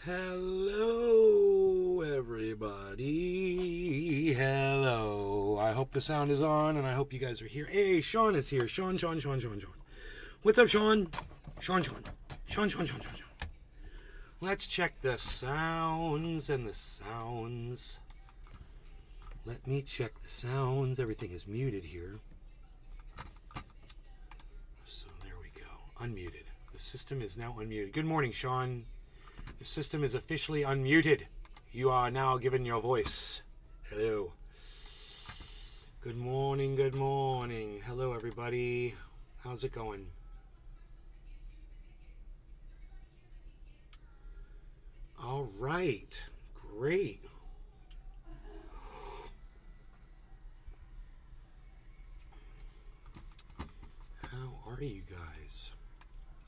Hello, everybody. Hello. I hope the sound is on, and I hope you guys are here. Hey, Sean is here. Sean. What's up, Sean? Sean. Let's check the sounds and the sounds. Let me check the sounds. Everything is muted here. So there we go. Unmuted. The system is now unmuted. Good morning, Sean. The system is officially unmuted. You are now given your voice. Hello. Good morning. Hello, everybody. How's it going? All right. Great. How are you guys?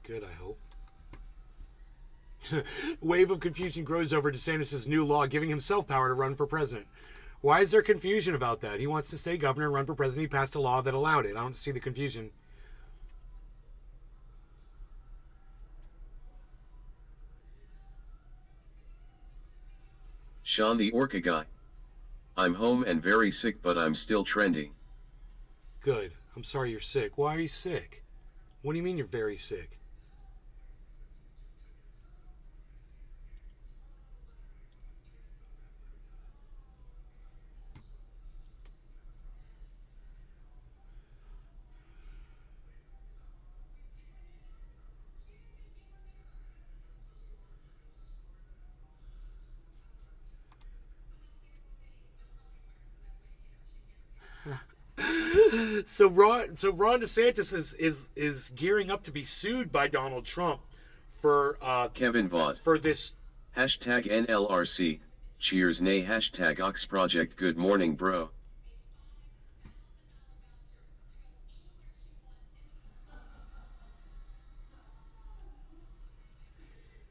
Good, I hope. Wave of confusion grows over DeSantis' new law giving himself power to run for president. Why is there confusion about that? He wants to stay governor and run for president. He passed a law that allowed it. I don't see the confusion. Sean the Orca guy. I'm home and very sick, but I'm still trending. Good. I'm sorry you're sick. Why are you sick? What do you mean you're very sick? So Ron DeSantis is gearing up to be sued by Donald Trump for Kevin Vaught. for this. Hashtag NLRC. Cheers nay hashtag Ox Project. Good morning, bro.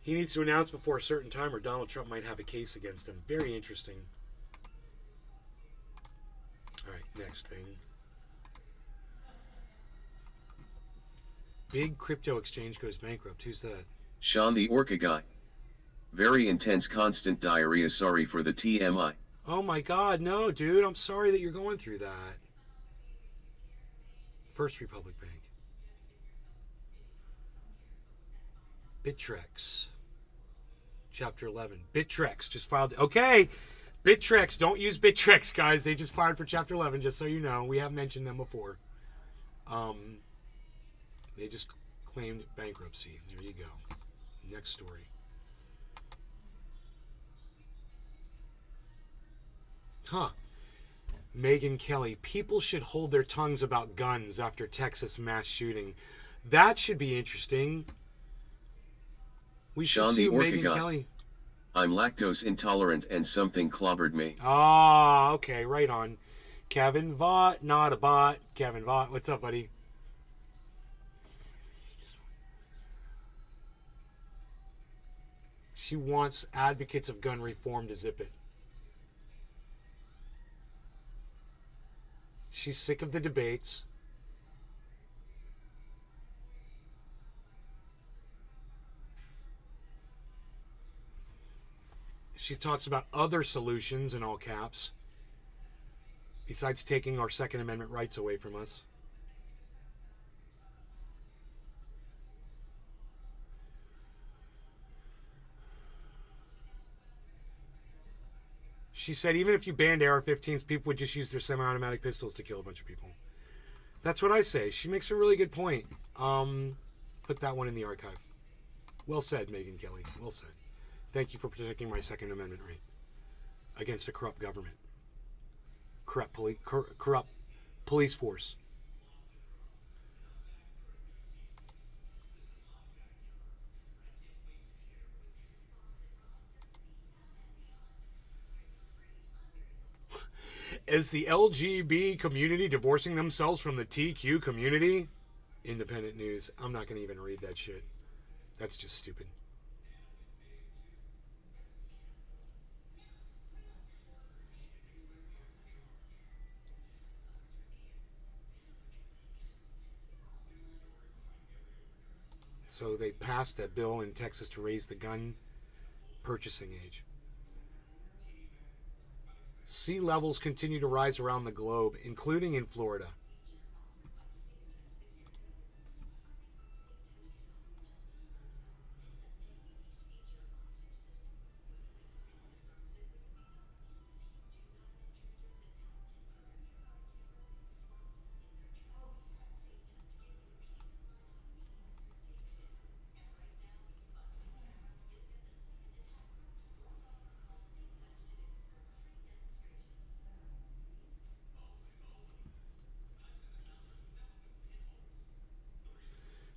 He needs to announce before a certain time or Donald Trump might have a case against him. Very interesting. All right, next thing. Big crypto exchange goes bankrupt. Who's that? Sean the Orca guy. Very intense constant diarrhea. Sorry for the TMI. Oh my God, no, dude. I'm sorry that you're going through that. First Republic Bank. Bittrex. Chapter 11. Bittrex just filed. Okay. Bittrex. Don't use Bittrex, guys. They just filed for Chapter 11, just so you know. We have mentioned them before. They just claimed bankruptcy. There you go. Next story. Megyn Kelly. People should hold their tongues about guns after Texas mass shooting. That should be interesting. We should Sean the sue Orca Megyn guy. Kelly. I'm lactose intolerant and something clobbered me. Ah, okay, right on. Kevin Vaught, not a bot. Kevin Vaught, what's up, buddy? She wants advocates of gun reform to zip it. She's sick of the debates. She talks about other solutions in all caps, besides taking our Second Amendment rights away from us. She said even if you banned AR-15s, people would just use their semi-automatic pistols to kill a bunch of people. That's what I say. She makes a really good point. Put that one in the archive. Well said, Megyn Kelly. Well said. Thank you for protecting my Second Amendment right against a corrupt government. Corrupt police force. Is the LGB community divorcing themselves from the TQ community? Independent news. I'm not going to even read that shit. That's just stupid. So they passed that bill in Texas to raise the gun purchasing age. Sea levels continue to rise around the globe, including in Florida.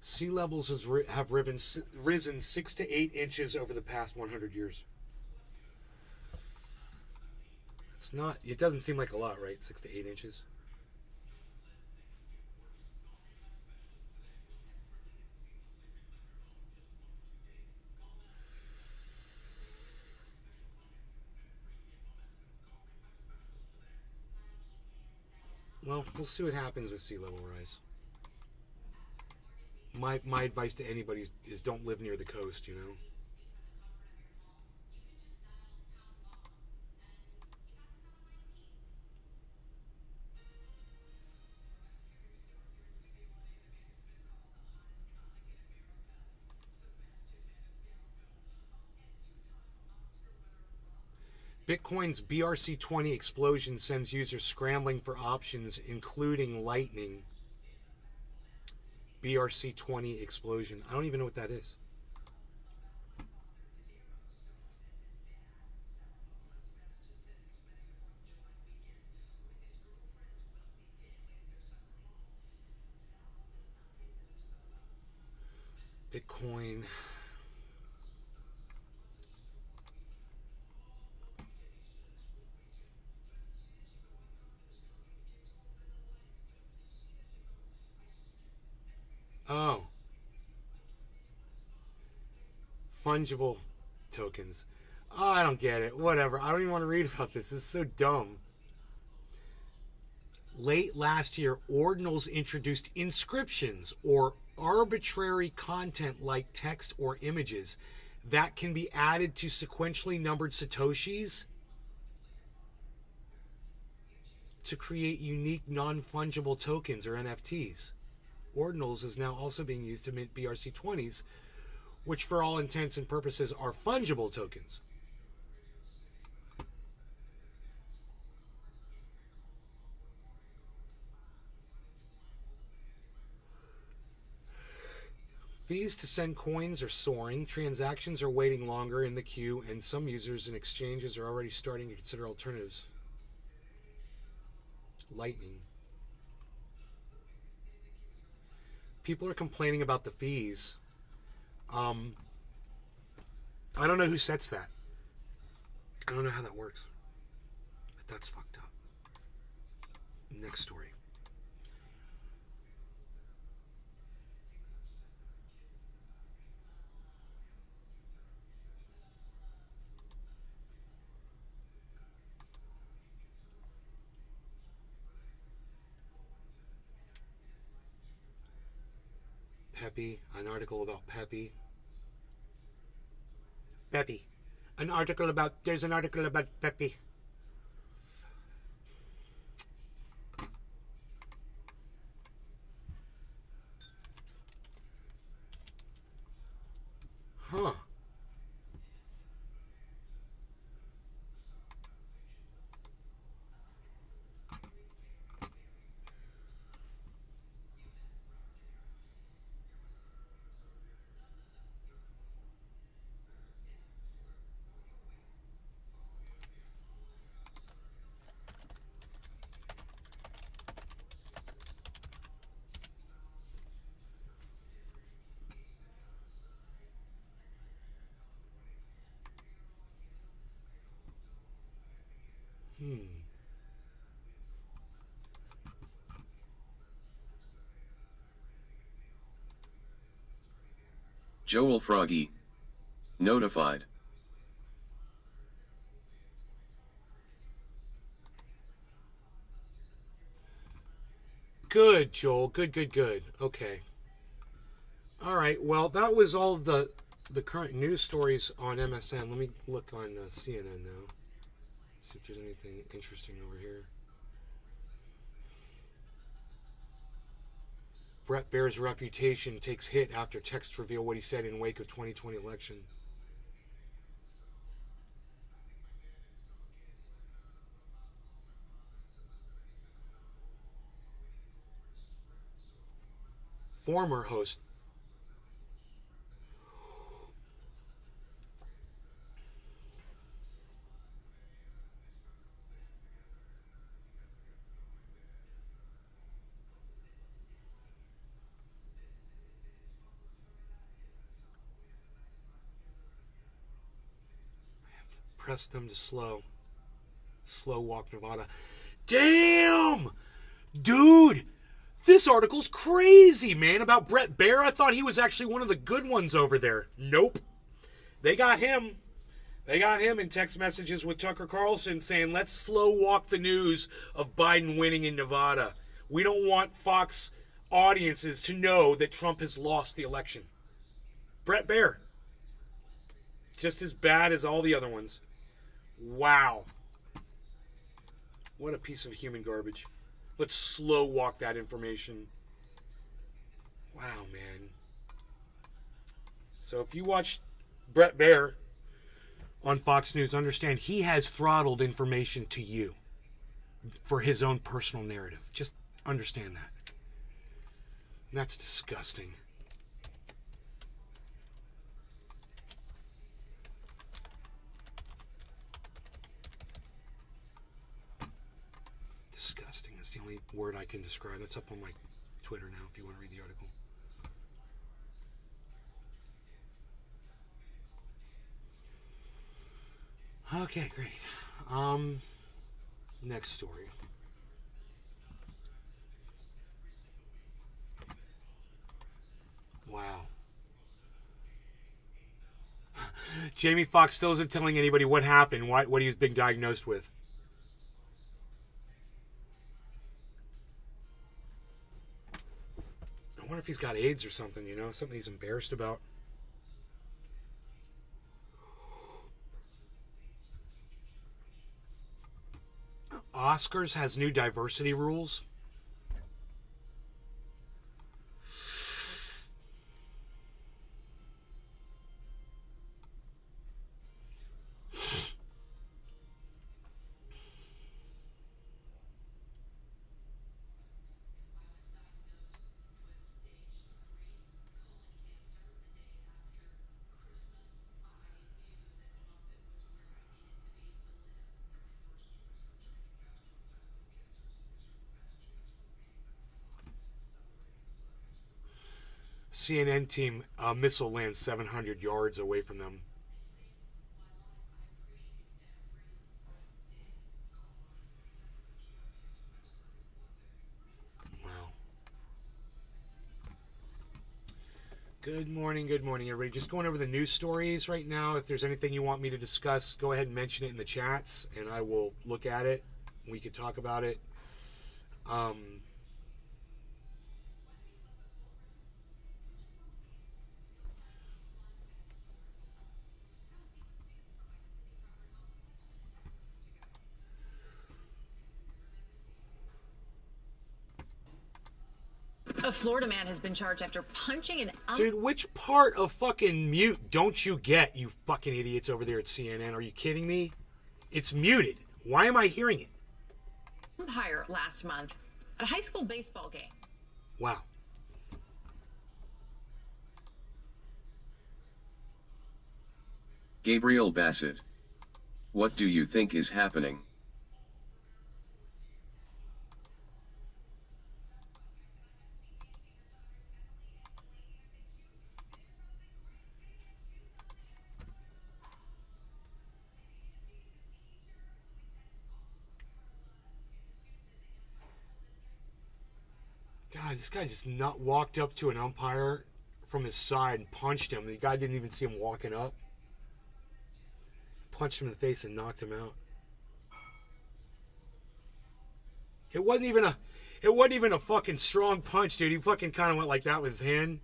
Sea levels have risen 6 to 8 inches over the past 100 years. It's not, it doesn't seem like a lot, right? 6 to 8 inches. Well, we'll see what happens with sea level rise. My advice to anybody is don't live near the coast, you know? Bitcoin's BRC20 explosion sends users scrambling for options, including Lightning. BRC20 explosion. I don't even know what that is. Bitcoin. Oh. Fungible tokens. Oh, I don't get it. Whatever. I don't even want to read about this. This is so dumb. Late last year, Ordinals introduced inscriptions or arbitrary content like text or images that can be added to sequentially numbered Satoshis to create unique non-fungible tokens or NFTs. Ordinals is now also being used to mint BRC20s, which for all intents and purposes are fungible tokens. Fees to send coins are soaring, transactions are waiting longer in the queue, and some users and exchanges are already starting to consider alternatives. Lightning. People are complaining about the fees. I don't know who sets that. I don't know how that works. But that's fucked up. Next story. Pepe, an article about Pepe. Pepe. There's an article about Pepe. Huh. Joel Froggy. Notified. Good, Joel. Good. Okay. All right. Well, that was all the the current news stories on MSN. Let me look on CNN now. See if there's anything interesting over here. Bret Baier's reputation takes hit after texts reveal what he said in wake of 2020 election. Former host press them to slow walk Nevada. Damn! Dude! This article's crazy, man, about Bret Baier. I thought he was actually one of the good ones over there. Nope. They got him. They got him in text messages with Tucker Carlson saying, let's slow walk the news of Biden winning in Nevada. We don't want Fox audiences to know that Trump has lost the election. Bret Baier. Just as bad as all the other ones. Wow. What a piece of human garbage. Let's slow walk that information. Wow, man. So if you watch Bret Baier on Fox News, understand he has throttled information to you for his own personal narrative. Just understand that. And that's disgusting. Disgusting. That's the only word I can describe. That's up on my Twitter now if you want to read the article. Okay, great. Next story. Wow. Jamie Foxx still isn't telling anybody what happened, what he was being diagnosed with. I wonder if he's got AIDS or something, something he's embarrassed about. Oscars has new diversity rules. CNN team, missile lands 700 yards away from them. Wow. Good morning, everybody. Just going over the news stories right now. If there's anything you want me to discuss, go ahead and mention it in the chats, and I will look at it. We could talk about it. A Florida man has been charged after punching an Dude, which part of fucking mute don't you get, you fucking idiots over there at CNN? Are you kidding me? It's muted. Why am I hearing it? umpire last month at a high school baseball game. Wow. Gabriel Bassett. What do you think is happening? God, this guy just not walked up to an umpire from his side and punched him. The guy didn't even see him walking up. Punched him in the face and knocked him out. It wasn't even a fucking strong punch, dude. He fucking kind of went like that with his hand.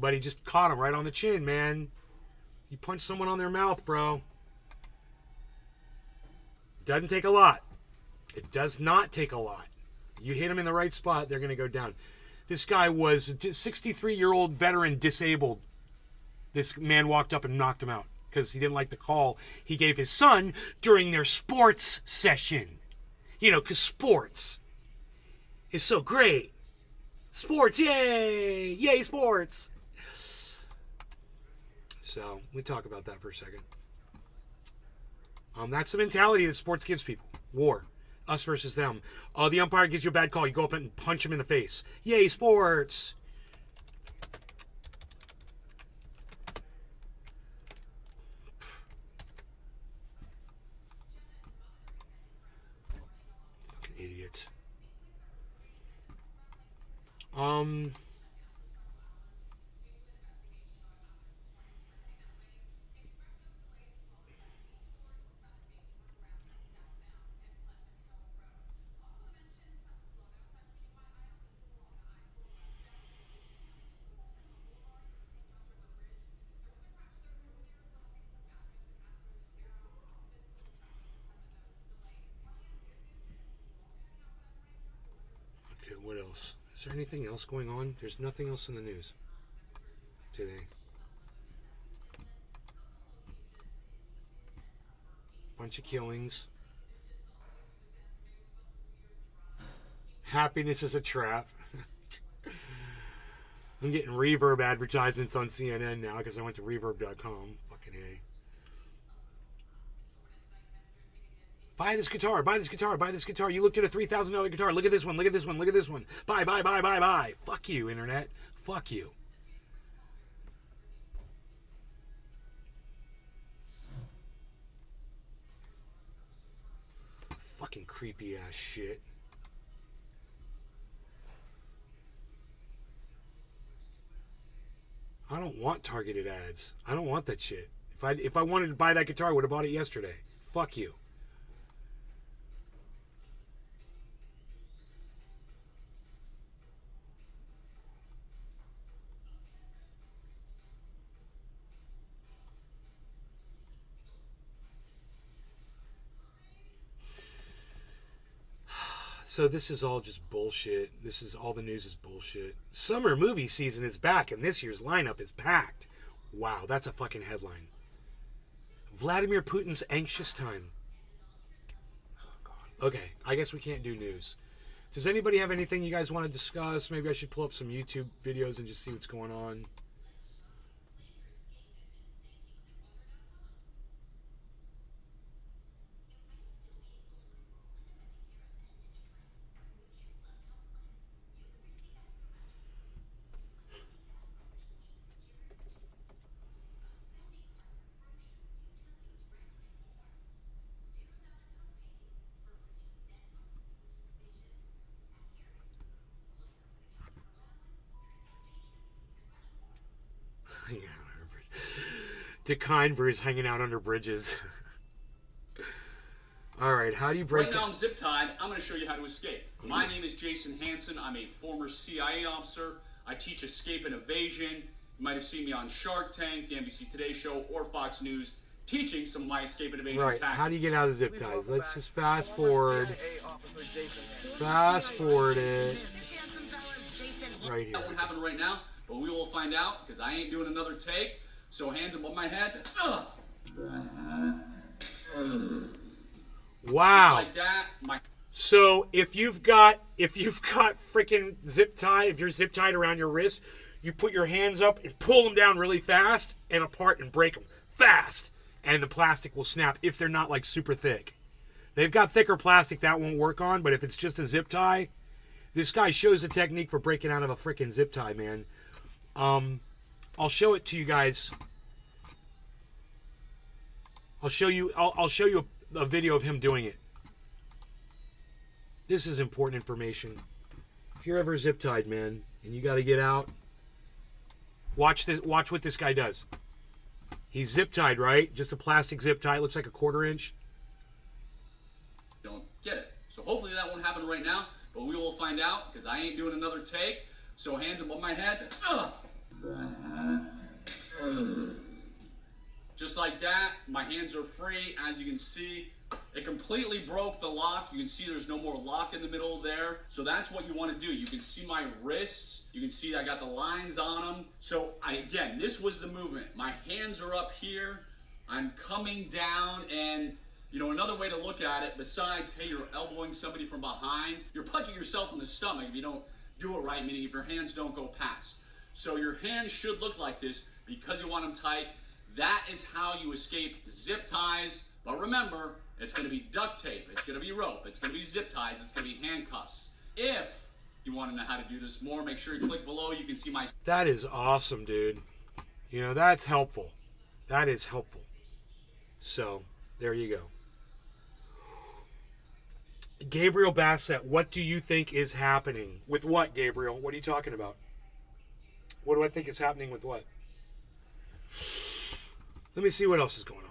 but he just caught him right on the chin, man. You punch someone on their mouth, bro. Doesn't take a lot. It does not take a lot. You hit them in the right spot, they're going to go down. This guy was a 63-year-old veteran disabled. This man walked up and knocked him out because he didn't like the call he gave his son during their sports session. You know, because sports is so great. Sports, yay! Yay, sports! So, we talk about that for a second. That's the mentality that sports gives people. War. Us versus them. The umpire gives you a bad call. You go up and punch him in the face. Yay, sports! Fucking idiot. Okay, what else? Is there anything else going on? There's nothing else in the news today. Bunch of killings. Happiness is a trap. I'm getting Reverb advertisements on CNN now because I went to Reverb.com. Fucking A. Buy this guitar, buy this guitar, buy this guitar. You looked at a $3,000 guitar. Look at this one, look at this one, look at this one. Buy, buy, buy, buy, buy. Fuck you, internet. Fuck you. Fucking creepy ass shit. I don't want targeted ads. I don't want that shit. If I wanted to buy that guitar, I would have bought it yesterday. Fuck you. So this is all just bullshit. This is all the news is bullshit. Summer movie season is back and this year's lineup is packed. Wow, that's a fucking headline. Vladimir Putin's anxious time. Okay, I guess we can't do news. Does anybody have anything you guys want to discuss? Maybe I should pull up some YouTube videos and just see what's going on. Deckinver's hanging out under bridges. Alright, how do you break Right now I'm zip tied. I'm going to show you how to escape. My name is Jason Hansen. I'm a former CIA officer. I teach escape and evasion. You might have seen me on Shark Tank, the NBC Today Show, or Fox News, teaching some of my escape and evasion Right, tactics. how do you get out of zip ties? Let's just fast forward. Fast forward it. Right here. That won't happen right now, but we will find out because I ain't doing another take. So hands above my head. Wow. Just like that. So if you've got freaking zip tie, if you're zip tied around your wrist, you put your hands up and pull them down really fast and apart and break them fast, and the plastic will snap if they're not like super thick. They've got thicker plastic that won't work on, but if it's just a zip tie, this guy shows a technique for breaking out of a freaking zip tie, man. I'll show it to you guys. I'll show you a video of him doing it. This is important information. If you're ever zip tied, man, and you got to get out, watch what this guy does. He's zip tied, right? Just a plastic zip tie. It looks like a 1/4 inch. Don't get it. So hopefully that won't happen right now, but we will find out because I ain't doing another take. So hands above my head. Just like that, my hands are free. As you can see, it completely broke the lock. You can see there's no more lock in the middle there. So that's what you want to do. You can see my wrists. You can see I got the lines on them. So again, this was the movement. My hands are up here. I'm coming down, and you know, another way to look at it, besides, hey, you're elbowing somebody from behind, you're punching yourself in the stomach if you don't do it right, meaning if your hands don't go past. So your hands should look like this because you want them tight. That is how you escape zip ties. But remember, it's going to be duct tape, it's going to be rope, it's going to be zip ties, it's going to be handcuffs. If you want to know how to do this more, make sure you click below. You can see my... That is awesome, dude. You know, that's helpful. That is helpful. So, there you go. Gabriel Bassett, what do you think is happening? With what, Gabriel? What are you talking about? What do I think is happening with what? Let me see what else is going on.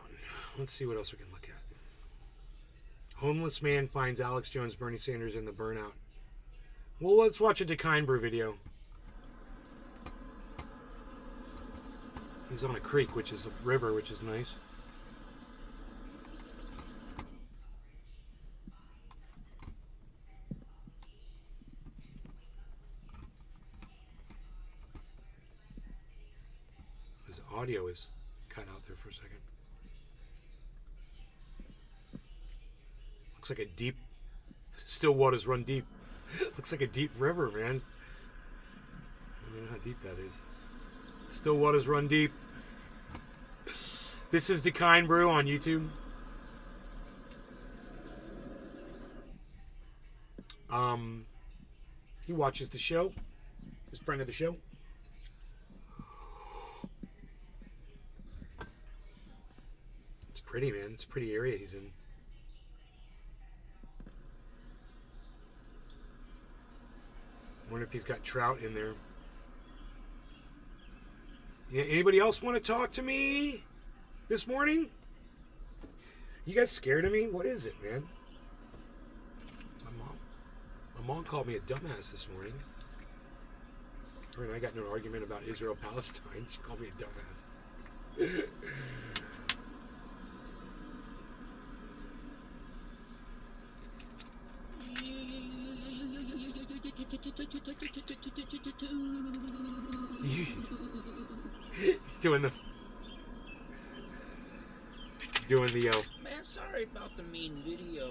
Let's see what else we can look at. Homeless man finds Alex Jones, Bernie Sanders in the burnout. Well, let's watch a Decine Brew video. He's on a creek, which is a river, which is nice. His audio is cut out there for a second. Looks like a deep, still waters run deep. Looks like a deep river, man. I don't know how deep that is. Still waters run deep. This is Decine Brew on YouTube. He watches the show. He's a friend of the show. It's pretty, man. It's a pretty area he's in. Wonder if he's got trout in there. Yeah, anybody else want to talk to me this morning? You guys scared of me? What is it, man? My mom called me a dumbass this morning. Her and I got into an argument about Israel-Palestine. She called me a dumbass. He's doing the Man, sorry about the mean video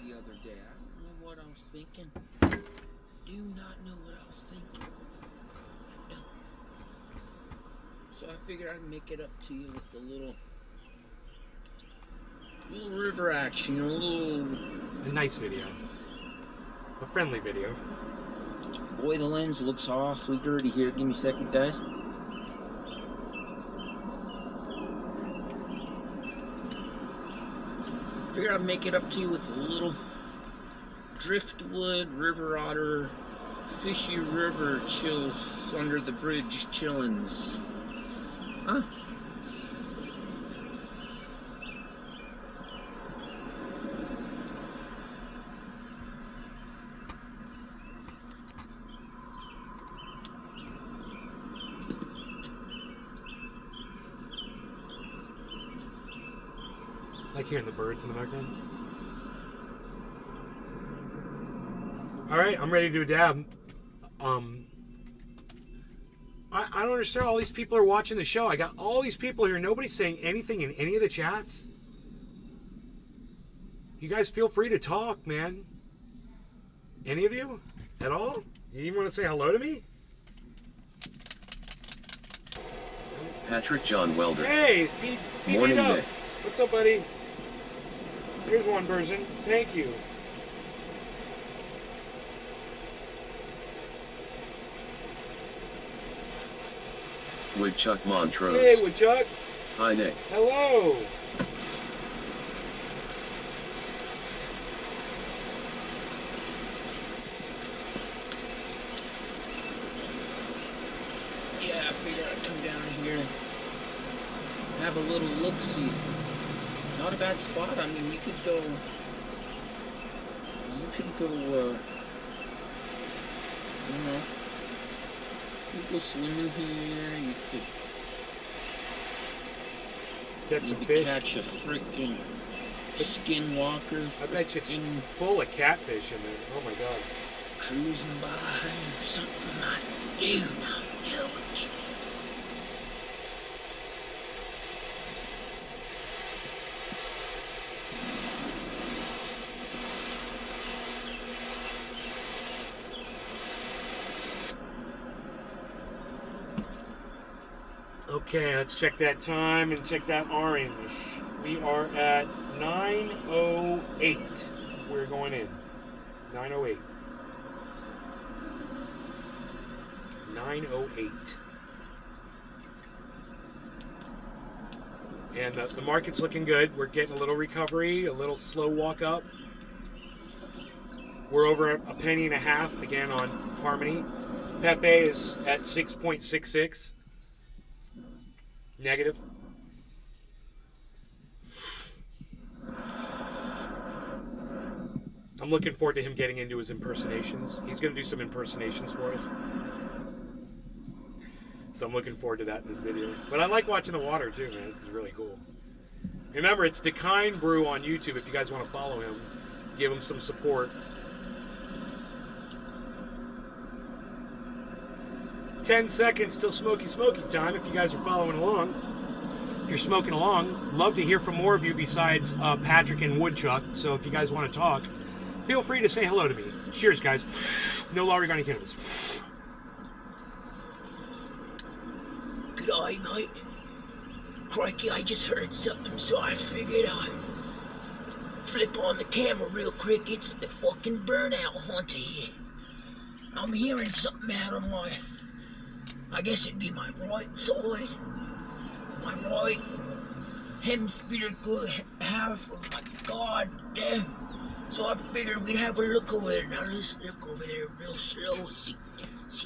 the other day. I don't know what I was thinking. Do not know what I was thinking. No. So I figured I'd make it up to you with the little river action, a nice video, a friendly video. Boy, the lens looks awfully dirty here. Give me a second, guys. Figured I'd make it up to you with a little driftwood, river otter, fishy river chills under the bridge chillins. Huh? I like hearing the birds in the background. Alright, I'm ready to do a dab. I don't understand. All these people are watching the show. I got all these people here. Nobody's saying anything in any of the chats. You guys feel free to talk, man. Any of you? At all? You even want to say hello to me? Patrick John Welder. Hey, beat Morning, up. Nick. What's up, buddy? Here's one person. Thank you. Woodchuck Montrose. Hey, Woodchuck. Hi, Nick. Hello. Yeah, I figured I'd come down here and have a little look-see. Not a bad spot. I mean, you could go, you know, could go swimming here. You could Get some maybe fish. catch a freaking skinwalker. I bet you it's freaking full of catfish in there. Oh my god. cruising by. Something I do not know. Okay, let's check that time and check that orange. We are at 9:08. We're going in. 9:08. 9:08. And the market's looking good. We're getting a little recovery, a little slow walk up. We're over a penny and a half again on Harmony. Pepe is at 6.66. Negative. I'm looking forward to him getting into his impersonations. He's going to do some impersonations for us. So I'm looking forward to that in this video. But I like watching the water too, man. This is really cool. Remember, it's Dakine Brew on YouTube if you guys want to follow him. Give him some support. 10 seconds till smoky time if you guys are following along. If you're smoking along, love to hear from more of you besides Patrick and Woodchuck. So if you guys want to talk, feel free to say hello to me. Cheers, guys. No law regarding cannabis. Good eye, mate. Crikey, I just heard something, so I figured I'd flip on the camera real quick. It's the fucking burnout hunter here. I'm hearing something out of my... I guess it'd be my right side. My right hemisphere good half of my goddamn. So I figured we'd have a look over there. Now let's look over there real slow and see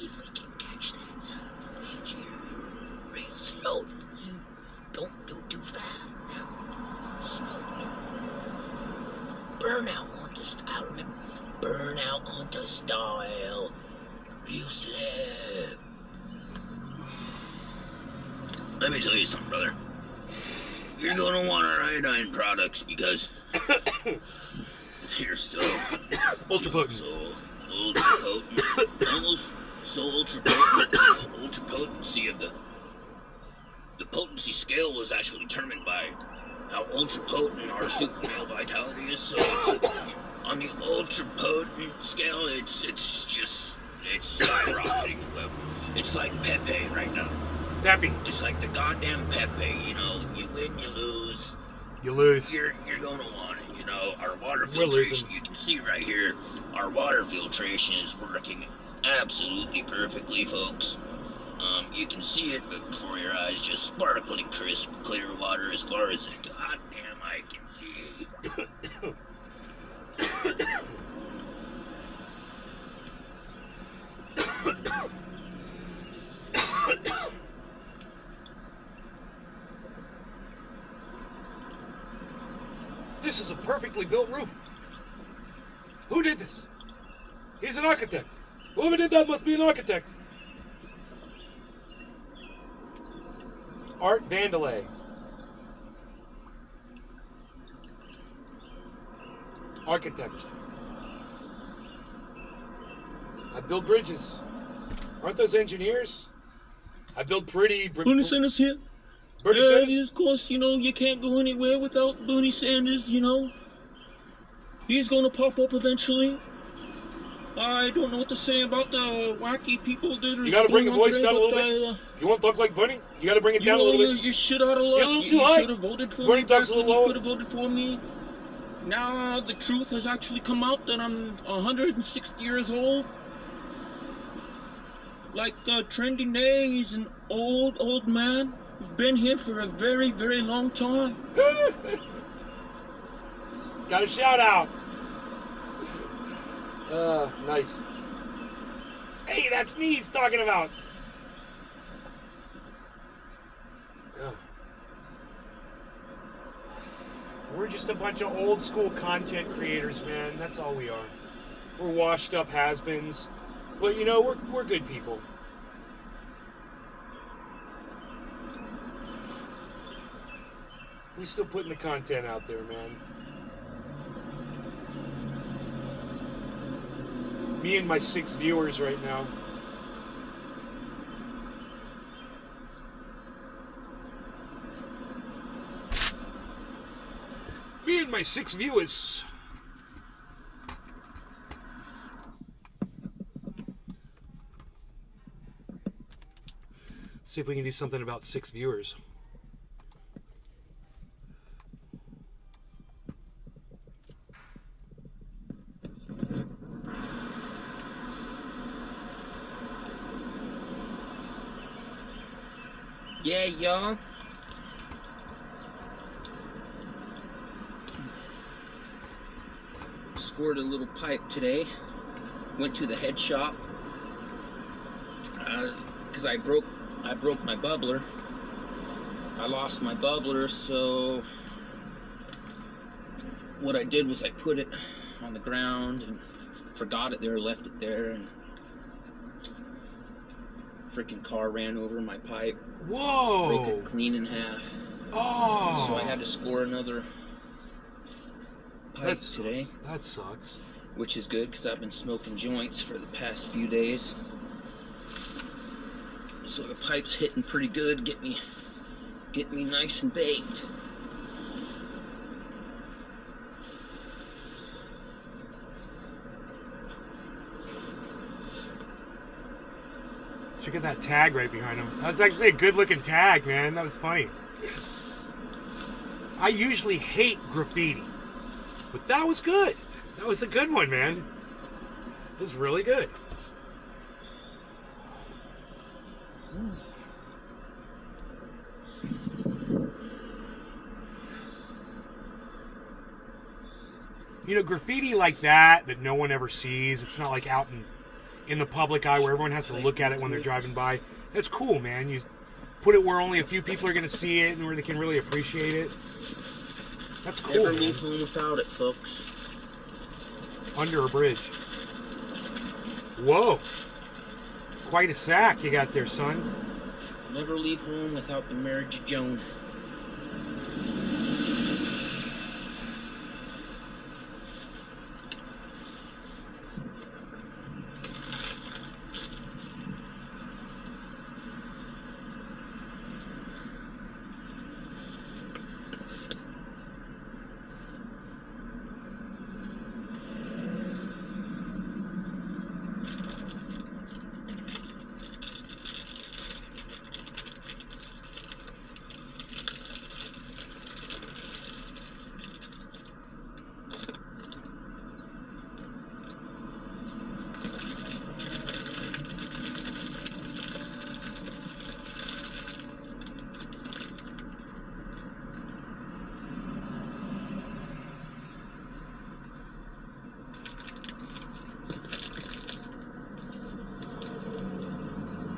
if we can catch that son of a bitch here. Real slow. Don't do too fast now. Slowly. Burnout hunter style, remember? Burnout hunter style. Real slow. Let me tell you something, brother. You're gonna want our iodine products because you're so Ultra potent. so ultra potent, almost so ultra potent. The ultra potency of the potency scale was actually determined by how ultra potent our super male vitality is. So it's, on the ultra potent scale, it's skyrocketing. It's like Pepe right now. Peppy. It's like the goddamn Pepe, you know. You win, you lose. You lose. You're gonna want it, you know. Our water We're losing. filtration, you can see right here, our water filtration is working absolutely perfectly, folks. You can see it before your eyes, just sparkling crisp, clear water as far as the goddamn eye can see. This is a perfectly built roof. Who did this? He's an architect. Whoever did that must be an architect. Art Vandelay. Architect. I build bridges. Aren't those engineers? I build pretty... Bernie Sanders here. Bernie Yeah, Sanders? of course, you know, you can't go anywhere without Bernie Sanders, you know. He's gonna pop up eventually. I don't know what to say about the wacky people that are... You gotta bring the voice down a little bit. You want to talk like Bunny? You gotta bring it down a little bit. You're shit out of luck. You're a little too You high. should have voted for Bernie me. talks a little You lower. could have voted for me. Now the truth has actually come out that I'm 160 years old. Like Trendy Nay, he's an old man. He's been here for a very, very long time. Got a shout out. Nice. Hey, that's me he's talking about. We're just a bunch of old school content creators, man. That's all we are. We're washed up has-beens. But you know, we're good people. We still putting the content out there, man. Me and my 6 viewers right now. Me and my 6 viewers. See if we can do something about 6 viewers. Yeah, y'all. Scored a little pipe today. Went to the head shop. Because I broke my bubbler. I lost my bubbler, so what I did was I put it on the ground and forgot it there, left it there, and freaking car ran over my pipe. Whoa! Broke it clean in half. Oh! So I had to score another pipe today. That sucks. Which is good because I've been smoking joints for the past few days. So the pipe's hitting pretty good, get me nice and baked. Look at that tag right behind him. That was actually a good-looking tag, man. That was funny. I usually hate graffiti, but that was good. That was a good one, man. It was really good. You know, graffiti like that no one ever sees. It's not like out in the public eye where everyone has to look at it when they're driving by. That's cool, man. You put it where only a few people are going to see it and where they can really appreciate it. That's cool. Never man. leave home without it, folks. Under a bridge. Whoa. Quite a sack you got there, son. Never leave home without the marriage of Joan.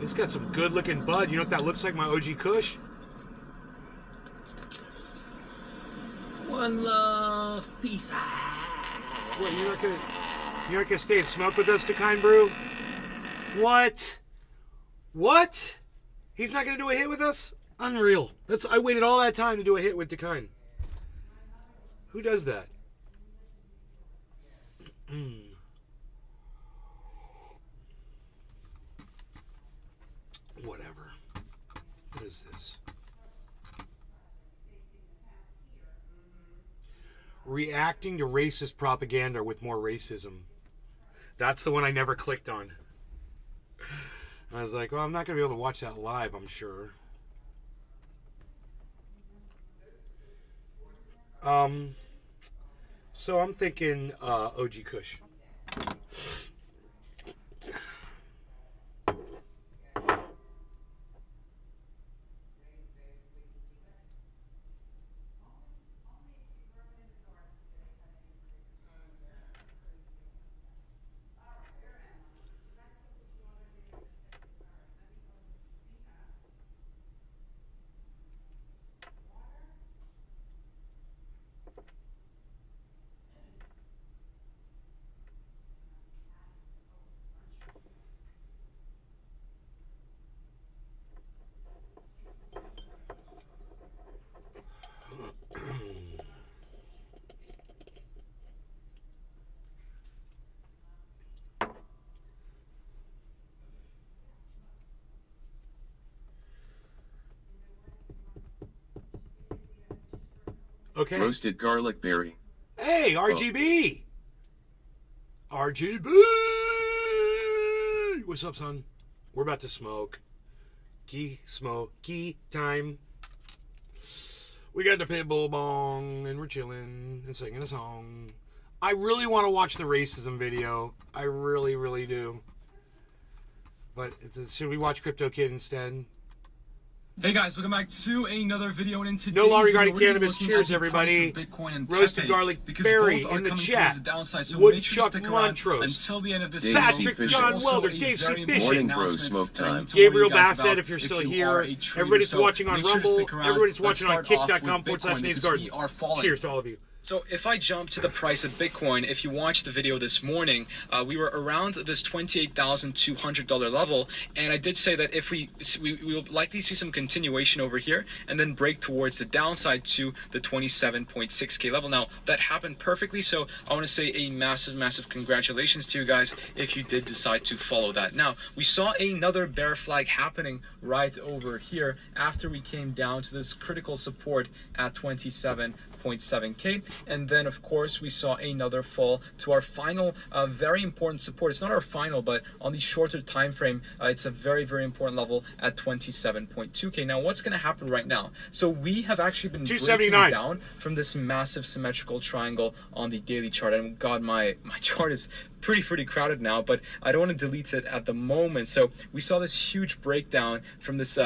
He's got some good looking bud. You know what that looks like, my OG Kush? One love, peace. What, you're not gonna stay and smoke with us, Takine Brew? What? What? He's not gonna do a hit with us? Unreal. I waited all that time to do a hit with Takine. Who does that? Whatever. What is this? Reacting to racist propaganda with more racism. That's the one I never clicked on. I was like, well, I'm not going to be able to watch that live, I'm sure. So I'm thinking OG Kush. Okay. Roasted garlic berry. Hey, RGB. RGB. What's up, son? We're about to smoke. Key time. We got the pitbull bong, and we're chilling and singing a song. I really want to watch the racism video. I really, really do. But should we watch Crypto Kid instead? Hey guys, welcome back to another video, and in today's No law video, regarding we're gonna be cannabis. looking Cheers, at the price everybody. of Bitcoin and Roasted Pepe, garlic because berry both are in the coming chat. towards the downside, so make sure Woodchuck to stick around Montrose. until the end of this Dave video. C. Patrick Fisher. John Also Welder, a Dave C. very Fisher. important Morning, bro, announcement smoke that I need time. to warn Gabriel you guys Bassett, about if you're still you here. are a trader. Everybody's So watching on make sure to Rumble. stick around. Everybody's Let's watching on start off kick.com with Bitcoin because /Naysguard. we are falling. Cheers to all of you. So if I jump to the price of Bitcoin, if you watched the video this morning, we were around this $28,200 level, and I did say that if we will likely see some continuation over here and then break towards the downside to the 27.6K level. Now that happened perfectly, so I want to say a massive congratulations to you guys if you did decide to follow that. Now we saw another bear flag happening right over here after we came down to this critical support at 27.7K, and then of course we saw another fall to our final very important support. It's not our final, but on the shorter time frame, it's a very important level at 27.2K. Now what's going to happen right now? So we have actually been breaking 279 down from this massive symmetrical triangle on the daily chart, and God, my chart is pretty crowded now, but I don't want to delete it at the moment. So we saw this huge breakdown from this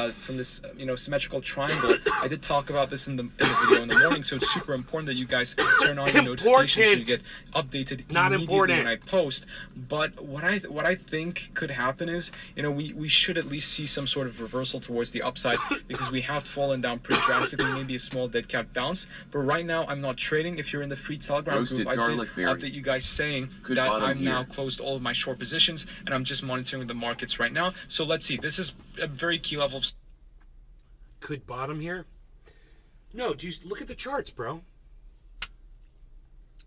symmetrical triangle. I did talk about this in the video in the morning, so it's super important that you guys turn on your notifications so you get updated Not immediately important. when I post. But what I think could happen is, we should at least see some sort of reversal towards the upside because we have fallen down pretty drastically, maybe a small dead cat bounce. But right now I'm not trading. If you're in the free Telegram Roasted group, I did garlic berry. update you guys saying Good that bottom I'm now here. closed all of my short positions and I'm just monitoring the markets right now. So let's see. This is a very key level of Could bottom here? No, just look at the charts, bro.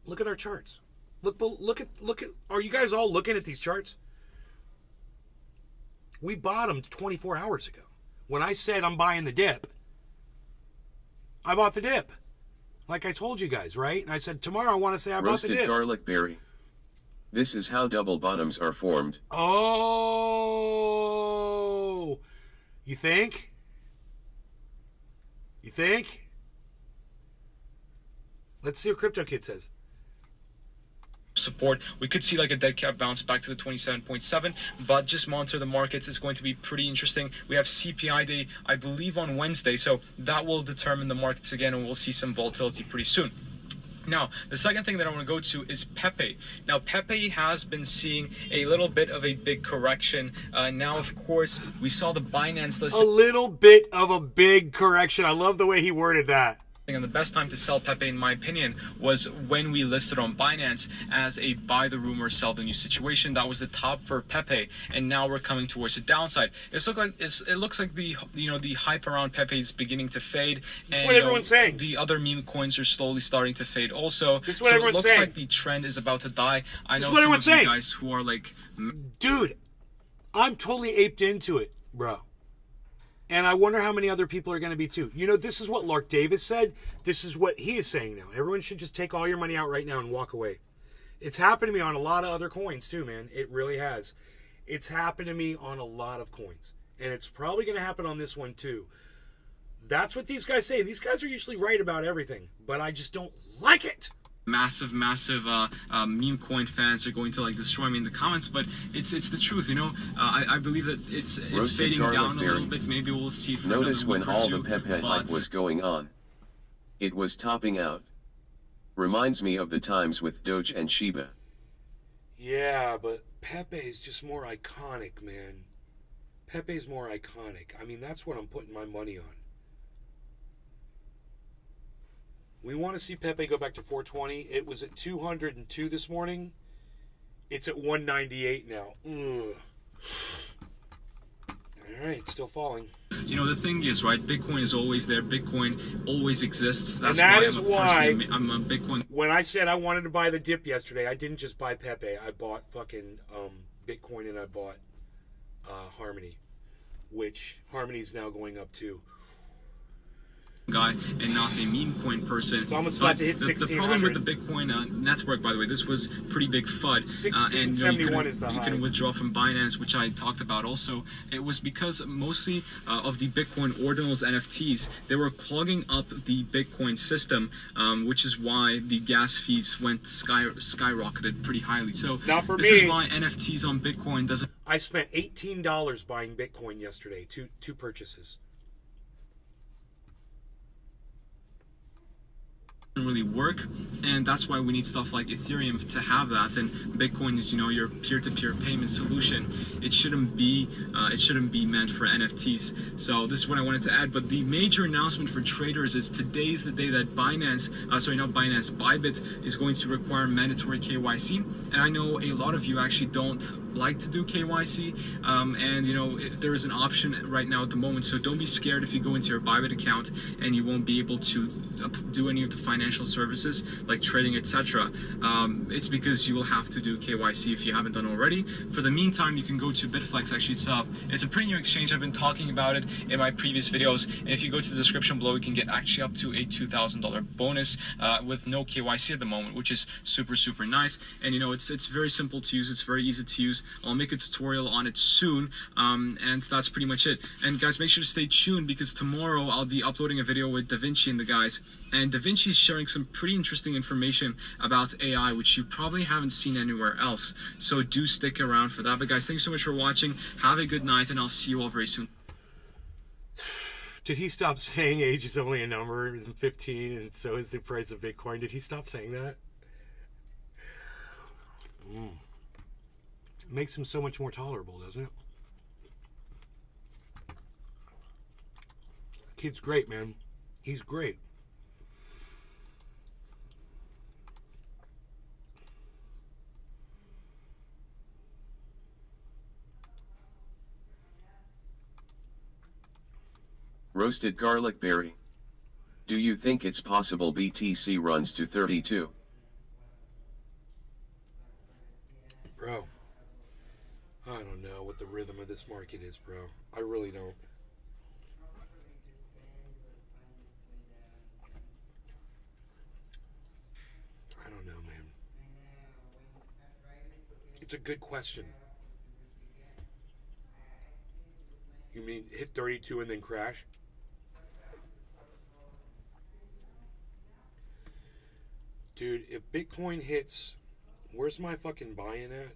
Look at our charts. Look at. Are you guys all looking at these charts? We bottomed 24 hours ago. When I said I'm buying the dip, I bought the dip. Like I told you guys, right? And I said tomorrow I want to say I bought the Roasted dip. garlic berry. This is how double bottoms are formed. Oh, you think? You think? Let's see what Crypto Kid says. support. We could see like a dead cat bounce back to the 27.7, but just monitor the markets. It's going to be pretty interesting. We have CPI day, I believe, on Wednesday, so that will determine the markets again, and we'll see some volatility pretty soon. Now, the second thing that I want to go to is Pepe. Now, Pepe has been seeing a little bit of a big correction. Now, of course, we saw the Binance list. A little bit of a big correction. I love the way he worded that. And the best time to sell Pepe, in my opinion, was when we listed on Binance as a buy the rumor, sell the news situation. That was the top for Pepe, and now we're coming towards the downside. It looks like the hype around Pepe is beginning to fade. That's and what everyone's saying. The other meme coins are slowly starting to fade also. This is what so everyone's it looks saying. like the trend is about to die. I This know is what some everyone's of you saying. guys who are like, Dude, I'm totally aped into it, bro. And I wonder how many other people are going to be too. You know, this is what Lark Davis said. This is what he is saying now. Everyone should just take all your money out right now and walk away. It's happened to me on a lot of other coins too, man. It really has. It's happened to me on a lot of coins. And it's probably going to happen on this one too. That's what these guys say. These guys are usually right about everything. But I just don't like it. massive meme coin fans are going to like destroy me in the comments, but it's the truth, you know. I believe that it's Roasted fading garlic down a berry. little bit. Maybe we'll see it for Notice another when week or all two, the Pepe hype but was going on. It was topping out. Reminds me of the times with Doge and Shiba. Yeah, but Pepe is just more iconic, man. Pepe's more iconic. I mean, that's what I'm putting my money on. We want to see Pepe go back to 420. It was at 202 this morning. It's at 198 now. Ugh. All right, it's still falling. you know, the thing is, right, Bitcoin is always there. Bitcoin always exists. That's that why is why I'm a Bitcoin. When I said I wanted to buy the dip yesterday, I didn't just buy Pepe. I bought fucking Bitcoin and I bought Harmony, which Harmony's now going up to guy and not a meme coin person. It's almost about to hit the problem with the 1600. Bitcoin network, by the way, this was pretty big FUD. And you 1671 is the you high. can withdraw from Binance, which I talked about also. It was because mostly of the Bitcoin ordinals NFTs, they were clogging up the Bitcoin system, which is why the gas fees went skyrocketed pretty highly. So Not for this me. is why NFTs on Bitcoin doesn't I spent $18 buying Bitcoin yesterday. Two purchases. really work, and that's why we need stuff like Ethereum to have that. And Bitcoin is, your peer-to-peer payment solution. It shouldn't be meant for NFTs. So this is what I wanted to add. But the major announcement for traders is today's the day that Bybit is going to require mandatory KYC. And I know a lot of you actually don't like to do KYC, and there is an option right now at the moment. So don't be scared if you go into your Bybit account and you won't be able to do any of the financial services like trading, etc. It's because you will have to do KYC if you haven't done already. For the meantime, you can go to Bitflex. Actually, it's a pretty new exchange. I've been talking about it in my previous videos, and if you go to the description below, you can get actually up to a $2,000 bonus with no KYC at the moment, which is super nice. And it's very simple to use. It's very easy to use. I'll make a tutorial on it soon, and that's pretty much it. And guys, make sure to stay tuned because tomorrow I'll be uploading a video with DaVinci and the guys, and DaVinci is sharing some pretty interesting information about AI, which you probably haven't seen anywhere else. So do stick around for that. But guys, thanks so much for watching. Have a good night, and I'll see you all very soon. Did he stop saying age is only a number and 15 and so is the price of Bitcoin? Did he stop saying that? It makes him so much more tolerable, doesn't it? Kid's great, man. He's great. Roasted garlic berry. Do you think it's possible BTC runs to 32? Bro, I don't know what the rhythm of this market is, bro. I really don't. I don't know, man. It's a good question. You mean hit 32 and then crash? Dude, if Bitcoin hits, where's my fucking buy-in at?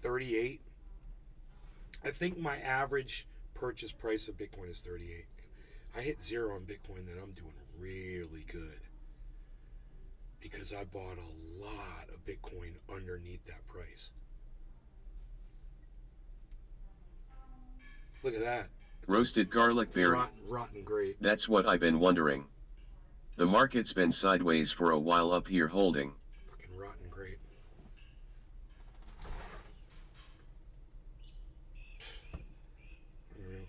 38. I think my average purchase price of Bitcoin is 38. I hit 0 on Bitcoin, then I'm doing really good. Because I bought a lot of Bitcoin underneath that price. Look at that. Roasted garlic berry. Rotten great. That's what I've been wondering. The market's been sideways for a while up here holding. Fucking rotten great. Unreal.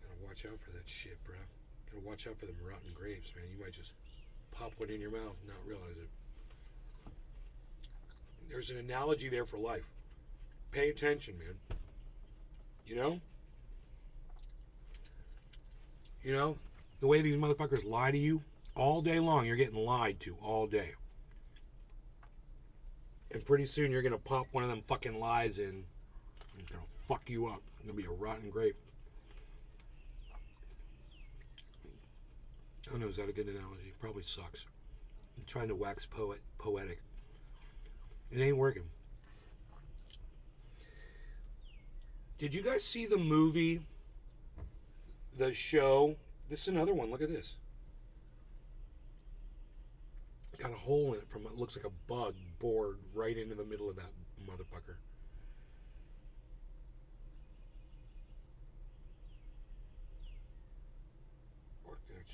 Gotta watch out for that shit, bro. Gotta watch out for them rotten grapes, man. You might just pop one in your mouth and not realize it. There's an analogy there for life. Pay attention, man. You know? The way these motherfuckers lie to you, all day long, you're getting lied to all day. And pretty soon you're going to pop one of them fucking lies in, and it's going to fuck you up. It's going to be a rotten grape. I don't know, is that a good analogy? Probably sucks. I'm trying to wax poetic. It ain't working. Did you guys see the movie, the show? This is another one. Look at this. Got a hole in it from it. Looks like a bug bored right into the middle of that motherfucker. Fuck that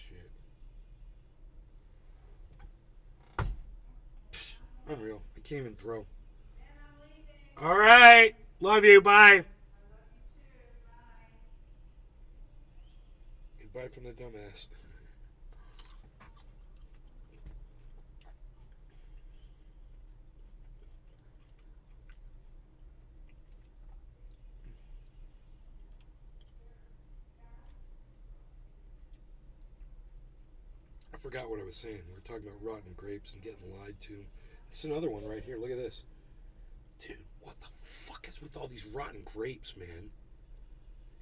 shit. Unreal. I can't even throw. All right. Love you. Bye. Goodbye from the dumbass. forgot what I was saying. We're talking about rotten grapes and getting lied to. It's another one right here. Look at this. Dude, what the fuck is with all these rotten grapes, man?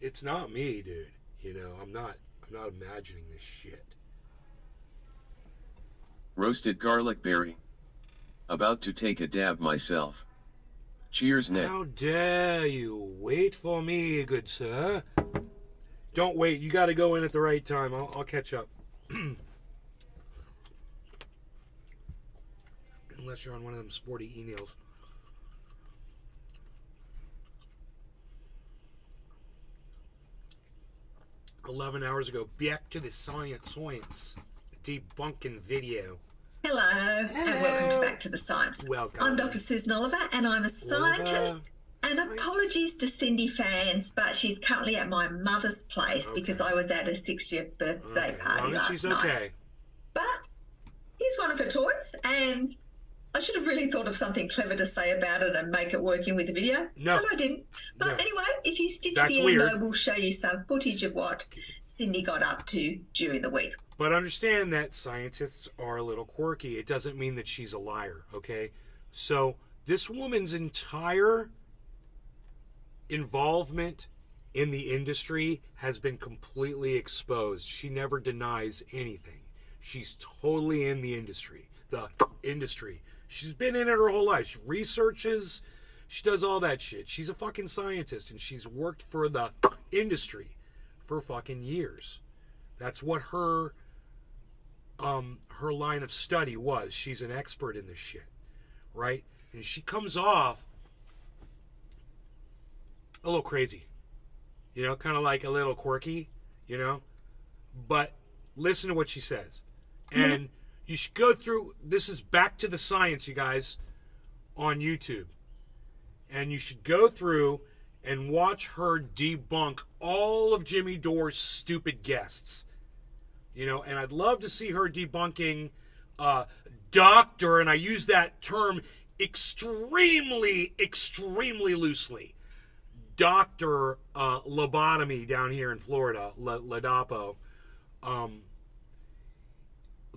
It's not me, dude. You know, I'm not imagining this shit. Roasted garlic berry. About to take a dab myself. Cheers, Ned. How dare you? Wait for me, good sir. Don't wait. You got to go in at the right time. I'll catch up. Unless you're on one of them sporty emails. "11 hours ago, back to the science debunking video." Hello, and welcome to Back to the Science. Welcome. I'm Dr. Susan Oliver, and I'm a scientist. And Scientist. apologies to Cindy fans, but she's currently at my mother's place because I was at her 60th birthday Okay, party as long as last she's night. okay. But here's one of her toys, and I should have really thought of something clever to say about it and make it work in with the video. No. But I didn't. But No. anyway, if you stick to That's the weird. email, we'll show you some footage of what Cindy got up to during the week. But understand that scientists are a little quirky. It doesn't mean that she's a liar, okay? So this woman's entire involvement in the industry has been completely exposed. She never denies anything. She's totally in the industry. She's been in it her whole life. She researches. She does all that shit. She's a fucking scientist, and she's worked for the industry for fucking years. That's what her line of study was. She's an expert in this shit, right? And she comes off a little crazy, you know, kind of like a little quirky, you know, but listen to what she says. And you should go through, this is Back to the Science, you guys, on YouTube. And you should go through and watch her debunk all of Jimmy Dore's stupid guests. You know, and I'd love to see her debunking doctor, and I use that term extremely loosely. Dr. Lobotomy down here in Florida, Ladapo.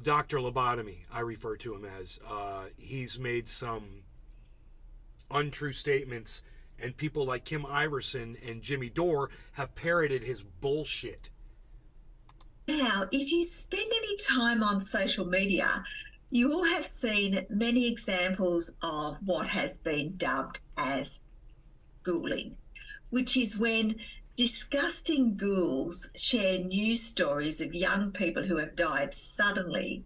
Dr. Lobotomy, I refer to him as. He's made some untrue statements, and people like Kim Iverson and Jimmy Dore have parroted his bullshit. Now, if you spend any time on social media, you will have seen many examples of what has been dubbed as ghouling, which is when disgusting ghouls share news stories of young people who have died suddenly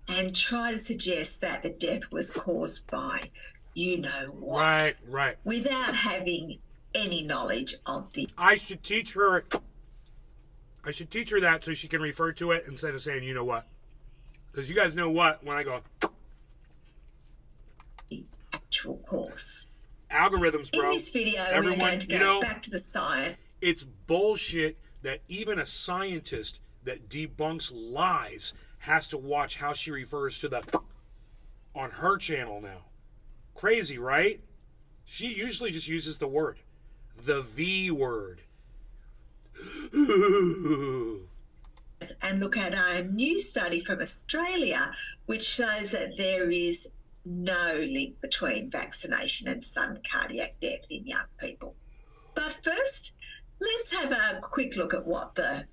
and try to suggest that the death was caused by you know what. Right. Without having any knowledge of the I should teach her that so she can refer to it instead of saying, you know what. Because you guys know what when I go, actual cause. algorithms, bro. In this video, Everyone, we're going to you go know, back to the science. it's bullshit that even a scientist that debunks lies has to watch how she refers to the on her channel now. Crazy, right? She usually just uses the word. The V word. And look at a new study from Australia, which shows that there is no link between vaccination and sudden cardiac death in young people. But first, let's have a quick look at what the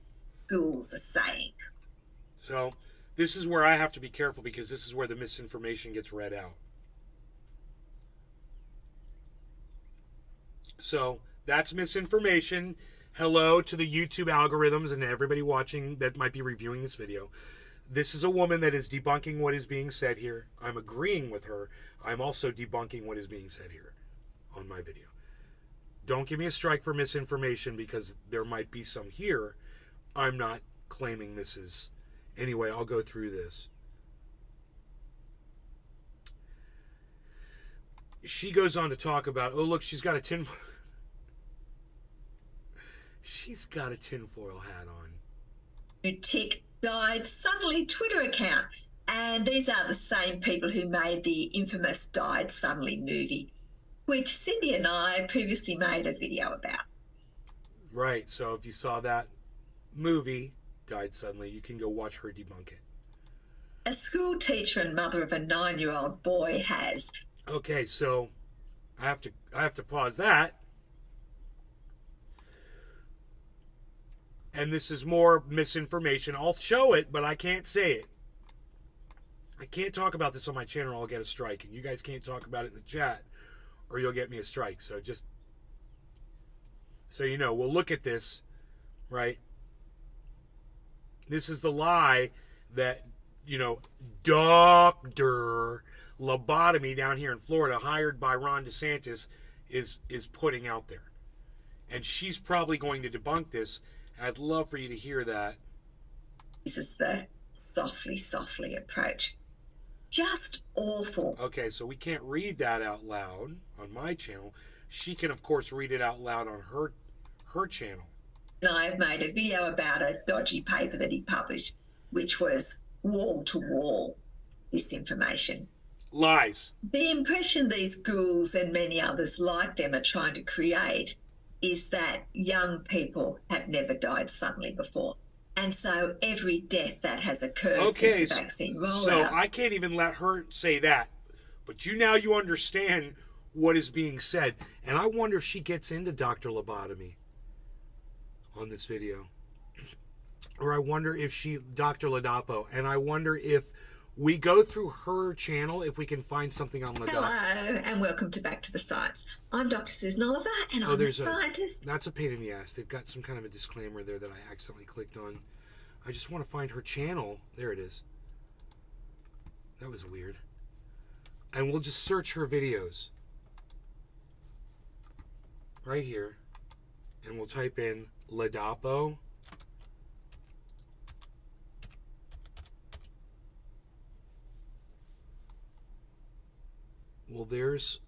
ghouls are saying. So this is where I have to be careful because this is where the misinformation gets read out. So that's misinformation. Hello to the YouTube algorithms and everybody watching that might be reviewing this video. This is a woman that is debunking what is being said here. I'm agreeing with her. I'm also debunking what is being said here on my video. Don't give me a strike for misinformation because there might be some here. I'm not claiming this is... Anyway, I'll go through this. She goes on to talk about, oh, look, she's got a tinfoil hat on. Tick died suddenly Twitter account. And these are the same people who made the infamous Died Suddenly movie, which Cindy and I previously made a video about. Right, so if you saw that movie, Died Suddenly, you can go watch her debunk it. school teacher and mother of a 9-year-old boy has. Okay, so I have to pause that. And this is more misinformation. I'll show it, but I can't say it. I can't talk about this on my channel or I'll get a strike. And you guys can't talk about it in the chat or you'll get me a strike. So just so you know, we'll look at this, right? This is the lie that, you know, Dr. Lobotomy down here in Florida, hired by Ron DeSantis, is putting out there. And she's probably going to debunk this. I'd love for you to hear that. This is the softly approach. Just awful. Okay, so we can't read that out loud on my channel. She can, of course, read it out loud on her channel. And I've made a video about a dodgy paper that he published, which was wall-to-wall disinformation. Lies. The impression these ghouls and many others like them are trying to create is that young people have never died suddenly before. And so every death that has occurred since the vaccine rollout... So I can't even let her say that. But you understand what is being said. And I wonder if she gets into Dr. Lobotomy on this video. Or I wonder if Dr. Ladapo, and I wonder if we go through her channel, if we can find something on Ladapo. Hello, and welcome to Back to the Science. I'm Dr. Susan Oliver, and I'm a scientist. That's a pain in the ass. They've got some kind of a disclaimer there that I accidentally clicked on. I just want to find her channel. There it is. That was weird. And we'll just search her videos. Right here. And we'll type in Ladapo. Well, there's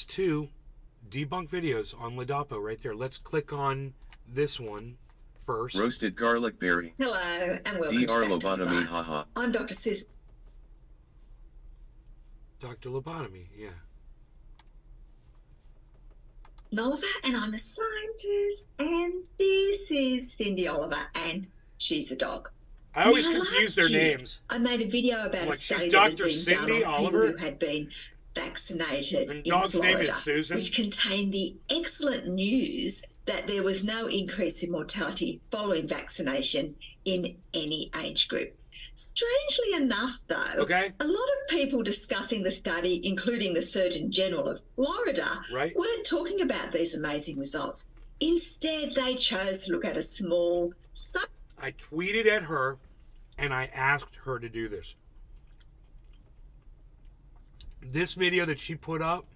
two debunk videos on Ladapo right there. Let's click on this one first. Roasted garlic berry. Hello, and welcome to Dr. Back to the Lobotomy, Science. haha. I'm Dr. Susan. Dr. Lobotomy, yeah. Oliver, and I'm a scientist, and this is Cindy Oliver, and she's a dog. I always Now, confuse last their year, names. I made a video about Like, a study she's that had Dr. been Cindy done on Oliver? people who had been vaccinated And in dog's name Florida, is Susan? which contained the excellent news that there was no increase in mortality following vaccination in any age group. Strangely enough, though, Okay. a lot of people discussing the study, including the Surgeon General of Florida, Right. weren't talking about these amazing results. Instead, they chose to look at a small I tweeted at her and I asked her to do this. This video that she put up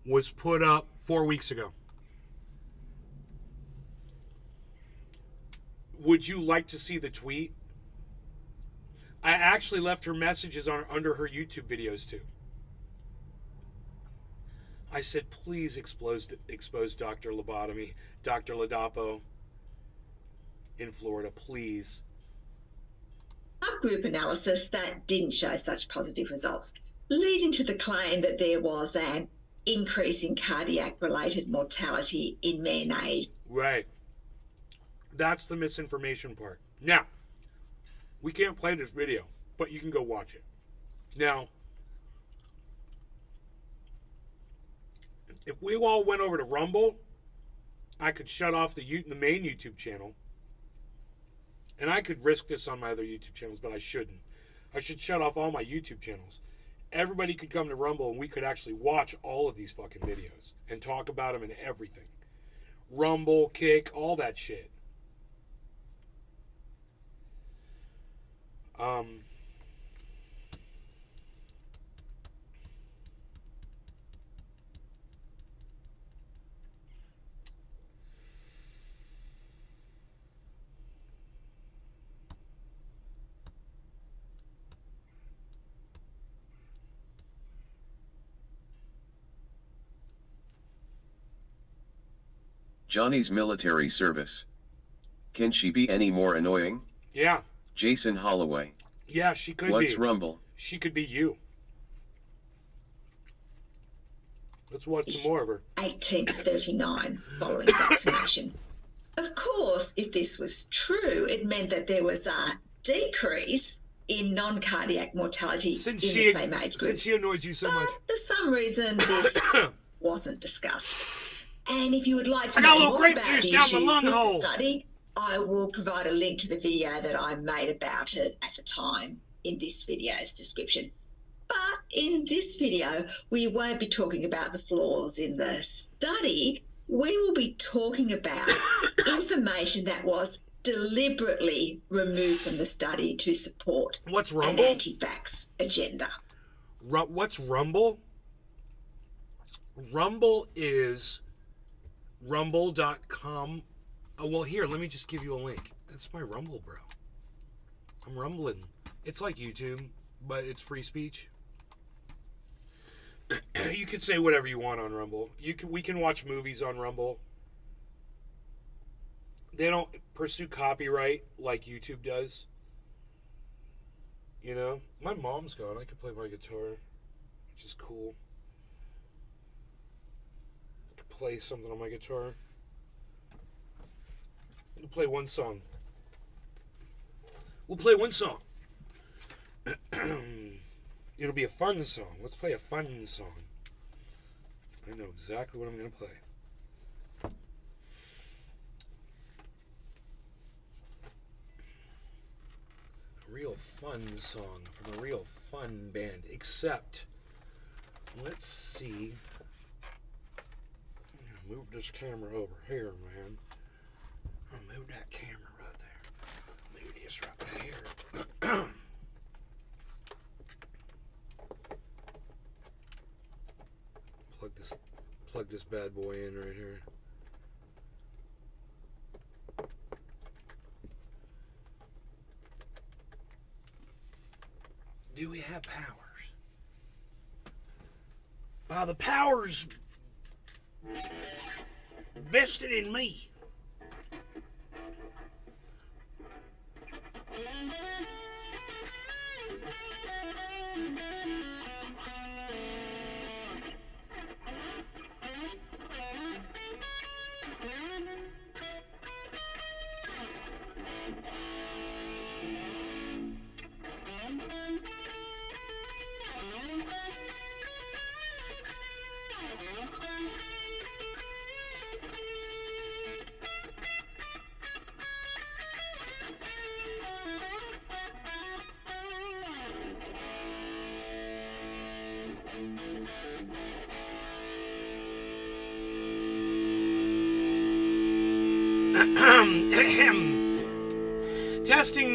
was put up 4 weeks ago. Would you like to see the tweet? I actually left her messages under her YouTube videos too. I said, please expose Dr. Lobotomy, Dr. Ladapo in Florida, please. subgroup analysis that didn't show such positive results, leading to the claim that there was an increase in cardiac-related mortality in men aged. Right. That's the misinformation part. Now, we can't play this video, but you can go watch it. Now, if we all went over to Rumble, I could shut off the main YouTube channel. And I could risk this on my other YouTube channels, but I shouldn't. I should shut off all my YouTube channels. Everybody could come to Rumble and we could actually watch all of these fucking videos and talk about them and everything. Rumble, Kick, all that shit. Johnny's military service. Can she be any more annoying? Yeah. Jason Holloway. Yeah, she could What's be. Rumble? She could be you. Let's watch some more of her. 18 to 39 following vaccination. Of course, if this was true, it meant that there was a decrease in non-cardiac mortality Since in she the same age group. since she annoys you so much. For some reason, this wasn't discussed. And if you would like to I got a know little more grape about juice the down the issues lung with hole. the study, I will provide a link to the video that I made about it at the time in this video's description. But in this video, we won't be talking about the flaws in the study. We will be talking about information that was deliberately removed from the study to support What's an Rumble? anti-vax agenda. What's Rumble? Rumble is rumble.com. Oh, well, here, let me just give you a link. That's my Rumble, bro. I'm rumbling. It's like YouTube, but it's free speech. You can say whatever you want on Rumble. We can watch movies on Rumble. They don't pursue copyright like YouTube does. You know? My mom's gone. I could play my guitar, which is cool. I could play something on my guitar. We'll play one song. We'll play one song. It'll be a fun song. Let's play a fun song. I know exactly what I'm going to play. A real fun song from a real fun band. Except, let's see. I'm going to move this camera over here, man. I'll move that camera right there. Move this right there. Plug this bad boy in right here. Do we have powers? The powers vested in me.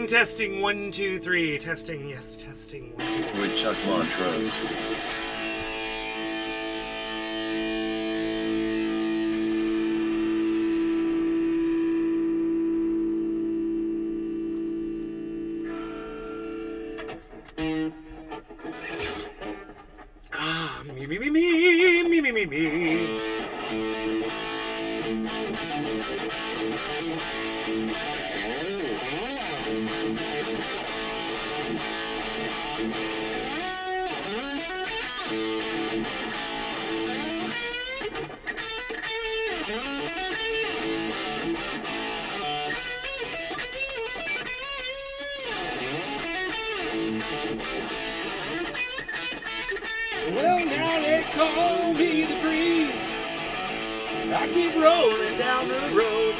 Testing, 1, 2, 3. Testing, yes, testing, 1, 2, 3. Woodchuck Montrose. Me. Well, now they call me the breeze. I keep rolling down the road.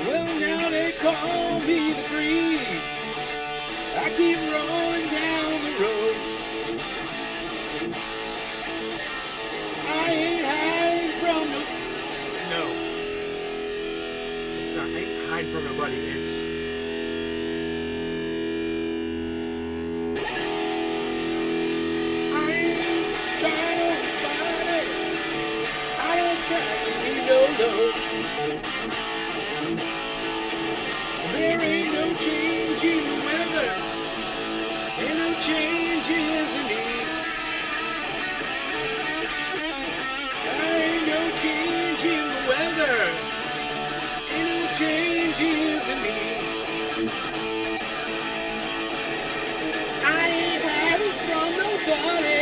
Well, now they call me the breeze. I keep rolling down the road. I ain't hiding from no. It's not. I ain't hiding from nobody. It's. There ain't no change in the weather, ain't no changes in me. There ain't no change in the weather, ain't no changes in me. I ain't hiding from nobody,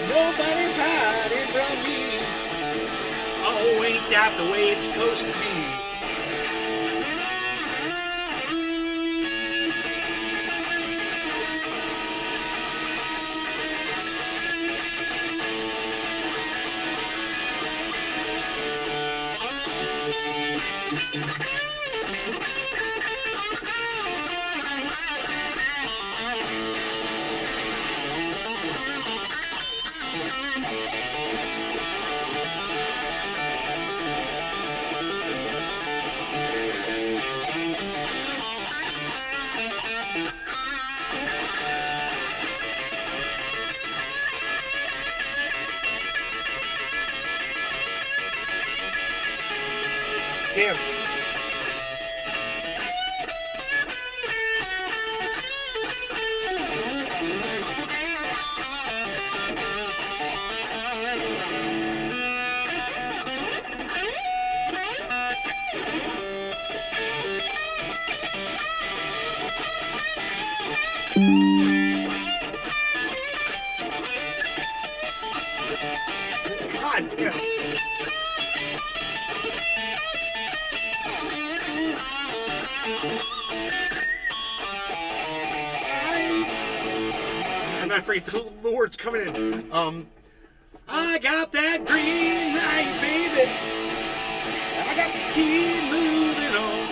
nobody's hiding from me. Oh, ain't that the way it's supposed to be? God damn. And I forget the words coming in. I got that green light, baby. I got to keep moving on.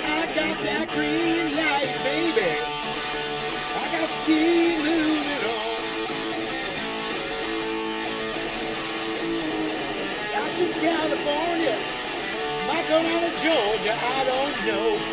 I got that green light, baby. I got to keep moving on. Out to California, might go down to Georgia, I don't know.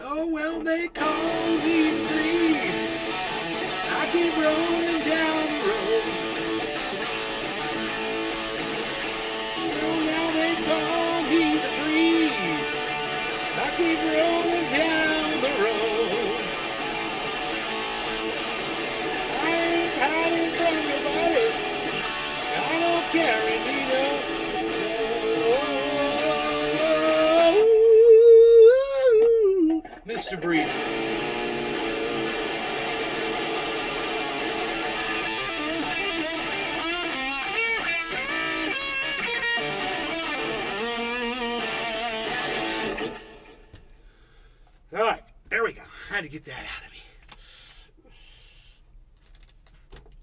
Oh, well, they call me the breeze. I keep rolling down the road. Well, now they call me the breeze. I keep rolling down the road. I ain't hiding from nobody. I don't care if you know. Mr. Breeze. All right, there we go. Had to get that out of me.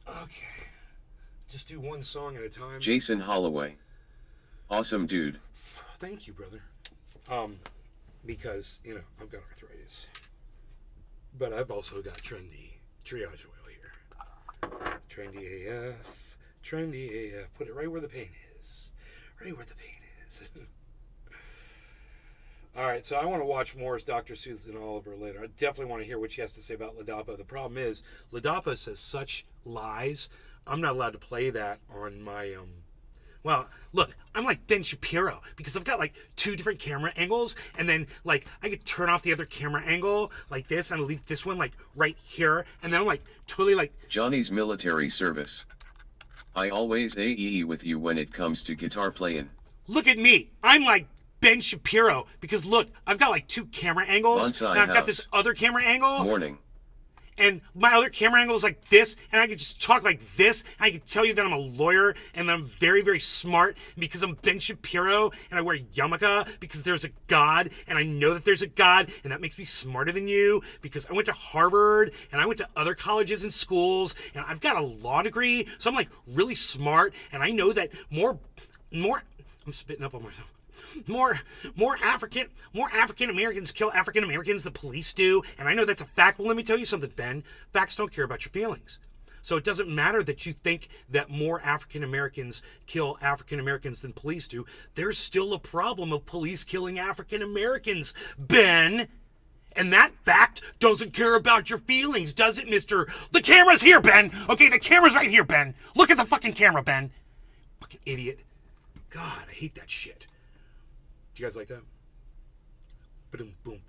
Okay. Just do one song at a time. Jason Holloway. Awesome dude. Thank you, brother. Because, you know, I've got arthritis. But I've also got trendy triage oil here. Trendy AF. Trendy AF. Put it right where the pain is. Right where the pain is. All right, so I want to watch more as Dr. Susan Oliver later. I definitely want to hear what she has to say about LaDaPa. The problem is, LaDaPa says such lies. I'm not allowed to play that on my, well, look, I'm like Ben Shapiro because I've got like 2 different camera angles, and then like I could turn off the other camera angle like this and leave this one like right here, and then I'm like totally like Johnny's military service. I always AE with you when it comes to guitar playing. look at me. I'm like Ben Shapiro because look, I've got like 2 camera angles, Bonsai and I've got house. this other camera angle. Morning. And my other camera angle is like this, and I could just talk like this, and I could tell you that I'm a lawyer, and that I'm very, very smart, because I'm Ben Shapiro, and I wear yarmulke, because there's a God, and I know that there's a God, and that makes me smarter than you, because I went to Harvard, and I went to other colleges and schools, and I've got a law degree, so I'm like really smart, and I know that more, I'm spitting up on myself. More African Americans kill African Americans than police do, and I know that's a fact. Well, let me tell you something, Ben. Facts don't care about your feelings. So it doesn't matter that you think that more African Americans kill African Americans than police do. There's still a problem of police killing African Americans, Ben. And that fact doesn't care about your feelings, does it, mister? The camera's here, Ben. Okay, the camera's right here, Ben. Look at the fucking camera, Ben. Fucking idiot. God, I hate that shit. Do you guys like that? Boom, boom.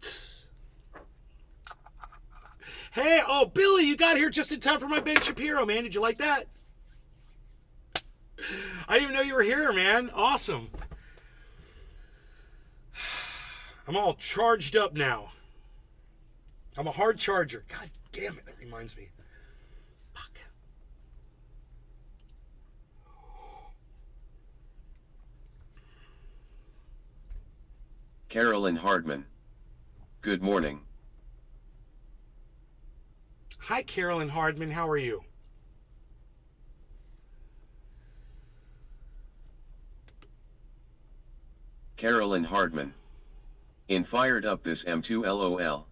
Hey, oh, Billy, you got here just in time for my Ben Shapiro, man. Did you like that? I didn't even know you were here, man. Awesome. I'm all charged up now. I'm a hard charger. God damn it, that reminds me. Fuck. Carolyn Hardman. Good morning. Hi, Carolyn Hardman. How are you? Carolyn Hardman. In fired up this M2 LOL.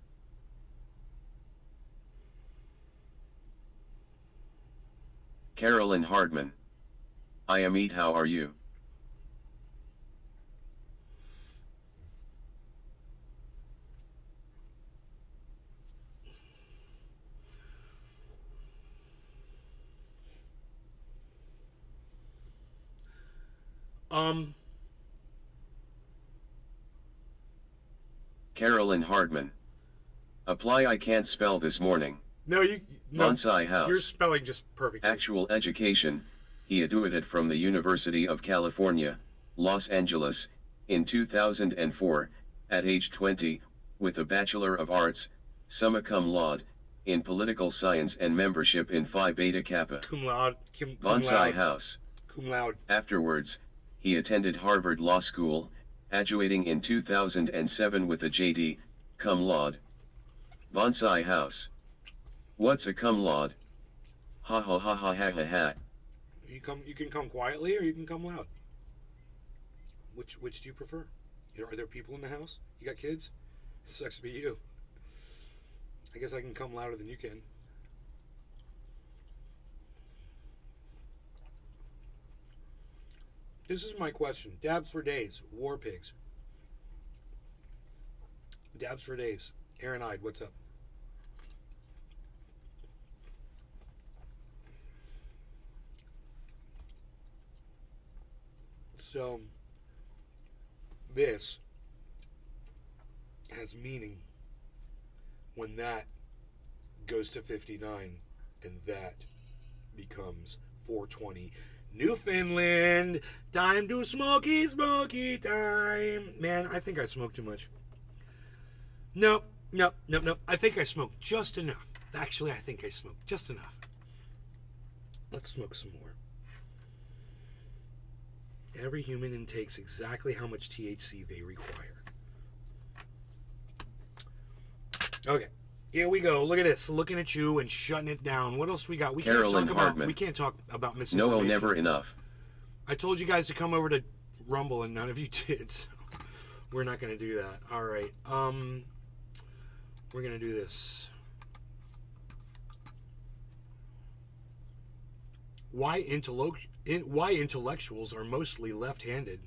Carolyn Hardman. I am eat, how are you? Carolyn Hardman. Apply I can't spell this morning. No, no, Bonsai House. You're spelling just perfectly. Actual education, he graduated from the University of California, Los Angeles, in 2004, at age 20, with a Bachelor of Arts, summa cum laude, in political science and membership in Phi Beta Kappa. Cum laude. Cum Bonsai laude. House. Cum laude. Afterwards, he attended Harvard Law School, graduating in 2007 with a JD, cum laude. Bonsai House. What's a cum laude? Ha ha ha ha ha ha ha. You can come quietly or you can come loud. Which do you prefer? Are there people in the house? You got kids? It sucks to be you. I guess I can come louder than you can. This is my question. Dabs for days. War pigs. Dabs for days. Aaron Ide, what's up? So, this has meaning when that goes to 59 and that becomes 420. Newfoundland, time to smoky time. Man, I think I smoked too much. No. I think I smoked just enough. Actually, I think I smoked just enough. Let's smoke some more. Every human intakes exactly how much THC they require. Okay, here we go. Look at this. Looking at you and shutting it down. What else we got? We Carolyn Hardman. We can't talk about misinformation. No, never enough. I told you guys to come over to Rumble and none of you did, so we're not going to do that. All right. We're going to do this. Why intellectuals are mostly left-handed.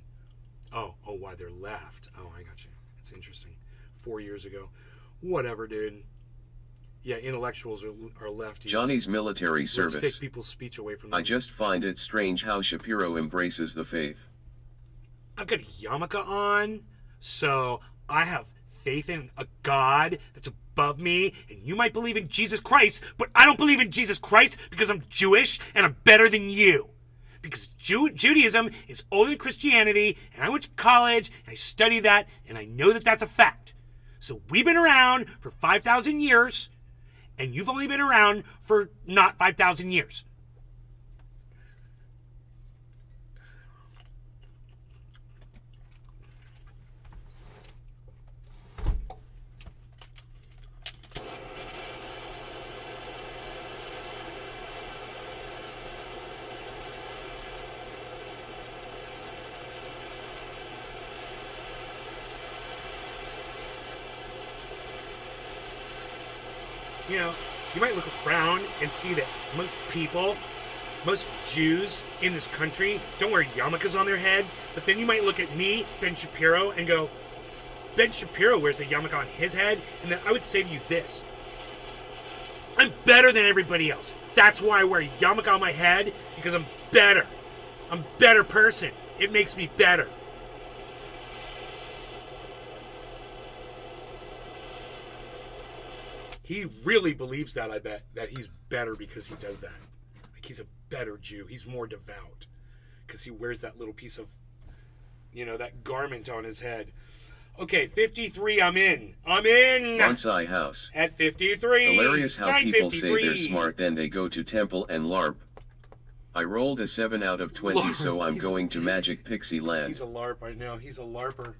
Oh, why they're left. Oh, I got you. It's interesting. 4 years ago. Whatever, dude. Yeah, intellectuals are lefties. Johnny's military service. Let's take people's speech away from them. I just find it strange how Shapiro embraces the faith. I've got a yarmulke on, so I have faith in a God that's above me, and you might believe in Jesus Christ, but I don't believe in Jesus Christ because I'm Jewish and I'm better than you. Because Judaism is older than Christianity, and I went to college, and I studied that, and I know that that's a fact. So we've been around for 5,000 years, and you've only been around for not 5,000 years. You know, you might look around and see that most Jews in this country don't wear yarmulkes on their head, but then you might look at me, Ben Shapiro, and go, Ben Shapiro wears a yarmulke on his head, and then I would say to you this: I'm better than everybody else. That's why I wear a yarmulke on my head, because I'm better. I'm a better person. It makes me better. He really believes that, I bet, that he's better because he does that. Like, he's a better Jew. He's more devout because he wears that little piece of, that garment on his head. Okay, 53, I'm in. Bonsai House. At 53. Hilarious how people say they're smart, then they go to temple and LARP. I rolled a 7 out of 20, LARP. so I'm going to Magic Pixie Land. He's a LARP, I know. He's a LARPer.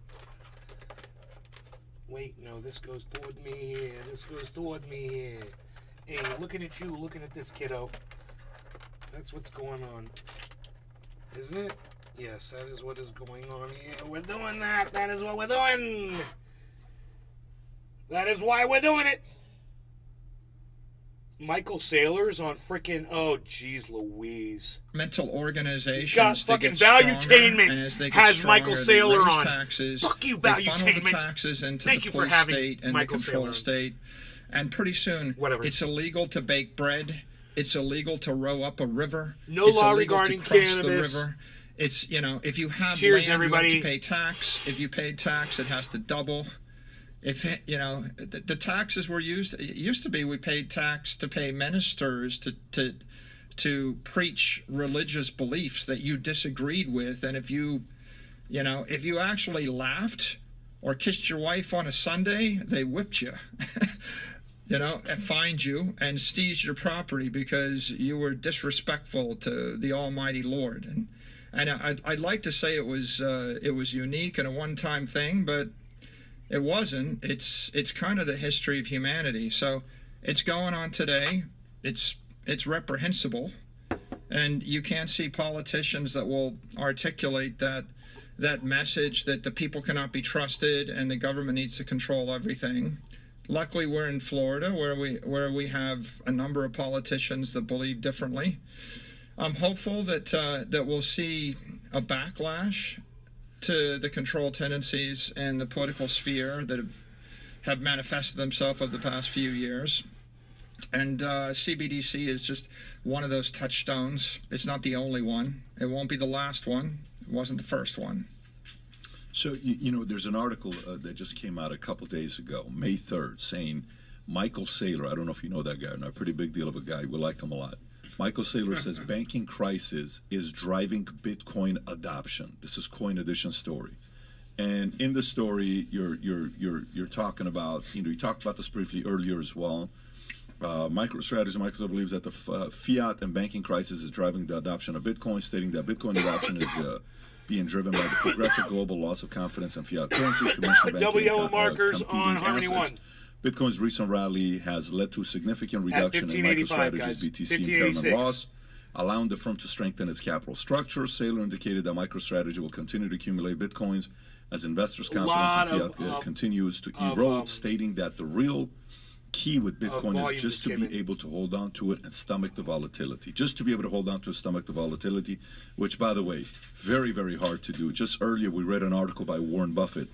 Wait, no, this goes toward me here. This goes toward me here. Hey, looking at you, looking at this kiddo. That's what's going on. Isn't it? Yes, that is what is going on here. We're doing that. That is what we're doing. That is why we're doing it. Michael Saylor's on frickin', oh, jeez Louise. Mental organizations. He's got fucking Valuetainment has Michael Saylor on. Taxes, Fuck you, they funnel the Valuetainment. taxes into Thank the you for police having state and Michael the control Saylor on. state. And pretty soon, it's illegal to bake bread. It's illegal to row up a river. No it's law illegal regarding to cross cannabis. the river. It's, you know, if you have Cheers, land, everybody. you have to pay tax. If you paid tax, it has to double. If, you know, the taxes were used, it used to be we paid tax to pay ministers to preach religious beliefs that you disagreed with. And if you, you know, if you actually laughed or kissed your wife on a Sunday, they whipped you. You know, and fined you and seized your property because you were disrespectful to the Almighty Lord. And I'd like to say it was unique and a one-time thing, but it wasn't. It's kind of the history of humanity. So it's going on today. It's reprehensible, and you can't see politicians that will articulate that message that the people cannot be trusted and the government needs to control everything. Luckily, we're in Florida, where we have a number of politicians that believe differently. I'm hopeful that we'll see a backlash to the control tendencies in the political sphere that have manifested themselves over the past few years. And CBDC is just one of those touchstones. It's not the only one. It won't be the last one. It wasn't the first one. So, you know, there's an article that just came out a couple days ago, May 3rd, saying Michael Saylor, I don't know if you know that guy or not, pretty big deal of a guy. We like him a lot. Michael Saylor says banking crisis is driving Bitcoin adoption. This is Coin Edition story. And in the story, you're talking about, you know, you talked about this briefly earlier as well. MicroStrategy, Microsoft believes that the fiat and banking crisis is driving the adoption of Bitcoin, stating that Bitcoin adoption is being driven by the progressive global loss of confidence in fiat currency, conventional banking, Double yellow markers on Harmony assets. 1. Bitcoin's recent rally has led to a significant reduction in 1585, MicroStrategy's guys. BTC 1586. impairment loss, allowing the firm to strengthen its capital structure. Saylor indicated that MicroStrategy will continue to accumulate Bitcoins as investors' confidence in fiat continues to erode, stating that the real key with Bitcoin is just to be able to hold on to it and stomach the volatility. Just to be able to hold on to and stomach the volatility, which, by the way, very, very hard to do. Just earlier, we read an article by Warren Buffett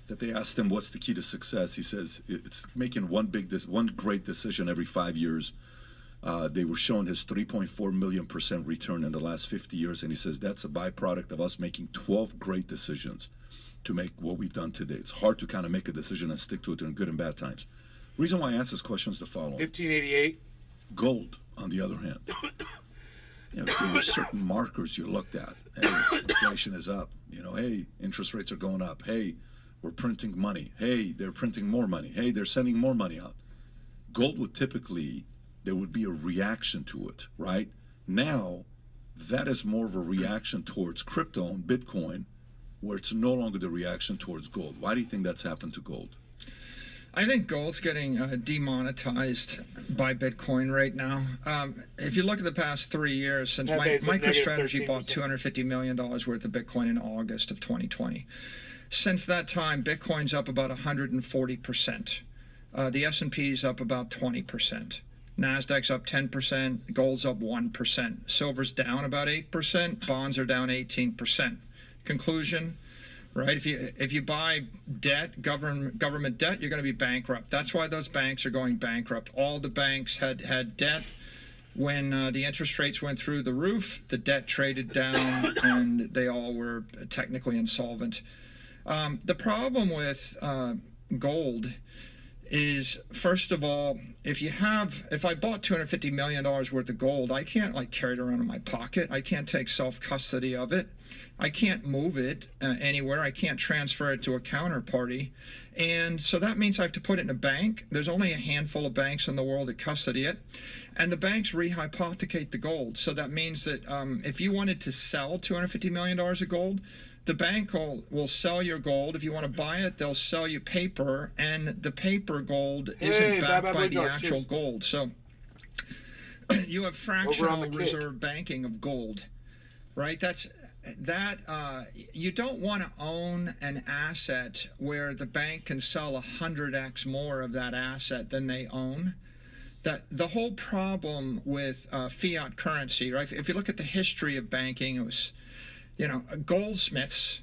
that they asked him what's the key to success. He says it's making one great decision every 5 years. They were showing his 3.4 million % return in the last 50 years, and he says that's a byproduct of us making 12 great decisions to make what we've done today. It's hard to kind of make a decision and stick to it during good and bad times. Reason why I ask this question is the following. 1588. Gold, on the other hand. You know, there were certain markers you looked at. Hey, inflation is up. You know, hey, interest rates are going up. Hey, we're printing money. Hey, they're printing more money. Hey, they're sending more money out. Gold would typically, there would be a reaction to it, right? Now, that is more of a reaction towards crypto and Bitcoin, where it's no longer the reaction towards gold. Why do you think that's happened to gold? I think gold's getting demonetized by Bitcoin right now. If you look at the past 3 years, since MicroStrategy bought $250 million worth of Bitcoin in August of 2020, since that time, Bitcoin's up about 140%. The S&P's up about 20%. NASDAQ's up 10%. Gold's up 1%. Silver's down about 8%. Bonds are down 18%. Conclusion? Right, if you buy debt, government debt, you're going to be bankrupt. That's why those banks are going bankrupt. All the banks had debt. When the interest rates went through the roof, the debt traded down, and they all were technically insolvent. The problem with gold is, first of all, if I bought $250 million worth of gold, I can't carry it around in my pocket. I can't take self-custody of it. I can't move it anywhere. I can't transfer it to a counterparty. And so that means I have to put it in a bank. There's only a handful of banks in the world that custody it. And the banks rehypothecate the gold. So that means that if you wanted to sell $250 million of gold, the bank will sell your gold. If you want to buy it, they'll sell you paper, and the paper gold isn't backed by the actual gold. So you have fractional reserve banking of gold, right? You don't want to own an asset where the bank can sell 100x more of that asset than they own. That the whole problem with fiat currency, right? If you look at the history of banking, it was, goldsmiths.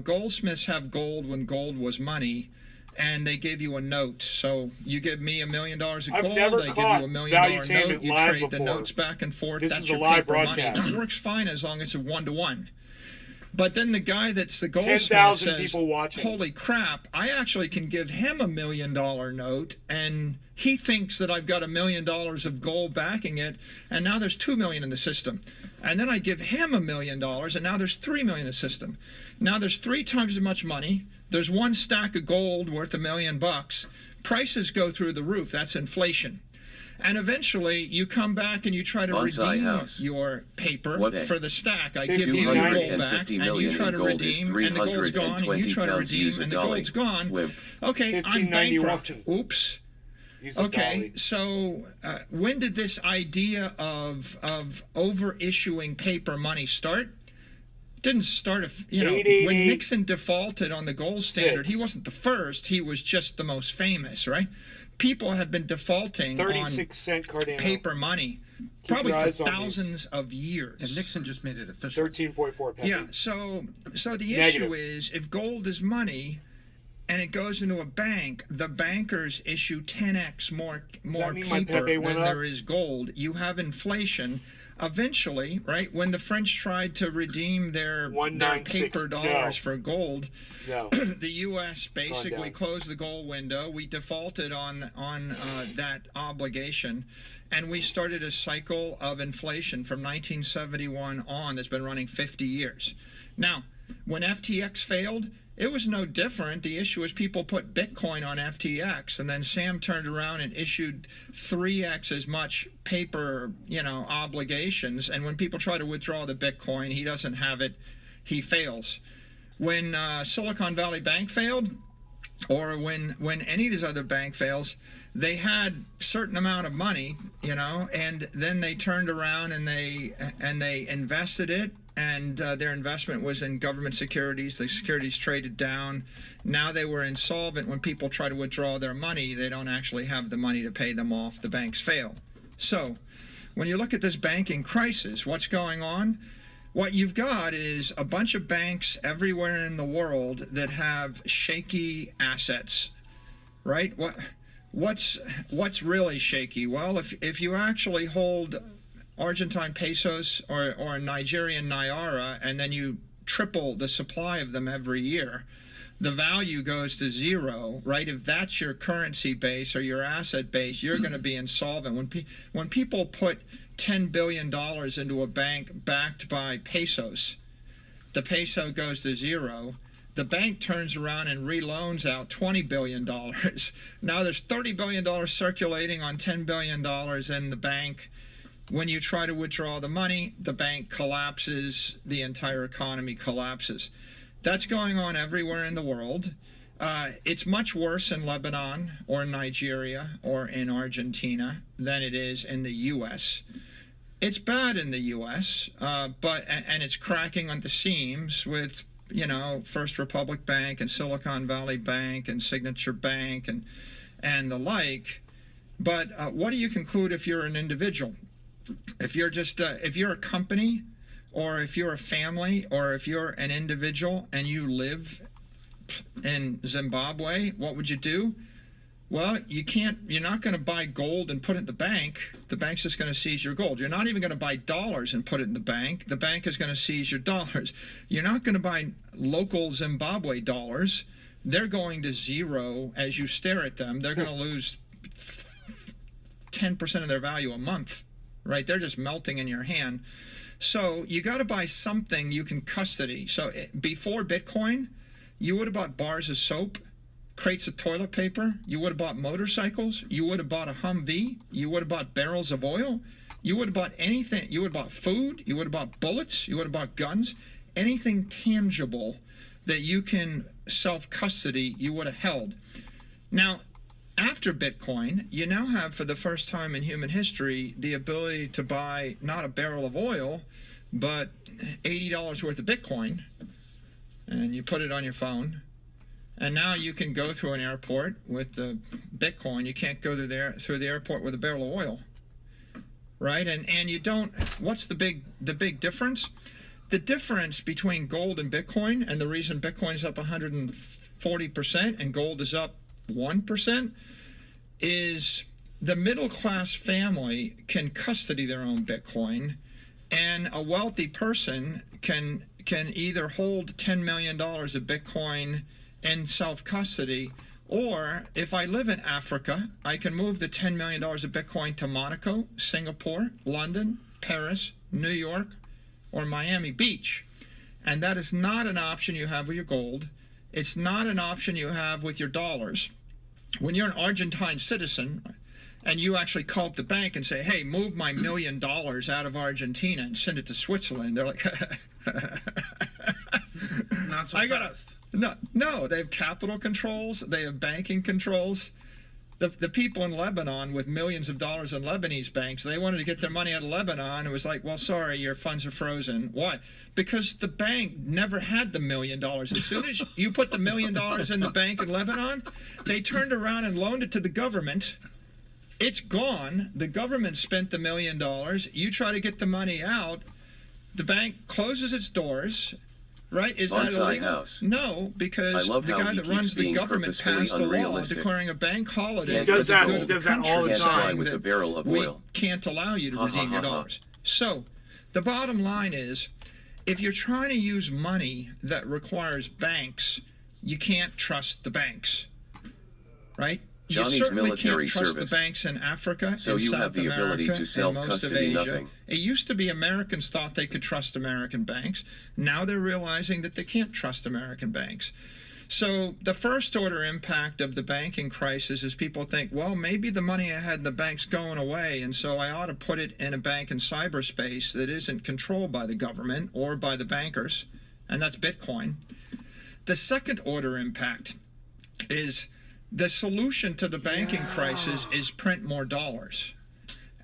Goldsmiths have gold when gold was money, and they give you a note. So you give me $1 million of I've gold, never they give caught you $1 million Valuetainment note, you live trade the before. notes back and forth. This That's is a your live paper money. broadcast. That works fine as long as it's 1-to-1. But then the guy that's the goldsmith 10,000 says, people watching. holy crap, I actually can give him $1 million note, and he thinks that I've got $1 million of gold backing it, and now there's $2 million in the system. And then I give him $1 million, and now there's $3 million in the system. Now there's 3 times as much money. There's 1 stack of gold worth $1 million. Prices go through the roof. That's inflation. And eventually, you come back and you try to redeem your paper for the stack. I give you your gold back, and you try to redeem, and the gold's gone, and you try to redeem, and the gold's gone. Okay, I'm bankrupt. Oops. Okay, so when did this idea of over-issuing paper money start? Didn't start, when Nixon defaulted on the gold standard, he wasn't the first, he was just the most famous, right? People have been defaulting 36-cent Cardano paper money probably for thousands of years. And Nixon just made it official. 13.4 pennies. Yeah, so the issue is, if gold is money and it goes into a bank, the bankers issue 10x more paper than there is gold. You have inflation. Eventually, right, when the French tried to redeem their paper dollars for gold, the U.S. basically closed the gold window. We defaulted on that obligation, and we started a cycle of inflation from 1971 on that's been running 50 years. Now, when FTX failed, it was no different. The issue is people put Bitcoin on FTX, and then Sam turned around and issued 3x as much paper, obligations. And when people try to withdraw the Bitcoin, he doesn't have it. He fails. When Silicon Valley Bank failed, or when any of these other bank fails, they had a certain amount of money, and then they turned around and they invested it. And their investment was in government securities. The securities traded down. Now they were insolvent. When people try to withdraw their money, they don't actually have the money to pay them off. The banks fail. So when you look at this banking crisis, what's going on? What you've got is a bunch of banks everywhere in the world that have shaky assets, right? What's really shaky? Well, if you actually hold Argentine pesos or Nigerian naira, and then you triple the supply of them every year, the value goes to zero, right? If that's your currency base or your asset base, you're going to be insolvent. When people put $10 billion into a bank backed by pesos, the peso goes to zero. The bank turns around and reloans out $20 billion. Now there's $30 billion circulating on $10 billion in the bank. When you try to withdraw the money, the bank collapses, the entire economy collapses. That's going on everywhere in the world. It's much worse in Lebanon or Nigeria or in Argentina than it is in the U.S. It's bad in the U.S., but it's cracking on the seams with, First Republic Bank and Silicon Valley Bank and Signature Bank and the like. But what do you conclude if you're an individual? If you're just if you're a company, or if you're a family, or if you're an individual and you live in Zimbabwe, what would you do? Well, you're not going to buy gold and put it in the bank. The bank's just going to seize your gold. You're not even going to buy dollars and put it in the bank. The bank is going to seize your dollars. You're not going to buy local Zimbabwe dollars. They're going to zero as you stare at them. They're going to lose 10% of their value a month. Right, they're just melting in your hand. So you got to buy something you can custody. So before Bitcoin, you would have bought bars of soap, crates of toilet paper. You would have bought motorcycles. You would have bought a Humvee. You would have bought barrels of oil. You would have bought anything. You would have bought food. You would have bought bullets. You would have bought guns. Anything tangible that you can self-custody, you would have held. Now, after Bitcoin, you now have, for the first time in human history, the ability to buy not a barrel of oil, but $80 worth of Bitcoin, and you put it on your phone. And now you can go through an airport with the Bitcoin. You can't go through the airport with a barrel of oil, right? And you don't. What's the big difference? The difference between gold and Bitcoin, and the reason Bitcoin is up 140% and gold is up 1%, is the middle class family can custody their own Bitcoin, and a wealthy person can either hold $10 million of Bitcoin in self-custody, or if I live in Africa, I can move the $10 million of Bitcoin to Monaco, Singapore, London, Paris, New York, or Miami Beach. And that is not an option you have with your gold. It's not an option you have with your dollars. When you're an Argentine citizen and you actually call up the bank and say, hey, move my $1 million out of Argentina and send it to Switzerland, they're like, not so fast. No, they have capital controls. They have banking controls. The people in Lebanon with millions of dollars in Lebanese banks, they wanted to get their money out of Lebanon. It was like, well, sorry, your funds are frozen. Why? Because the bank never had the $1 million. As soon as you put the $1 million in the bank in Lebanon, they turned around and loaned it to the government. It's gone. The government spent the $1 million. You try to get the money out. The bank closes its doors. Right? Is that illegal? House. No, because the guy that runs the government passed a law declaring a bank holiday. He does that all the time. With a barrel of oil. We can't allow you to redeem your dollars. So, the bottom line is, if you're trying to use money that requires banks, you can't trust the banks. Right? Johnny's you certainly military can't trust service. the banks in Africa, so in you South have the America, ability to and most of self-custody Asia. nothing. It used to be Americans thought they could trust American banks. Now they're realizing that they can't trust American banks. So the first order impact of the banking crisis is people think, well, maybe the money I had in the bank's going away, and so I ought to put it in a bank in cyberspace that isn't controlled by the government or by the bankers, and that's Bitcoin. The second order impact is the solution to the banking crisis is print more dollars.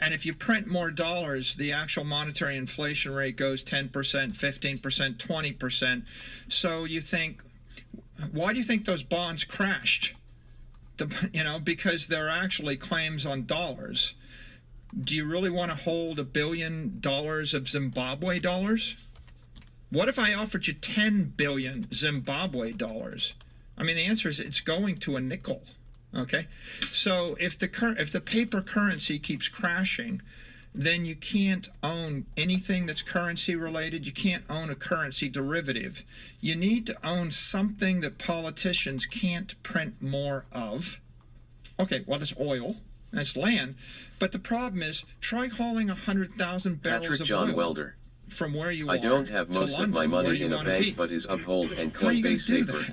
And if you print more dollars, the actual monetary inflation rate goes 10%, 15%, 20%. So you think, why do you think those bonds crashed? Because they're actually claims on dollars. Do you really want to hold $1 billion of Zimbabwe dollars? What if I offered you 10 billion Zimbabwe dollars? I mean, the answer is it's going to a nickel. Okay, so if the paper currency keeps crashing, then you can't own anything that's currency related. You can't own a currency derivative. You need to own something that politicians can't print more of. Okay, well, that's oil, that's land, but the problem is, try hauling 100,000 barrels Patrick of John oil Welder. from where you are. I don't have most of my money in a bank, but is Uphold and Coinbase safer.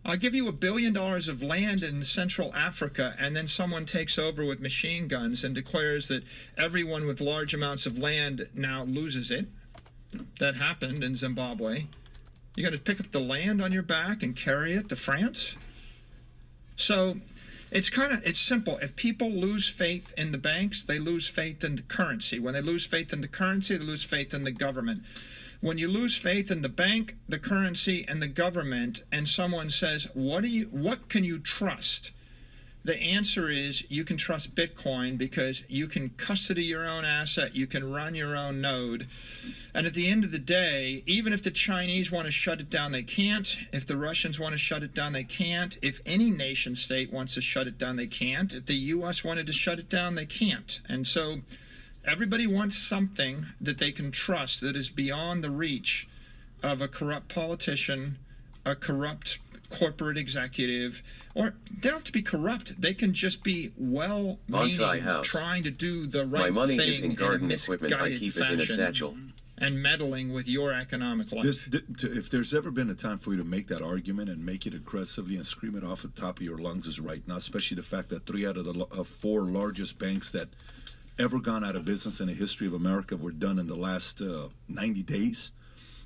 I'll give you $1 billion of land in Central Africa, and then someone takes over with machine guns and declares that everyone with large amounts of land now loses it. That happened in Zimbabwe. You're going to pick up the land on your back and carry it to France? So it's simple. If people lose faith in the banks, they lose faith in the currency. When they lose faith in the currency, they lose faith in the government. When you lose faith in the bank, the currency, and the government, and someone says, what can you trust? The answer is you can trust Bitcoin because you can custody your own asset, you can run your own node. And at the end of the day, even if the Chinese want to shut it down, they can't. If the Russians want to shut it down, they can't. If any nation state wants to shut it down, they can't. If the U.S. wanted to shut it down, they can't. And so everybody wants something that they can trust that is beyond the reach of a corrupt politician, a corrupt corporate executive, or they don't have to be corrupt. They can just be well-meaning, trying to do the right thing. My money is in garden equipment. I keep it in a satchel. And meddling with your economic life. If there's ever been a time for you to make that argument and make it aggressively and scream it off at the top of your lungs, is right now, especially the fact that 3 out of the 4 largest banks that ever gone out of business in the history of America were done in the last 90 days.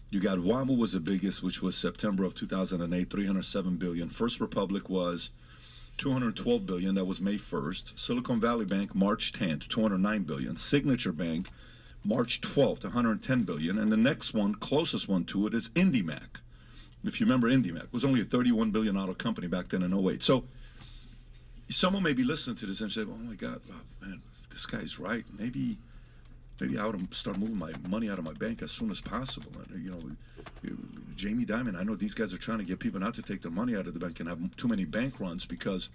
You got WAMU was the biggest, which was September of 2008, $307 billion. First Republic was $212 billion. That was May 1st. Silicon Valley Bank, March 10th, $209 billion. Signature Bank, March 12th, $110 billion. And the next one, closest one to it, is IndyMac. If you remember, IndyMac was only a $31 billion company back then in 08. So someone may be listening to this and say, oh my God, man, this guy's right. Maybe I ought to start moving my money out of my bank as soon as possible. And, Jamie Dimon, I know these guys are trying to get people not to take their money out of the bank and have too many bank runs, because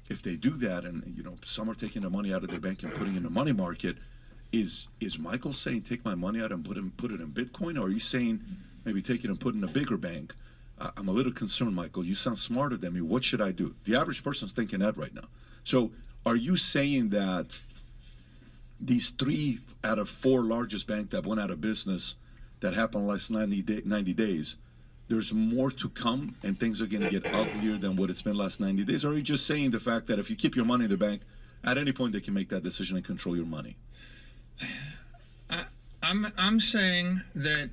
if they do that, and some are taking their money out of their bank and putting it in the money market, is Michael saying take my money out and put it in Bitcoin, or are you saying maybe take it and put it in a bigger bank? I'm a little concerned, Michael. You sound smarter than me. What should I do? The average person's thinking that right now. So are you saying that these 3 out of 4 largest banks that went out of business that happened in the last 90 days, there's more to come and things are going to get uglier than what it's been last 90 days? Or are you just saying the fact that if you keep your money in the bank, at any point they can make that decision and control your money? I'm saying that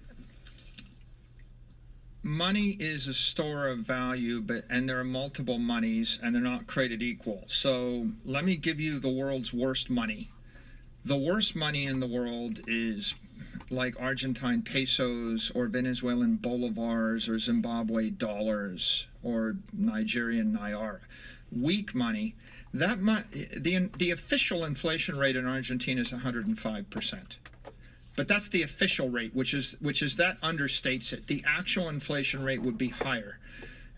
money is a store of value, and there are multiple monies, and they're not created equal. So let me give you the world's worst money. The worst money in the world is like Argentine pesos or Venezuelan bolivars or Zimbabwe dollars or Nigerian naira. Weak money. The official inflation rate in Argentina is 105%. But that's the official rate, which is that understates it. The actual inflation rate would be higher.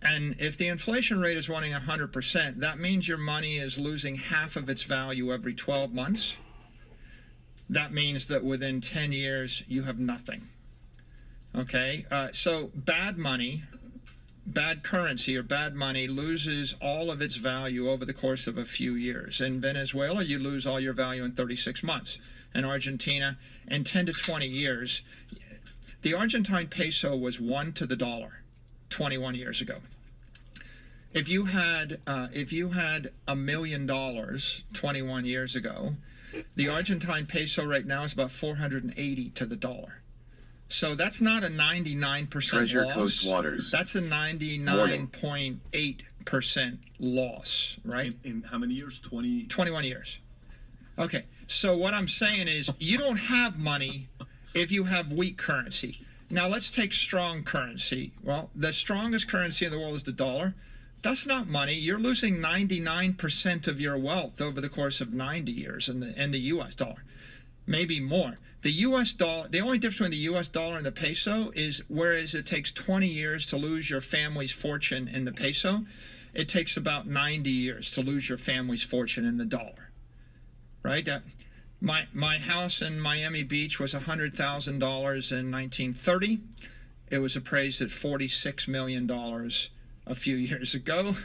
And if the inflation rate is running 100%, that means your money is losing half of its value every 12 months. That means that within 10 years, you have nothing. Okay? So bad money, bad currency or bad money loses all of its value over the course of a few years. In Venezuela, you lose all your value in 36 months. In Argentina, in 10 to 20 years, the Argentine peso was 1 to the dollar 21 years ago. If you had $1 million 21 years ago, the Argentine peso right now is about 480 to the dollar. So that's not a 99% Treasure loss. Coast Waters. That's a 99.8% loss, right? In how many years? 21 years. Okay, so what I'm saying is you don't have money if you have weak currency. Now let's take strong currency. Well, the strongest currency in the world is the dollar. That's not money. You're losing 99% of your wealth over the course of 90 years in the U.S. dollar, maybe more. The U.S. dollar, the only difference between the U.S. dollar and the peso is whereas it takes 20 years to lose your family's fortune in the peso, it takes about 90 years to lose your family's fortune in the dollar. Right? My house in Miami Beach was $100,000 in 1930. It was appraised at $46 million a few years ago.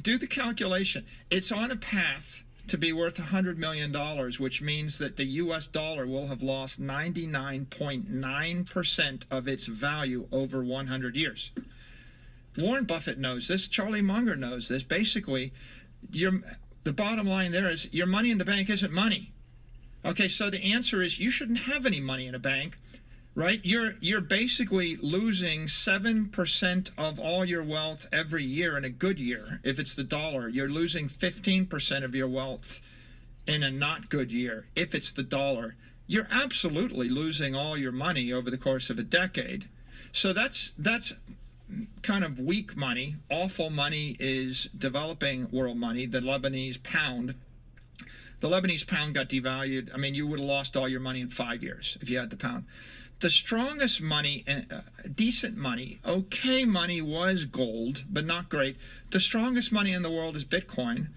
Do the calculation. It's on a path to be worth $100 million, which means that the U.S. dollar will have lost 99.9% of its value over 100 years. Warren Buffett knows this. Charlie Munger knows this. Basically, the bottom line there is your money in the bank isn't money. Okay, so the answer is you shouldn't have any money in a bank, right? You're basically losing 7% of all your wealth every year in a good year. If it's the dollar, you're losing 15% of your wealth in a not good year. If it's the dollar, you're absolutely losing all your money over the course of a decade. So that's kind of weak money. Awful money is developing world money, the Lebanese pound. The Lebanese pound got devalued. I mean, you would have lost all your money in 5 years if you had the pound. The strongest money, decent money, okay money was gold, but not great. The strongest money in the world is Bitcoin,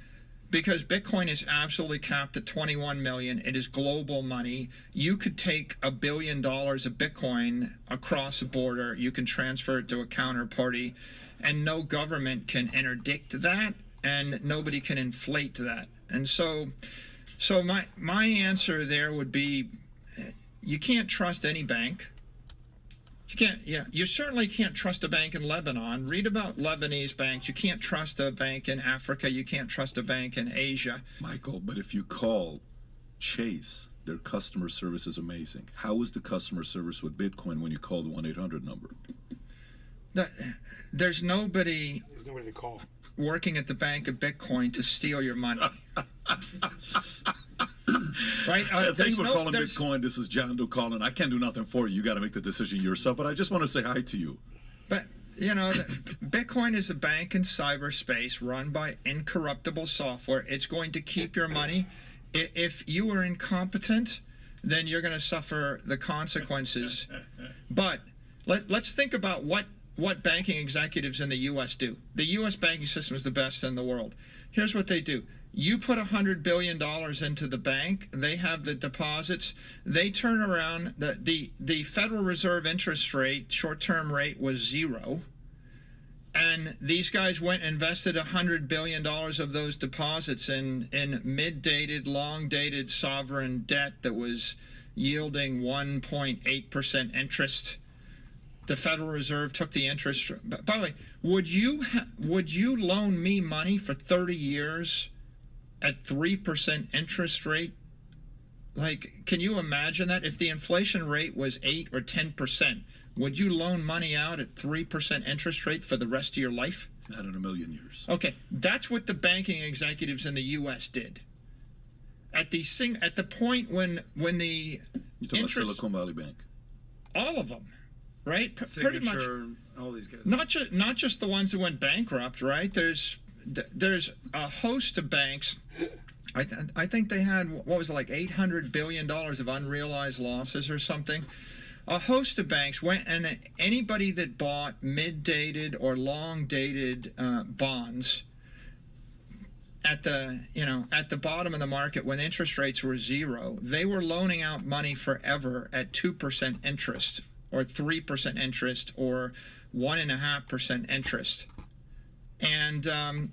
because Bitcoin is absolutely capped at 21 million. It is global money. You could take $1 billion of Bitcoin across a border. You can transfer it to a counterparty, and no government can interdict that, and nobody can inflate that. And so my answer there would be, you can't trust any bank. You certainly can't trust a bank in Lebanon. Read about Lebanese banks. You can't trust a bank in Africa. You can't trust a bank in Asia. Michael, but if you call Chase, their customer service is amazing. How is the customer service with Bitcoin when you call the 1-800 number? There's nobody to call working at the bank of Bitcoin to steal your money. Right? Thanks for calling Bitcoin. This is John Doe calling. I can't do nothing for you. You got to make the decision yourself. But I just want to say hi to you. But, Bitcoin is a bank in cyberspace run by incorruptible software. It's going to keep your money. If you are incompetent, then you're going to suffer the consequences. But Let's think about what banking executives in the U.S. do. The U.S. banking system is the best in the world. Here's what they do. You put $100 billion into the bank. They have the deposits. They turn around. The Federal Reserve interest rate, short-term rate, was 0. And these guys went and invested $100 billion of those deposits in mid-dated, long-dated sovereign debt that was yielding 1.8% interest. The Federal Reserve took the interest. By the way, would you loan me money for 30 years at 3% interest rate? Like, can you imagine that? If the inflation rate was 8 or 10%, would you loan money out at 3% interest rate for the rest of your life? Not in a million years. Okay, that's what the banking executives in the U.S. did. At the point when the you talk about Silicon Valley Bank. All of them, right? Pretty much all these guys. Not just the ones that went bankrupt, right? There's a host of banks. I think they had, what was it, like $800 billion of unrealized losses or something. A host of banks went, and anybody that bought mid-dated or long-dated bonds at the bottom of the market when interest rates were 0, they were loaning out money forever at 2% interest or 3% interest or 1.5% interest. And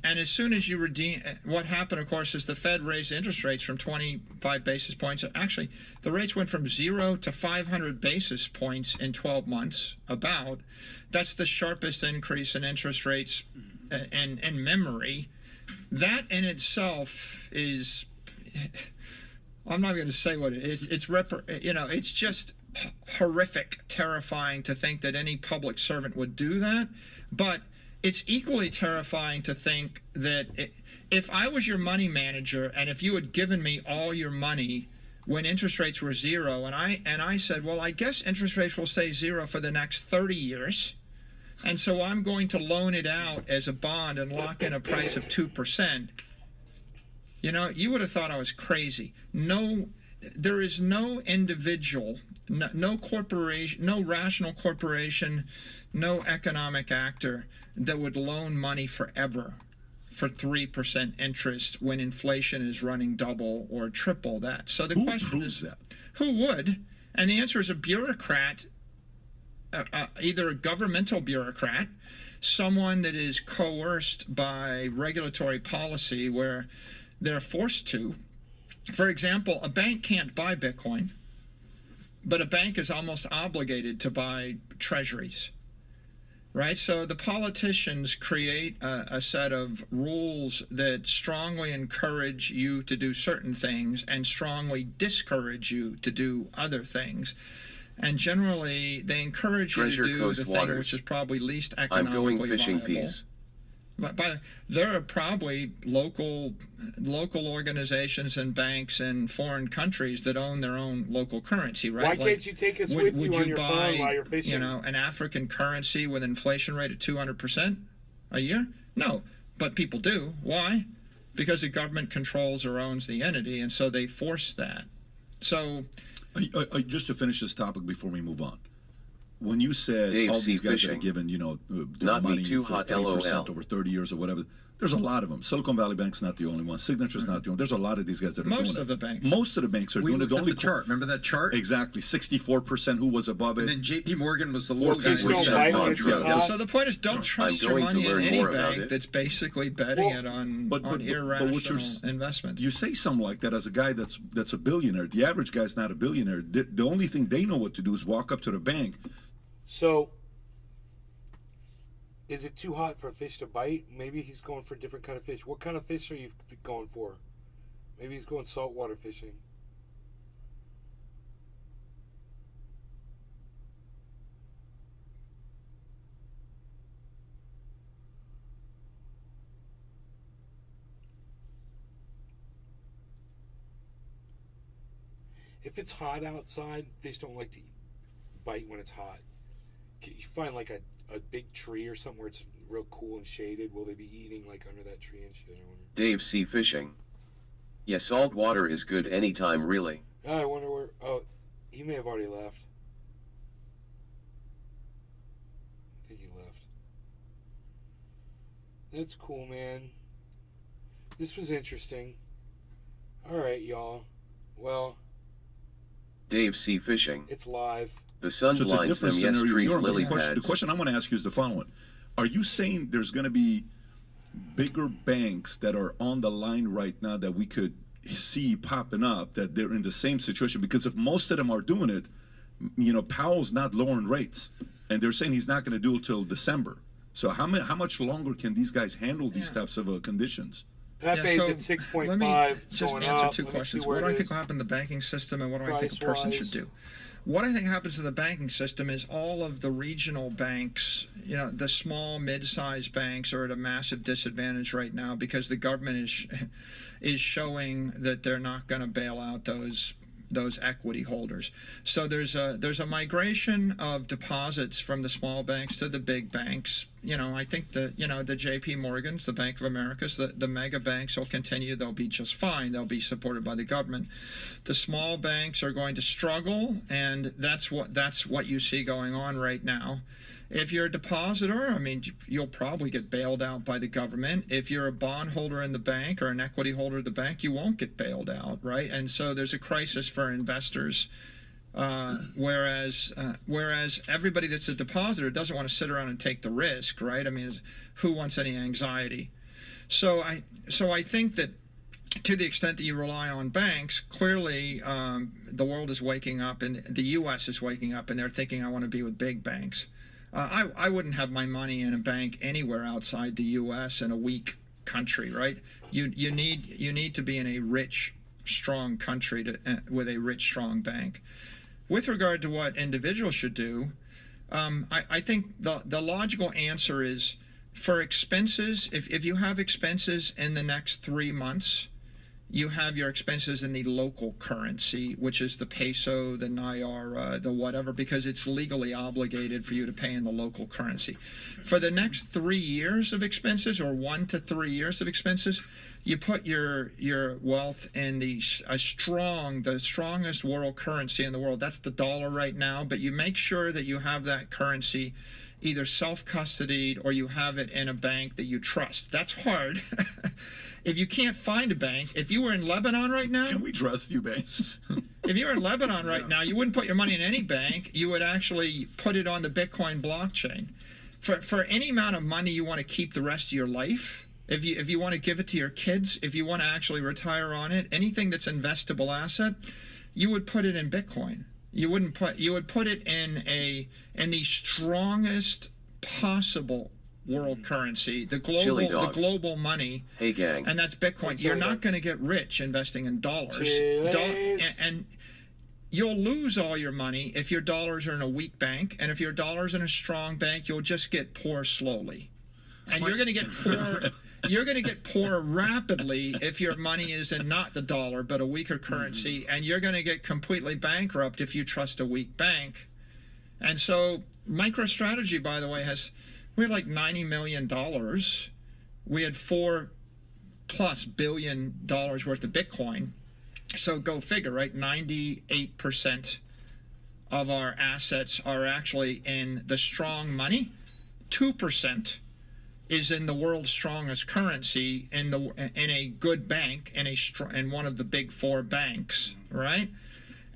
as soon as you redeem, what happened, of course, is the Fed raised interest rates from 25 basis points. Actually, the rates went from 0 to 500 basis points in 12 months. That's the sharpest increase in interest rates in memory. That in itself is, I'm not going to say what it is. It's just horrific, terrifying to think that any public servant would do that. But it's equally terrifying to think that if I was your money manager and if you had given me all your money when interest rates were 0, and I said, well, I guess interest rates will stay 0 for the next 30 years, and so I'm going to loan it out as a bond and lock in a price of 2%, you would have thought I was crazy. No, there is no individual, no corporation, no rational corporation, no economic actor that would loan money forever for 3% interest when inflation is running double or triple that. So the question is, who would? And the answer is a bureaucrat, either a governmental bureaucrat, someone that is coerced by regulatory policy where they're forced to. For example, a bank can't buy Bitcoin, but a bank is almost obligated to buy treasuries. Right? So the politicians create a set of rules that strongly encourage you to do certain things and strongly discourage you to do other things. And generally, they encourage you to do the thing which is probably least economically viable. I'm going fishing piece. But there are probably local organizations and banks in foreign countries that own their own local currency, right? Why can't you take us with you on your phone while you're fishing? An African currency with an inflation rate of 200% a year? No, but people do. Why? Because the government controls or owns the entity, and so they force that. So, just to finish this topic before we move on. When you said Dave all C. these guys Fishing. are given, Not money me too for hot, 3% LOL. over 30 years or whatever, there's a lot of them. Silicon Valley Bank's not the only one. Signature's not the only. There's a lot of these guys that are doing it. most of the banks. Most of the banks are doing it. We looked at the chart. Remember that chart? Exactly. 64% who was above And it. then J.P. Morgan was the low guy. 14% So the point is, don't trust your going to money in learn any more about bank it. that's basically betting it on irrational investments. You say something like that as a guy that's a billionaire. The average guy's not a billionaire. The only thing they know what to do is walk up to the bank. So, is it too hot for a fish to bite? Maybe he's going for a different kind of fish. What kind of fish are you going for? Maybe he's going saltwater fishing. If it's hot outside, fish don't like to bite when it's hot. Can you find like a big tree or something where it's real cool and shaded? Will they be eating like under that tree and shit? I wonder. Dave C. Fishing. Yeah, salt water is good anytime, really. I wonder where. Oh, he may have already left. That's cool, man. This was interesting. All right, y'all. Well, Dave C. Fishing. it's live. The sun blinds them, yes, trees, lily The pads. question I want to ask you is the following. Are you saying there's going to be bigger banks that are on the line right now that we could see popping up, that they're in the same situation? Because if most of them are doing it, you know, Powell's not lowering rates, and they're saying he's not going to do it till December. So how much longer can these guys handle these types of conditions? Pepe's so at 6.5. let me just going answer up. two Let me questions. see where What do I it think is. will happen to the banking system, and what do I think a person should Price-wise. do? What I think happens to the banking system is all of the regional banks, you know, the small, mid-sized banks are at a massive disadvantage right now because the government is showing that they're not going to bail out those equity holders. So there's a migration of deposits from the small banks to the big banks. You know, I think the JP Morgans, the Bank of Americas, the mega banks will continue. They'll be just fine. They'll be supported by the government. The small banks are going to struggle, and that's what you see going on right now. If you're a depositor, I mean, you'll probably get bailed out by the government. If you're a bond holder in the bank or an equity holder at the bank, you won't get bailed out, right? And so there's a crisis for investors. Whereas everybody that's a depositor doesn't want to sit around and take the risk, right? I mean, who wants any anxiety? So I think that to the extent that you rely on banks, clearly the world is waking up, and the U.S. is waking up, and they're thinking, I want to be with big banks. I wouldn't have my money in a bank anywhere outside the U.S. in a weak country, right? You need to be in a rich, strong country with a rich, strong bank. With regard to what individuals should do, I think the logical answer is for expenses. If you have expenses in the next 3 months, you have your expenses in the local currency, which is the peso, the Naira, the whatever, because it's legally obligated for you to pay in the local currency. For the next 3 years of expenses, or 1 to 3 years of expenses, you put your wealth in the strongest world currency in the world. That's the dollar right now, but you make sure that you have that currency either self-custodied or you have it in a bank that you trust. That's hard. If you can't find a bank, if you were in Lebanon right now... Can we trust you, bank? If you were in Lebanon right now, you wouldn't put your money in any bank. You would actually put it on the Bitcoin blockchain. For any amount of money you want to keep the rest of your life, if you want to give it to your kids, if you want to actually retire on it, anything that's investable asset, you would put it in Bitcoin. You would put it in the strongest possible world currency, the global money. Hey gang. And that's Bitcoin. You're not going to get rich investing in dollars. And you'll lose all your money if your dollars are in a weak bank, and if your dollars in a strong bank, you'll just get poor slowly. And you're going to get poor. You're going to get poor rapidly if your money is in not the dollar but a weaker currency, and you're going to get completely bankrupt if you trust a weak bank. And so MicroStrategy, by the way, we had like $90 million. We had $4+ billion worth of Bitcoin. So go figure, right? 98% of our assets are actually in the strong money. 2% is in the world's strongest currency in a good bank, in one of the big four banks, right?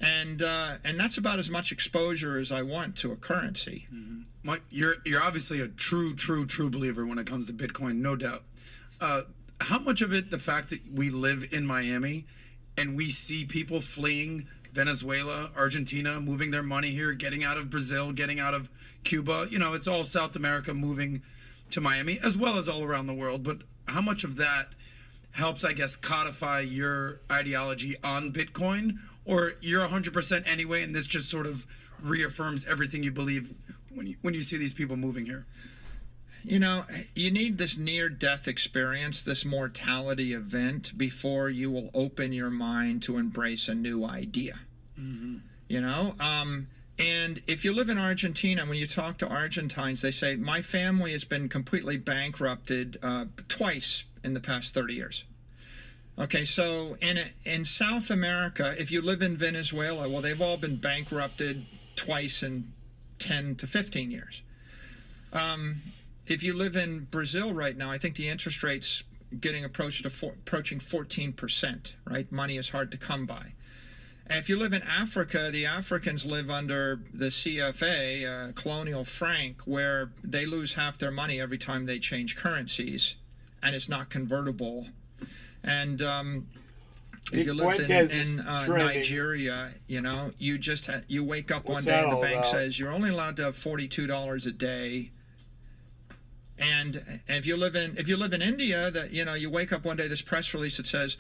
And that's about as much exposure as I want to a currency. Mm-hmm. Mike, you're obviously a true believer when it comes to Bitcoin, no doubt. How much of it, the fact that we live in Miami and we see people fleeing Venezuela, Argentina, moving their money here, getting out of Brazil, getting out of Cuba, it's all South America moving to Miami, as well as all around the world. But how much of that helps, I guess, codify your ideology on Bitcoin? Or you're 100% anyway, and this just sort of reaffirms everything you believe when you see these people moving here? You need this near-death experience, this mortality event, before you will open your mind to embrace a new idea. Mm-hmm. And if you live in Argentina, when you talk to Argentines, they say, my family has been completely bankrupted twice in the past 30 years. Okay, so in South America, if you live in Venezuela, well, they've all been bankrupted twice in 10 to 15 years. if you live in Brazil right now, I think the interest rate's getting approaching 14%, right? Money is hard to come by. And if you live in Africa, the Africans live under the CFA, colonial franc, where they lose half their money every time they change currencies, and it's not convertible. And if you lived in Nigeria, you know, you wake up one day and the bank says you're only allowed to have $42 a day. And if you live in India, that, you know, you wake up one day, this press release that says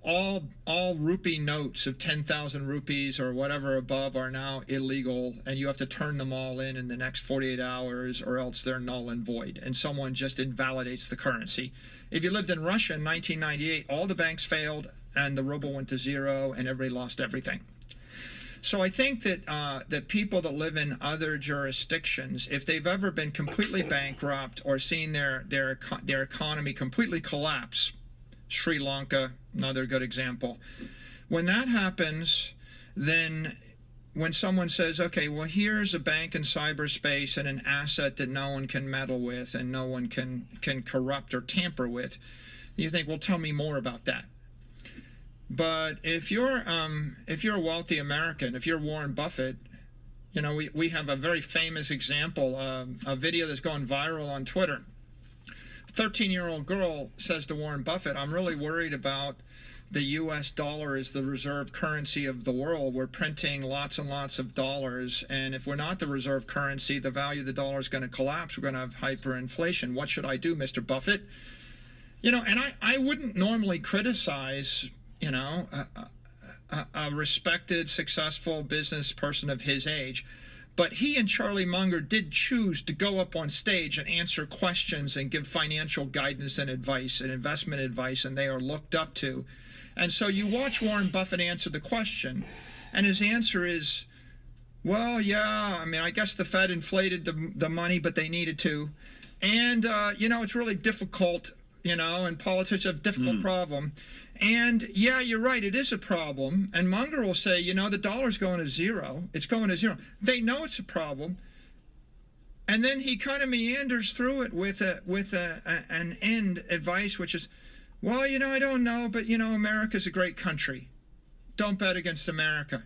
all rupee notes of 10,000 rupees or whatever above are now illegal, and you have to turn them all in the next 48 hours, or else they're null and void, and someone just invalidates the currency. If you lived in Russia in 1998, all the banks failed and the ruble went to zero and everybody lost everything. So I think that that people that live in other jurisdictions, if they've ever been completely bankrupt or seen their economy completely collapse, Sri Lanka, another good example, when that happens, then when someone says, okay, well, here's a bank in cyberspace and an asset that no one can meddle with and no one can corrupt or tamper with, you think, well, tell me more about that. But if you're a wealthy American, if you're Warren Buffett, you know, we have a very famous example, a video that's going viral on Twitter. A 13-year-old girl says to Warren Buffett, I'm really worried about the U.S. dollar as the reserve currency of the world. We're printing lots and lots of dollars, and if we're not the reserve currency, the value of the dollar is going to collapse. We're going to have hyperinflation. What should I do, Mr. Buffett? You know, and I wouldn't normally criticize, you know, a respected, successful business person of his age. But he and Charlie Munger did choose to go up on stage and answer questions and give financial guidance and advice and investment advice, and they are looked up to. And so you watch Warren Buffett answer the question, and his answer is, well, yeah, I mean, I guess the Fed inflated the money, but they needed to. And, you know, it's really difficult, you know, and politics have a difficult problem. And yeah, you're right, it is a problem. And Munger will say, you know, the dollar's going to zero. It's going to zero. They know it's a problem. And then he kind of meanders through it with an end advice, which is, well, you know, I don't know, but, you know, America's a great country. Don't bet against America.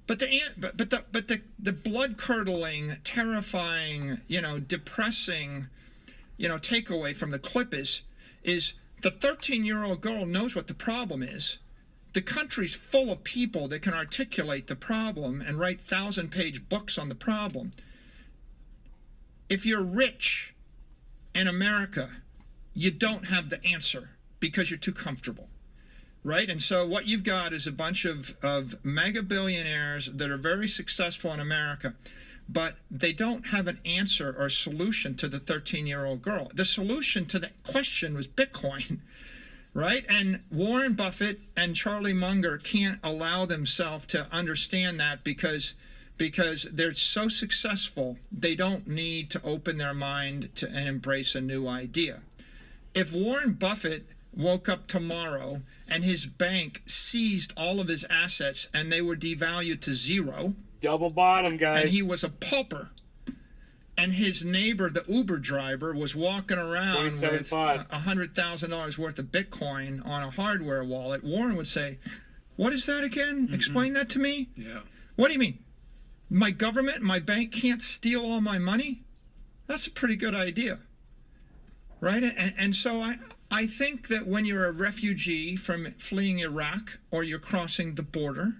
But the blood-curdling, terrifying, you know, depressing, you know, takeaway from the clip is the 13-year-old girl knows what the problem is. The country's full of people that can articulate the problem and write 1,000-page books on the problem. If you're rich in America, you don't have the answer because you're too comfortable, right? And so what you've got is a bunch of mega billionaires that are very successful in America, but they don't have an answer or solution to the 13-year-old girl. The solution to that question was Bitcoin, right? And Warren Buffett and Charlie Munger can't allow themselves to understand that because they're so successful, they don't need to open their mind to and embrace a new idea. If Warren Buffett woke up tomorrow and his bank seized all of his assets and they were devalued to zero, double bottom, guys, and he was a pauper, and his neighbor, the Uber driver, was walking around with $100,000 worth of Bitcoin on a hardware wallet, Warren would say, what is that again? Explain that to me. Yeah. What do you mean? My government, my bank can't steal all my money? That's a pretty good idea, right? And so I think that when you're a refugee from fleeing Iraq or you're crossing the border,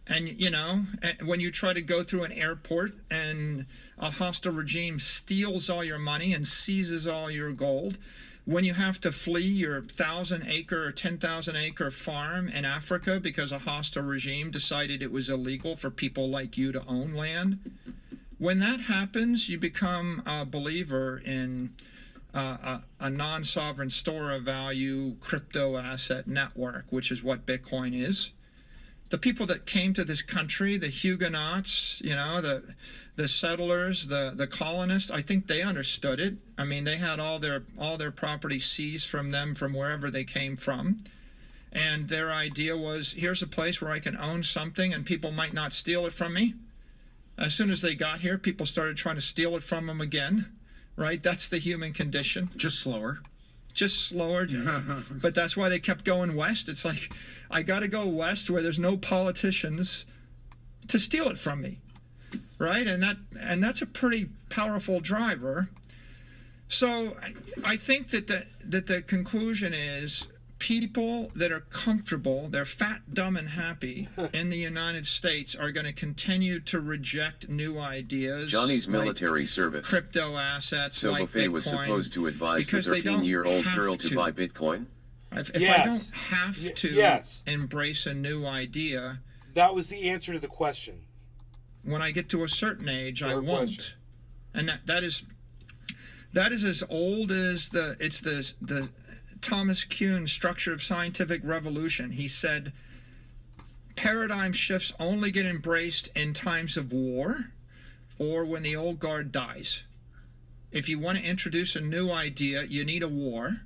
and, you know, when you try to go through an airport and a hostile regime steals all your money and seizes all your gold, when you have to flee your 1,000-acre or 10,000-acre farm in Africa because a hostile regime decided it was illegal for people like you to own land, when that happens, you become a believer in a non-sovereign store of value crypto asset network, which is what Bitcoin is. The people that came to this country, the Huguenots, you know, the settlers, the colonists, I think they understood it. I mean, they had all their property seized from them from wherever they came from. And their idea was, here's a place where I can own something and people might not steal it from me. As soon as they got here, people started trying to steal it from them again. right? That's the human condition. Just slower. Just slower. But that's why they kept going west. It's like, I got to go west where there's no politicians to steal it from me, right? And that's a pretty powerful driver. So I think that the conclusion is people that are comfortable, they're fat, dumb, and happy in the United States are going to continue to reject new ideas. Johnny's military service. Crypto assets So like Buffet Bitcoin. was supposed to advise the because they don't 13-year-old have girl to buy Bitcoin? If Yes. I don't have to Yes. embrace a new idea, That was the answer to the question. when I get to a certain age, I Fair won't. question. And that is as old as the Thomas Kuhn structure of scientific revolution. He said paradigm shifts only get embraced in times of war or when the old guard dies. If you want to introduce a new idea, you need a war.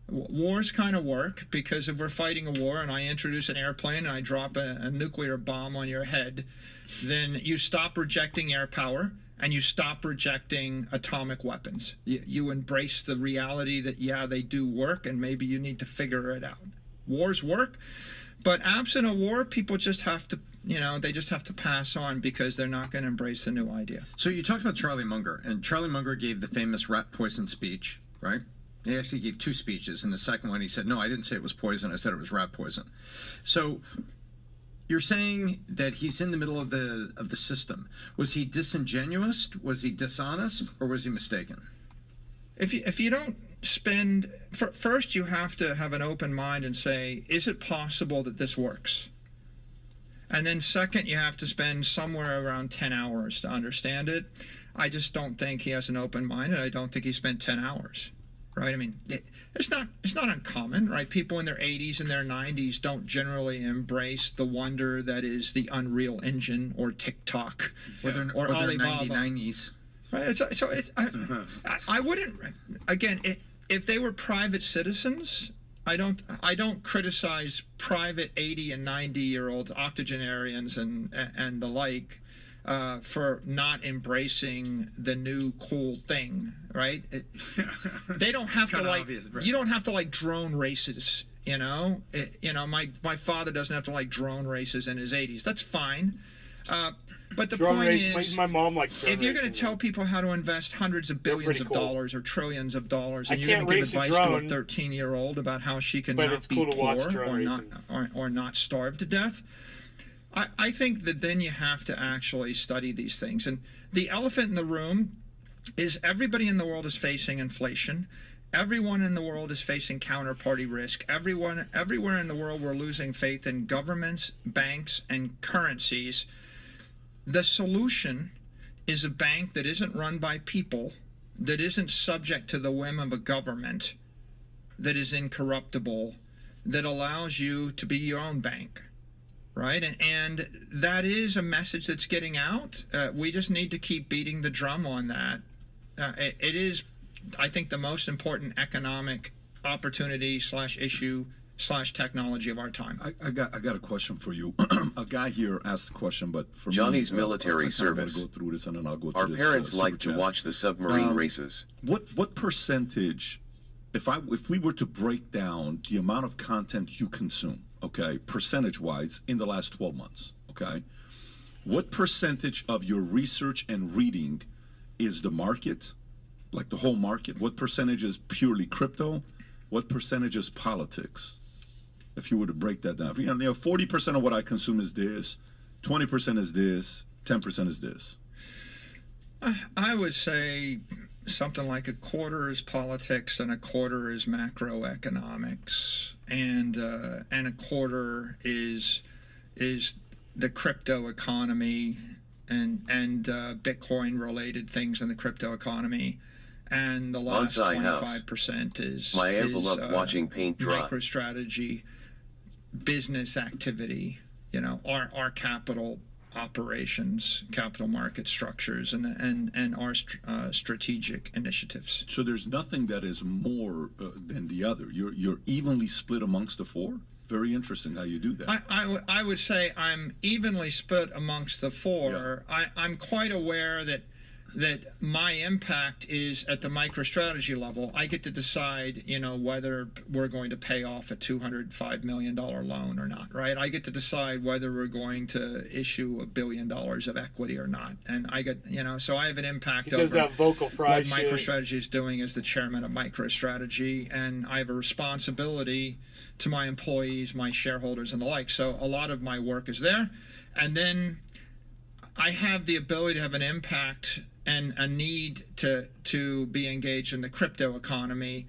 Wars kind of work because if we're fighting a war and I introduce an airplane and I drop a nuclear bomb on your head, then you stop rejecting air power and you stop rejecting atomic weapons. You embrace the reality that, yeah, they do work and maybe you need to figure it out. Wars work, but absent a war, people just have to, they just have to pass on because they're not going to embrace the new idea. So you talked about Charlie Munger, and Charlie Munger gave the famous rat poison speech, right? He actually gave 2 speeches. In the second one, he said, no, I didn't say it was poison. I said it was rat poison. So you're saying that he's in the middle of the system. Was he disingenuous? Was he dishonest? Or was he mistaken? If you don't spend... First, you have to have an open mind and say, is it possible that this works? And then second, you have to spend somewhere around 10 hours to understand it. I just don't think he has an open mind, and I don't think he spent 10 hours. Right? I mean, it's not uncommon, right? People in their 80s and their 90s don't generally embrace the wonder that is the Unreal Engine or TikTok or Alibaba. 90s. Right? I wouldn't. Again, if they were private citizens, I don't criticize private 80 and 90-year-olds, octogenarians and the like. For not embracing the new cool thing, right? They don't have to like. Obvious, right? You don't have to like drone races. My father doesn't have to like drone races in his 80s. That's fine. But the Drone point race, is, my mom likes drone if you're going racing, to tell people how to invest hundreds of billions pretty of cool. dollars or trillions of dollars, I and you're going can't to give race a advice to a drone, 13-year-old about how she can but not it's be cool to watch poor drone or not starve to death, I think that then you have to actually study these things. And the elephant in the room is everybody in the world is facing inflation. Everyone in the world is facing counterparty risk. Everywhere in the world we're losing faith in governments, banks, and currencies. The solution is a bank that isn't run by people, that isn't subject to the whim of a government, that is incorruptible, that allows you to be your own bank. Right? And that is a message that's getting out. We just need to keep beating the drum on that. It is, I think, the most important economic opportunity / issue / technology of our time. I got a question for you. A guy here asked a question, but for Johnny's me, military I service. Go through this and then I'll go Our to this, parents super like to chat. watch the submarine races. What percentage, if we were to break down the amount of content you consume, okay, percentage-wise in the last 12 months, okay, what percentage of your research and reading is the market, like the whole market? What percentage is purely crypto? What percentage is politics? If you were to break that down, 40% of what I consume is this, 20% is this, 10% is this. I would say something like a quarter is politics and a quarter is macroeconomics, and a quarter is the crypto economy and Bitcoin related things in the crypto economy, and the last 25% is my envelope watching paint dry. MicroStrategy, business activity, our capital operations, capital market structures, and our strategic initiatives. So there's nothing that is more than the other. You're evenly split amongst the four. Very interesting how you do that. I would say I'm evenly split amongst the four. Yeah. I'm quite aware that that my impact is at the MicroStrategy level. I get to decide, whether we're going to pay off a $205 million loan or not, right? I get to decide whether we're going to issue $1 billion of equity or not. And I get, so I have an impact over that vocal fry what shit. MicroStrategy is doing as the chairman of MicroStrategy. And I have a responsibility to my employees, my shareholders, and the like. So a lot of my work is there. And then I have the ability to have an impact and a need to be engaged in the crypto economy.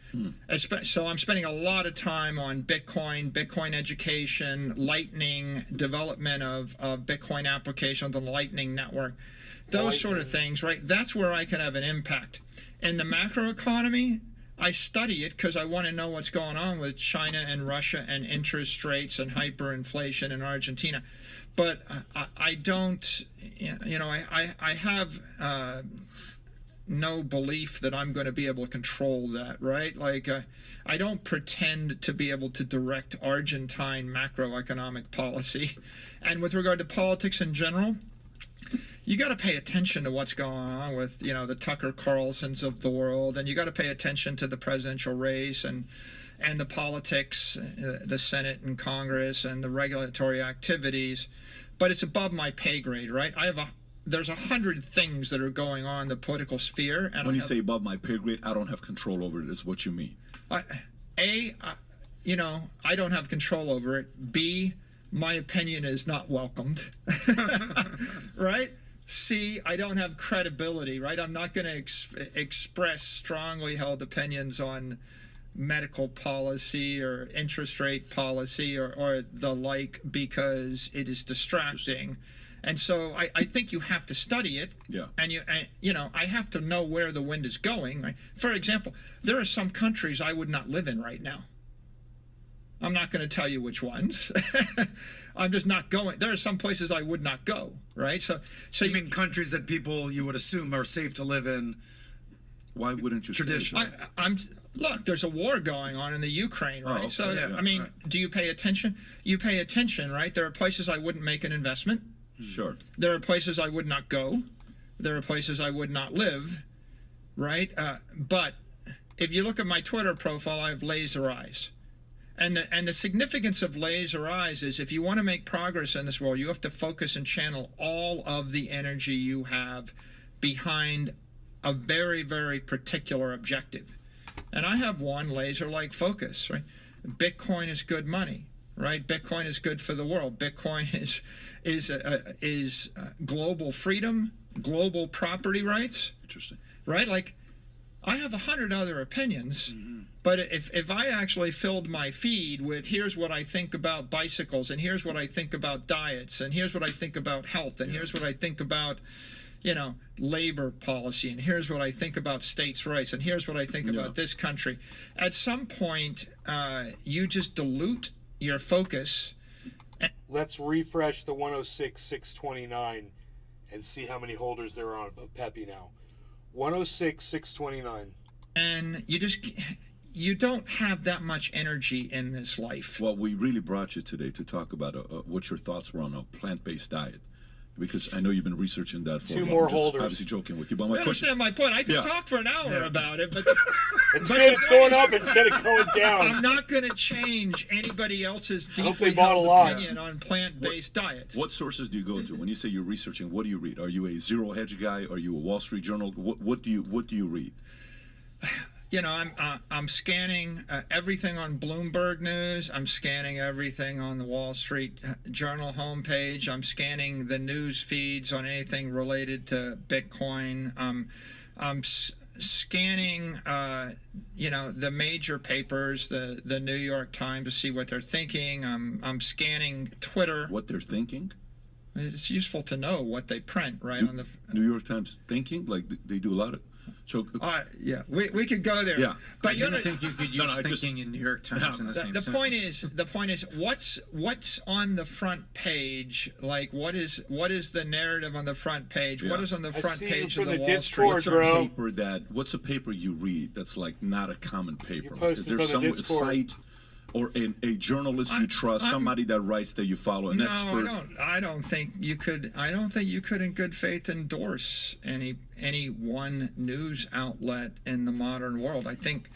So I'm spending a lot of time on Bitcoin education, Lightning, development of Bitcoin applications on the Lightning Network, those sort of things, right? That's where I can have an impact. In the macro economy, I study it because I want to know what's going on with China and Russia and interest rates and hyperinflation in Argentina. But I don't, I have no belief that I'm going to be able to control that, right? Like, I don't pretend to be able to direct Argentine macroeconomic policy. And with regard to politics in general, you got to pay attention to what's going on with, the Tucker Carlsons of the world, and you got to pay attention to the presidential race and the politics, the Senate and Congress and the regulatory activities. But it's above my pay grade, right? There's 100 things that are going on in the political sphere. And when you say above my pay grade, I don't have control over it, is what you mean. I don't have control over it. B, my opinion is not welcomed, right? C, I don't have credibility, right? I'm not going to express strongly held opinions on medical policy or interest rate policy or the like because it is distracting. And so I think you have to study it. Yeah. And I have to know where the wind is going. Right? For example, there are some countries I would not live in right now. I'm not going to tell you which ones. I'm just not going. There are some places I would not go, right? So you mean countries that people you would assume are safe to live in? Why wouldn't you? Traditionally, look. There's a war going on in the Ukraine, right? Oh, okay. So Yeah, I mean, right. do you pay attention? You pay attention, right? There are places I wouldn't make an investment. Sure. There are places I would not go. There are places I would not live, right? But if you look at my Twitter profile, I have laser eyes. And the significance of laser eyes is if you want to make progress in this world, you have to focus and channel all of the energy you have behind a very, very particular objective. And I have one laser-like focus, right? Bitcoin is good money, right? Bitcoin is good for the world. Bitcoin is global freedom, global property rights. Interesting. Right? Like, I have 100 other opinions, but if I actually filled my feed with here's what I think about bicycles, and here's what I think about diets, and here's what I think about health, and here's what I think about, labor policy, and here's what I think about states' rights, and here's what I think about this country. At some point, you just dilute your focus. Let's refresh the 106,629 and see how many holders there are of Pepe now. 106,629. And you don't have that much energy in this life. Well, we really brought you today to talk about what your thoughts were on a plant-based diet. Because I know you've been researching that for Two more just holders. Obviously joking with you, but I understand my point. I could talk for an hour about it, but it's good. It's going up instead of going down. I'm not going to change anybody else's hope they deeply bought a held lot. opinion on plant-based diets. What sources do you go to when you say you're researching? What do you read? Are you a zero hedge guy? Are you a Wall Street Journal? What do you read? I'm scanning everything on Bloomberg News. I'm scanning everything on the Wall Street Journal homepage. I'm scanning the news feeds on anything related to Bitcoin. I'm scanning, the major papers, the New York Times, to see what they're thinking. I'm scanning Twitter. What they're thinking? It's useful to know what they print, right? On the New York Times thinking, like they do a lot of. So yeah, we could go there. Yeah, but you don't think you could use thinking in New York Times in the same the sentence. The point is, what's on the front page? Like, what is the narrative on the front page? Yeah. What is on the front page of the Wall Discord, Street? bro. What's a paper you read that's like not a common paper? Is there some site or a journalist you trust, somebody that writes that you follow, an expert? I don't think you could. I don't think you could, in good faith, endorse any one news outlet in the modern world. I think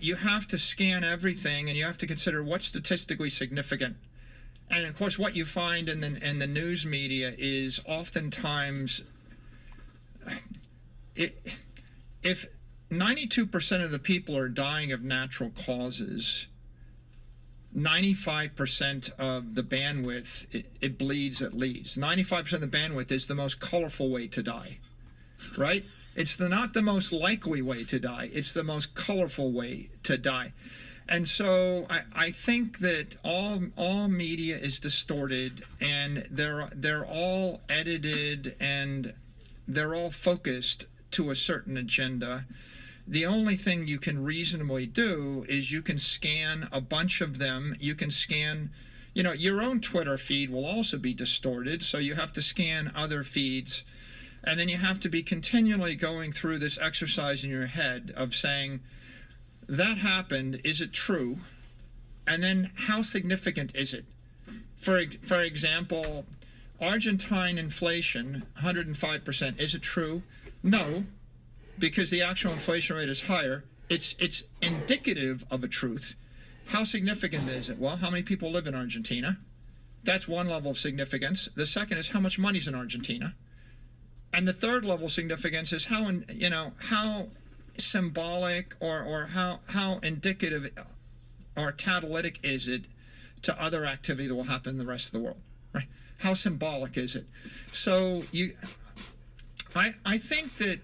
you have to scan everything, and you have to consider what's statistically significant. And of course, what you find in the news media is oftentimes, if 92% of the people are dying of natural causes, 95% of the bandwidth it bleeds, it leads. 95% of the bandwidth is the most colorful way to die, right? It's not the most likely way to die. It's the most colorful way to die. And so I think that all media is distorted, and they're all edited, and they're all focused to a certain agenda. The only thing you can reasonably do is you can scan a bunch of them. You can scan, your own Twitter feed will also be distorted, so you have to scan other feeds. And then you have to be continually going through this exercise in your head of saying, that happened, is it true? And then how significant is it? For example, Argentine inflation, 105%, is it true? No, because the actual inflation rate is higher. It's indicative of a truth. How significant is it? Well, how many people live in Argentina? That's one level of significance. The second is how much money's in Argentina. And the third level of significance is how symbolic or how indicative or catalytic is it to other activity that will happen in the rest of the world, right? How symbolic is it? So I think that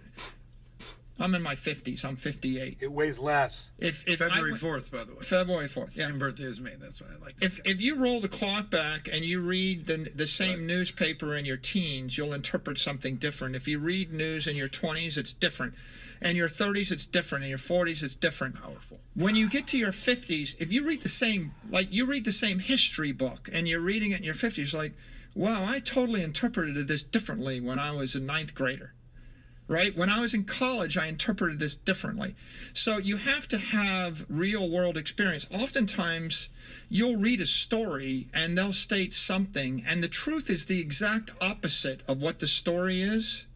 I'm in my 50s. I'm 58. It weighs less. If February 4th, by the way. February 4th. Same birthday as me. That's why I like. If you roll the clock back and you read the same newspaper in your teens, you'll interpret something different. If you read news in your 20s, it's different. In your 30s, it's different. In your 40s, it's different. Powerful. When you get to your 50s, if you read the same history book and you're reading it in your 50s, like, wow, I totally interpreted this differently when I was a ninth grader. Right? When I was in college, I interpreted this differently. So you have to have real world experience. Oftentimes, you'll read a story and they'll state something, and the truth is the exact opposite of what the story is.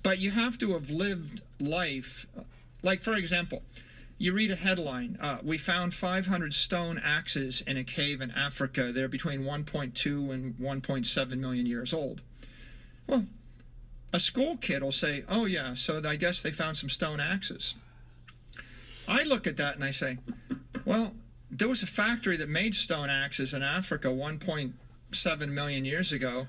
But you have to have lived life. Like, for example, you read a headline, we found 500 stone axes in a cave in Africa. They're between 1.2 and 1.7 million years old. Well, a school kid will say, oh yeah, so I guess they found some stone axes. I look at that and I say, well, there was a factory that made stone axes in Africa 1.7 million years ago.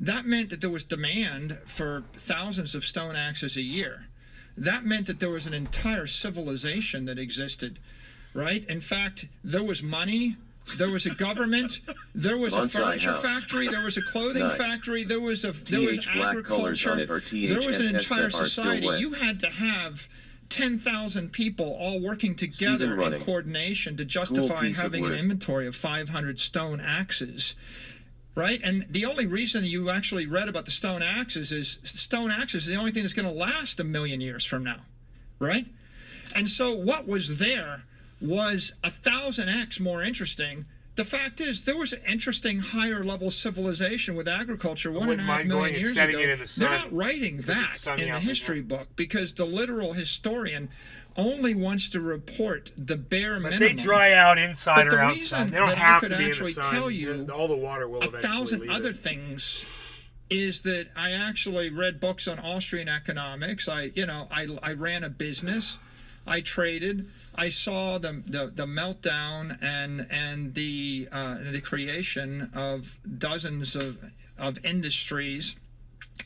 That meant that there was demand for thousands of stone axes a year. That meant that there was an entire civilization that existed, right? In fact, there was money. There was a government, there was a furniture factory, there was a clothing factory, there was agriculture, there was an entire society. You had to have 10,000 people all working together in coordination to justify having an inventory of 500 stone axes, right? And the only reason you actually read about the stone axes is stone axes is the only thing that's going to last 1 million years from now, right? And so what was there was 1,000x more interesting. The fact is, there was an interesting higher level civilization with agriculture 1.5 million years ago. They're not writing that in the history book because the literal historian only wants to report the bare minimum. They dry out inside or outside. They don't have to be in the sun. I could actually tell you all the water will eventually 1,000 other things is that I actually read books on Austrian economics. I ran a business. I traded. I saw the meltdown and the creation of dozens of industries,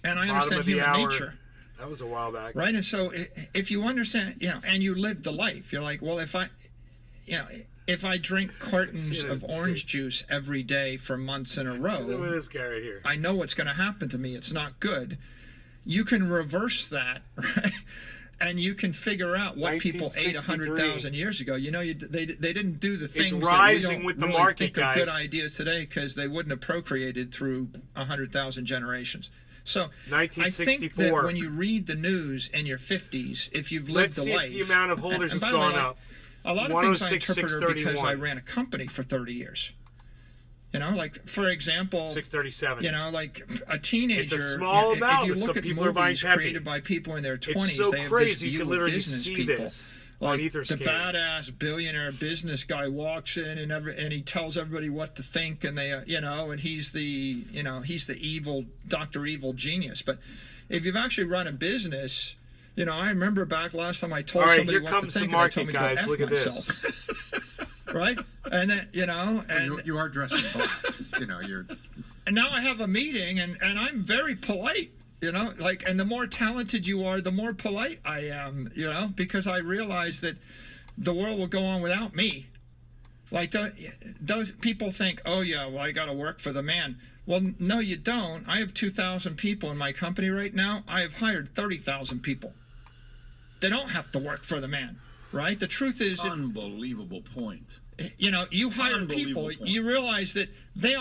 and I understand human nature. That was a while back, right? And so if you understand, and you live the life, you're like, well, if I drink cartons of orange juice every day for months in a row, look at this guy right here. I know what's going to happen to me. It's not good. You can reverse that, right? And you can figure out what people ate 100,000 years ago. They didn't do the things that we don't really think are good ideas today because they wouldn't have procreated through 100,000 generations. So I think that when you read the news in your 50s, if you've lived a life, the amount of holders has gone up. a lot of things I 106, interpret are because I 631. ran a company for 30 years. You know, like, for example, 637. you know, like a teenager. It's a small amount, If you but look some at people are buying movies Pepe. created by people in their 20s, It's so they have crazy. this You view can of literally business see people. this Like on the Etherscan. badass billionaire business guy walks in and he tells everybody what to think, and they, you know, and he's the evil Dr. Evil genius. But if you've actually run a business, you know, I remember back last time I told All right, somebody here what to comes the think, and they told market, me guys. to go F Look at this. myself. Right? And then, you know, and You are dressed in black. You know, you're. and now I have a meeting, and I'm very polite, you know, like, and the more talented you are, the more polite I am, you know, because I realize that the world will go on without me. Like, those people think, oh, yeah, well, I got to work for the man. Well, no, you don't. I have 2,000 people in my company right now. I have hired 30,000 people. They don't have to work for the man, right? The truth is, Unbelievable point. you know, you hire Unbelievable people, point. you realize that they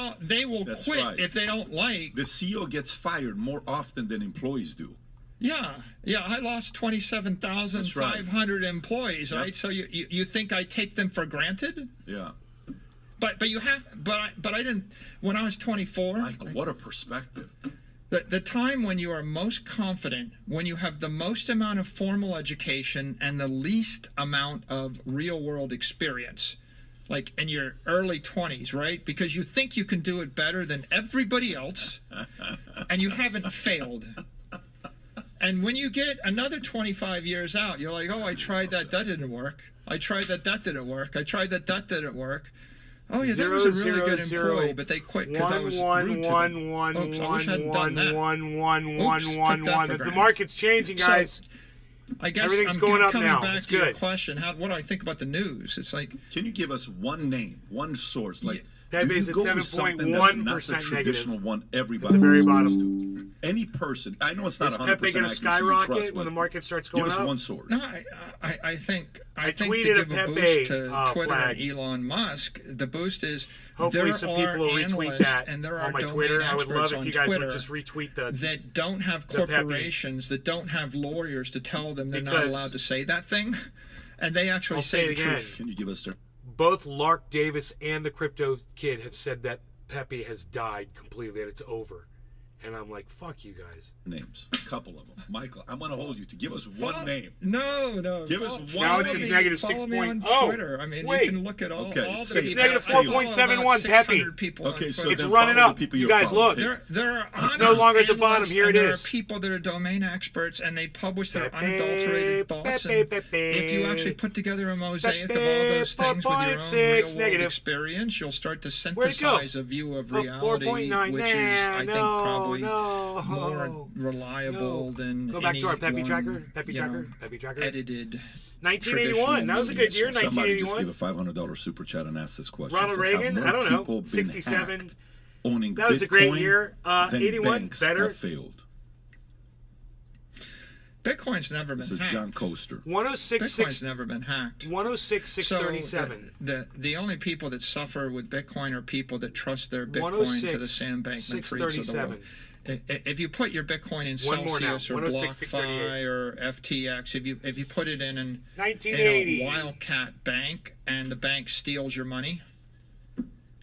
will That's quit right. if they don't like. The CEO gets fired more often than employees do. Yeah, I lost 27,500 employees, right? So you think I take them for granted? Yeah. But you have, but I didn't. When I was 24, Michael, what a perspective. the time when you are most confident, when you have the most amount of formal education and the least amount of real world experience, like in your early 20s, right? Because you think you can do it better than everybody else, and you haven't failed. And when you get another 25 years out, you're like, oh, I tried that didn't work. I tried that didn't work. I tried that didn't work. Oh yeah, that was a really good employee, but they quit because I was rude to them. Oops, I wish I hadn't done that. Oops, took that for The granted. market's changing, guys. I guess Everything's I'm going up coming now. back It's to your good. question. What do I think about the news? It's like, Can you give us one name, one source? Like, Pepe's you at go with something that's not the 7.1% negative. traditional one everybody At the very wants bottom. to. Any person, I know it's not Is 100% Pepe going to accuracy, skyrocket trust, when but the market starts give going us up? one source. no, I think I to tweeted a give a Pepe, boost to Twitter flag. and Elon Musk, the boost is Hopefully there some are people will retweet analysts that and there on are my domain Twitter. I would love experts if on you guys Twitter would just retweet that don't have the Pepe. corporations, that don't have lawyers to tell them they're not Because- allowed to say that thing, and they actually I'll say say it the again. truth. Can you give us their Both Lark Davis and the Crypto Kid have said that Pepe has died completely, that it's over. And I'm like, fuck you guys. names? A couple of them. Michael, I'm going to hold you to give us one name. No. Give us one Now it's name. a negative Follow me on 6. Oh, Twitter. I mean, wait. you can look at all Okay, the say It's people. negative I follow 4.71 about 600 Pepe. people on Okay, so Twitter. It's then running follow up. the people You you're guys following. look. There are honest no longer at the bottom. analysts, Here and it there is. are people that are domain experts, and they publish their Pepe, unadulterated thoughts. And Pepe, if you actually put together a mosaic of all Pepe, those things with your own 4.6 real-world negative. experience, you'll start to Where'd it go? synthesize a view of Oh, reality, 4.9. which is, I think, probably no. more reliable than Go back to our any Pepe one, tracker. Pepe you know, tracker. Pepe tracker. edited 1981. That was a good year. Somebody just 1981. gave a $500 super chat and asked this question. Ronald Said, have Reagan. more I don't know. people been 67. hacked owning That was a great Bitcoin year. than 81. banks Better. have failed. Bitcoin's never been This is hacked. John Coaster. 106. Bitcoin's never been hacked. 106. 637. So the only people that suffer with Bitcoin are people that trust their Bitcoin 106, to the Sam Bankman-Frieds of the world. 637. If you put your Bitcoin in One more now. Celsius or 106, BlockFi or FTX, if you put it in in 1980. a Wildcat bank and the bank steals your money,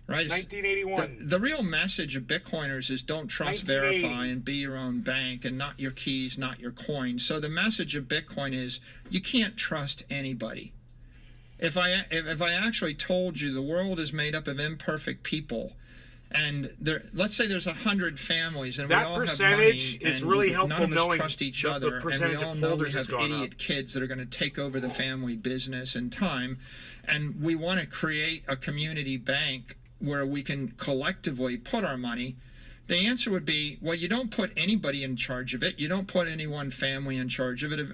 right? 1981. The real message of Bitcoiners is don't trust, 1980. verify, and be your own bank, and not your keys, not your coins. So the message of Bitcoin is you can't trust anybody. If I actually told you the world is made up of imperfect people, and let's say there's 100 families, and That we all percentage have money, is and really none helpful of us knowing trust each the other, and we percentage all of know we holders has have gone idiot up. kids that are going to take over the family business in time, and we want to create a community bank where we can collectively put our money. The answer would be, well, you don't put anybody in charge of it. You don't put any one family in charge of it.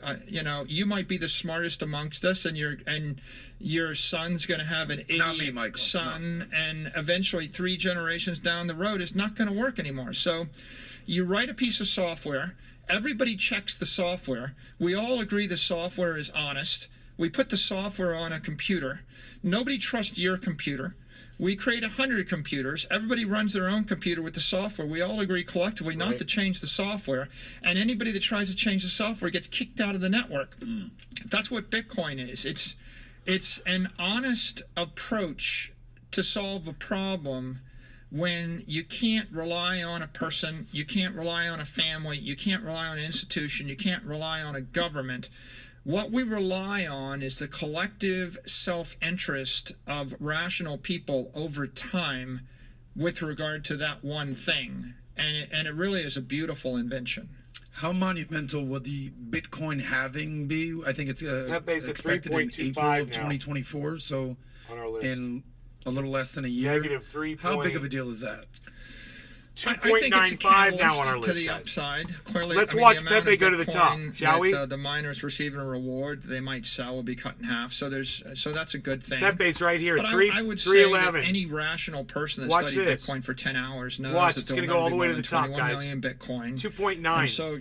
You might be the smartest amongst us, and your son's going to have an Not me, idiot Michael. son, and eventually 3 generations down the road, it's not going to work anymore. So you write a piece of software. Everybody checks the software. We all agree the software is honest. We put the software on a computer. Nobody trusts your computer. We create 100 computers. Everybody runs their own computer with the software. We all agree collectively not to change the software. And anybody that tries to change the software gets kicked out of the network. That's what Bitcoin is. It's an honest approach to solve a problem when you can't rely on a person, you can't rely on a family, you can't rely on an institution, you can't rely on a government. What we rely on is the collective self-interest of rational people over time with regard to that one thing. And it really is a beautiful invention. How monumental will the Bitcoin halving be? I think it's expected in April of 2024, so on our list. In a little less than a year. -3. How big of a deal is that? 2.95 now on our list, to the guys. upside. Clearly, Let's watch Pepe go to the top, Bitcoin shall we? The miners receiving a reward they might sell will be cut in half. So that's a good thing. Pepe's right here. But I would say 311. that any rational person that Watch studied this. Bitcoin for 10 hours knows Watch, that it's there going will to go never all the be way more to the than top, 21 guys. million Bitcoin. 2.9. And so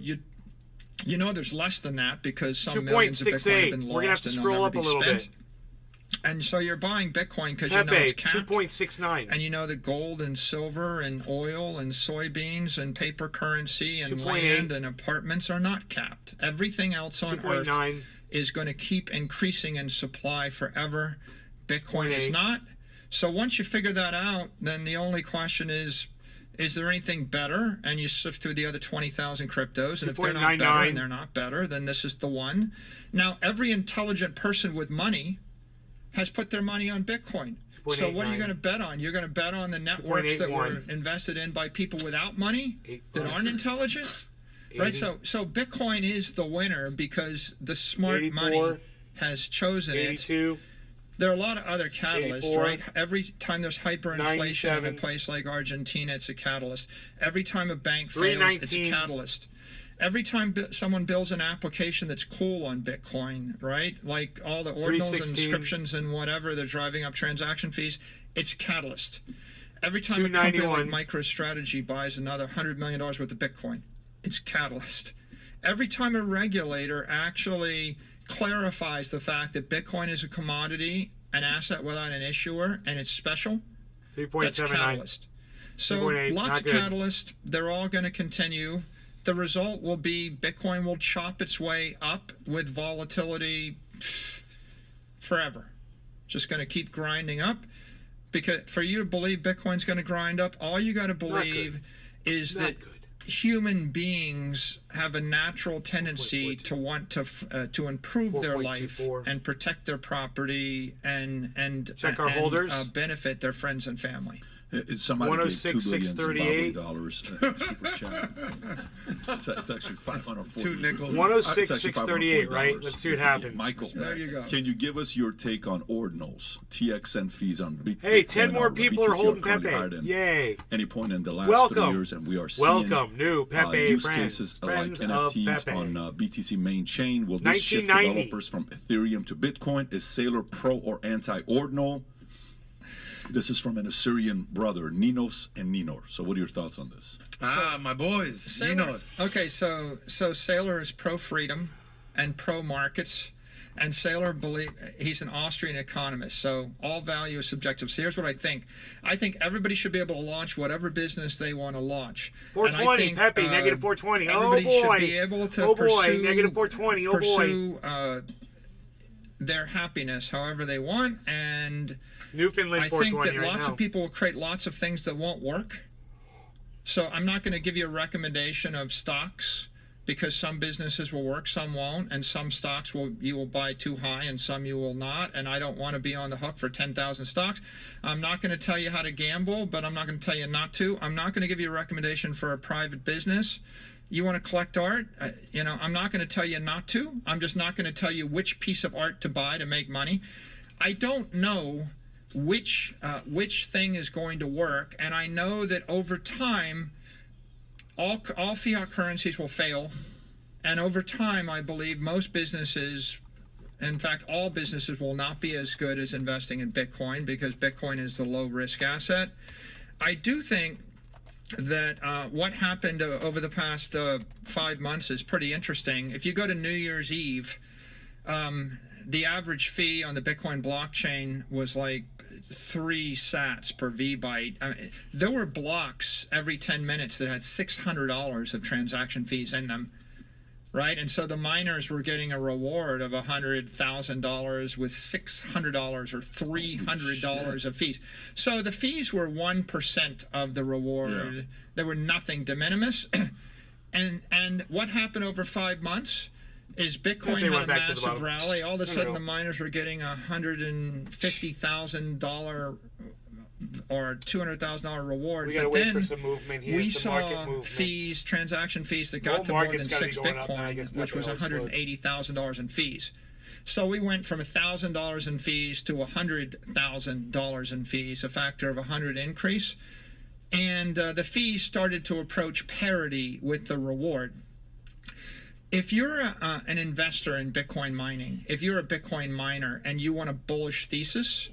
you know there's less than that because some millions of Bitcoin have 2.68. been lost We're going to have to and they'll scroll never up a be little spent. bit. And so you're buying Bitcoin because you know Pepe, it's capped. 2.69. And you know that gold and silver and oil and soybeans and paper currency and 2.8. land and apartments are not capped. Everything else on Earth 2.9. is going to keep increasing in supply forever. Bitcoin is 0.8. not. So once you figure that out, then the only question is there anything better? And you sift through the other 20,000 cryptos, and if they're not better 2.99. and they're not better, then this is the one. Now, every intelligent person with money has put their money on Bitcoin. So what are you going to bet on? You're going to bet on the networks that were invested in by people without money that aren't intelligent? Right? So Bitcoin is the winner because the smart 84, money has chosen 82, it. There are a lot of other catalysts, 84, right? Every time there's hyperinflation in a 97, place like Argentina, it's a catalyst. Every time a bank fails, it's a 319. catalyst. Every time someone builds an application that's cool on Bitcoin, right? Like all the ordinals and 316. inscriptions and whatever, they're driving up transaction fees. It's a catalyst. Every time a company like 291. MicroStrategy buys another $100 million worth of Bitcoin, it's a catalyst. Every time a regulator actually clarifies the fact that Bitcoin is a commodity, an asset without an issuer, and it's special, that's a 3.79. catalyst. So 3.8, lots not of good. catalysts. They're all going to continue. The result will be Bitcoin will chop its way up with volatility forever. Just going to keep grinding up. Because for you to believe Bitcoin's going to grind up, all you got to believe is that human beings have a natural tendency to want to improve their life 4.24. and protect their property and Check our holders. benefit their friends and family. Somebody gave 106, $2 billion 638. Zimbabwe super chat. It's actually 540. 2 nickels. 106, It's actually 638, right? $540. Let's see what happens. Michael, There you go. can you give us your take on ordinals, TXN fees on Bitcoin? Hey, 10 more on people are BTC holding currently Pepe. higher than Yay. any point in the last Welcome. 3 years, and we are seeing Welcome, new Pepe use friends. cases Friends like of NFTs Pepe. on BTC main chain. Will this shift 1990. developers from Ethereum to Bitcoin? Is Sailor pro or anti-ordinal? This is from an Assyrian brother, Ninos and Ninor. So what are your thoughts on this? My boys. Sailor, Ninos. okay, so Sailor is pro-freedom and pro-markets, and Sailor he's an Austrian economist, so all value is subjective. So here's what I think. I think everybody should be able to launch whatever business they want to launch. 420, And I think, Pepe, negative 420. Oh, everybody boy. should be able to Oh, boy, pursue, negative 420. Oh, boy. pursue their happiness however they want, and Newfoundland I think 420 that right lots now. of people will create lots of things that won't work. So I'm not going to give you a recommendation of stocks because some businesses will work, some won't, and some stocks you will buy too high and some you will not, and I don't want to be on the hook for 10,000 stocks. I'm not going to tell you how to gamble, but I'm not going to tell you not to. I'm not going to give you a recommendation for a private business. You want to collect art? I'm not going to tell you not to. I'm just not going to tell you which piece of art to buy to make money. I don't know which thing is going to work, and I know that over time all fiat currencies will fail, and over time I believe most businesses, in fact all businesses, will not be as good as investing in Bitcoin because Bitcoin is the low risk asset. I do think that what happened over the past 5 months is pretty interesting. If you go to New Year's Eve, the average fee on the Bitcoin blockchain was like 3 sats per VByte. I mean, there were blocks every 10 minutes that had $600 of transaction fees in them. right? And so the miners were getting a reward of $100,000 with $600 or $300 of fees. So the fees were 1% of the reward. Yeah. They were nothing, de minimis. And what happened over 5 months is Bitcoin had a massive rally. All of a sudden, the miners were getting $150,000 or $200,000 reward. We got to wait for some movement here. We saw fees, transaction fees that got to more than 6 Bitcoin, which was $180,000 in fees. So we went from $1,000 in fees to $100,000 in fees, a factor of 100 increase. And the fees started to approach parity with the reward. If you're an investor in Bitcoin mining, if you're a Bitcoin miner and you want a bullish thesis,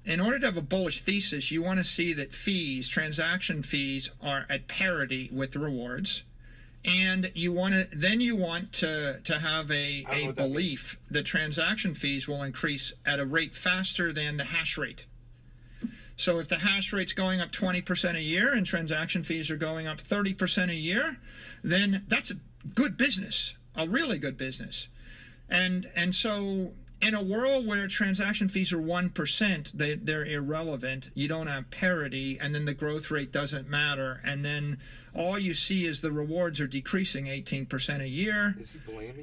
in order to have a bullish thesis, you want to see that fees, transaction fees, are at parity with the rewards, and you want to have a belief that transaction fees will increase at a rate faster than the hash rate. So if the hash rate's going up 20% a year and transaction fees are going up 30% a year, then that's a good business, a really good business, and so. In a world where transaction fees are 1%, they're irrelevant. You don't have parity, and then the growth rate doesn't matter. And then all you see is the rewards are decreasing 18% a year,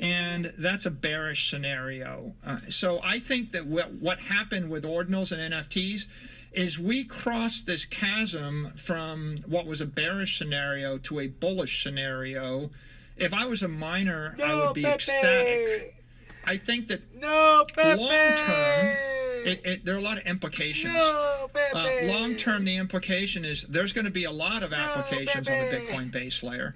and that's a bearish scenario. So I think that what happened with ordinals and NFTs is we crossed this chasm from what was a bearish scenario to a bullish scenario. If I was a miner, I would be ecstatic. I think that long-term, there are a lot of implications. Long-term, the implication is there's going to be a lot of applications on the Bitcoin base layer.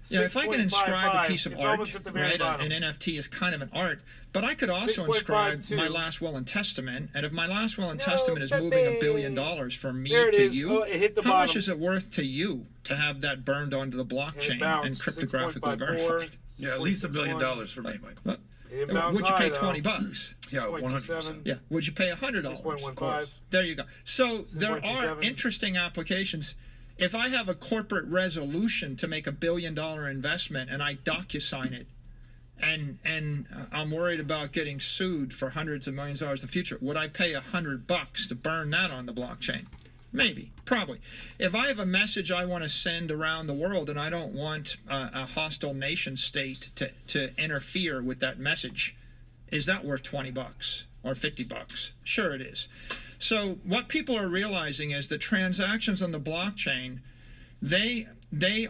You know, if I can inscribe a piece of art, right, an NFT is kind of an art, but I could also inscribe my last will and testament, and if my last will and testament is moving $1 billion from me to you, how much is it worth to you to have that burned onto the blockchain and cryptographically verified? Yeah, at least $1 billion for me, Michael. Would you pay $20? Yeah, 100%. Yeah. Would you pay $100? 6.15. There you go. So there are interesting applications. If I have a corporate resolution to make $1 billion investment and I DocuSign it, and I'm worried about getting sued for hundreds of millions of dollars in the future, would I pay $100 to burn that on the blockchain? Maybe, probably. If I have a message I want to send around the world and I don't want a hostile nation state to interfere with that message, is that worth $20 or $50? Sure it is. So what people are realizing is that transactions on the blockchain, they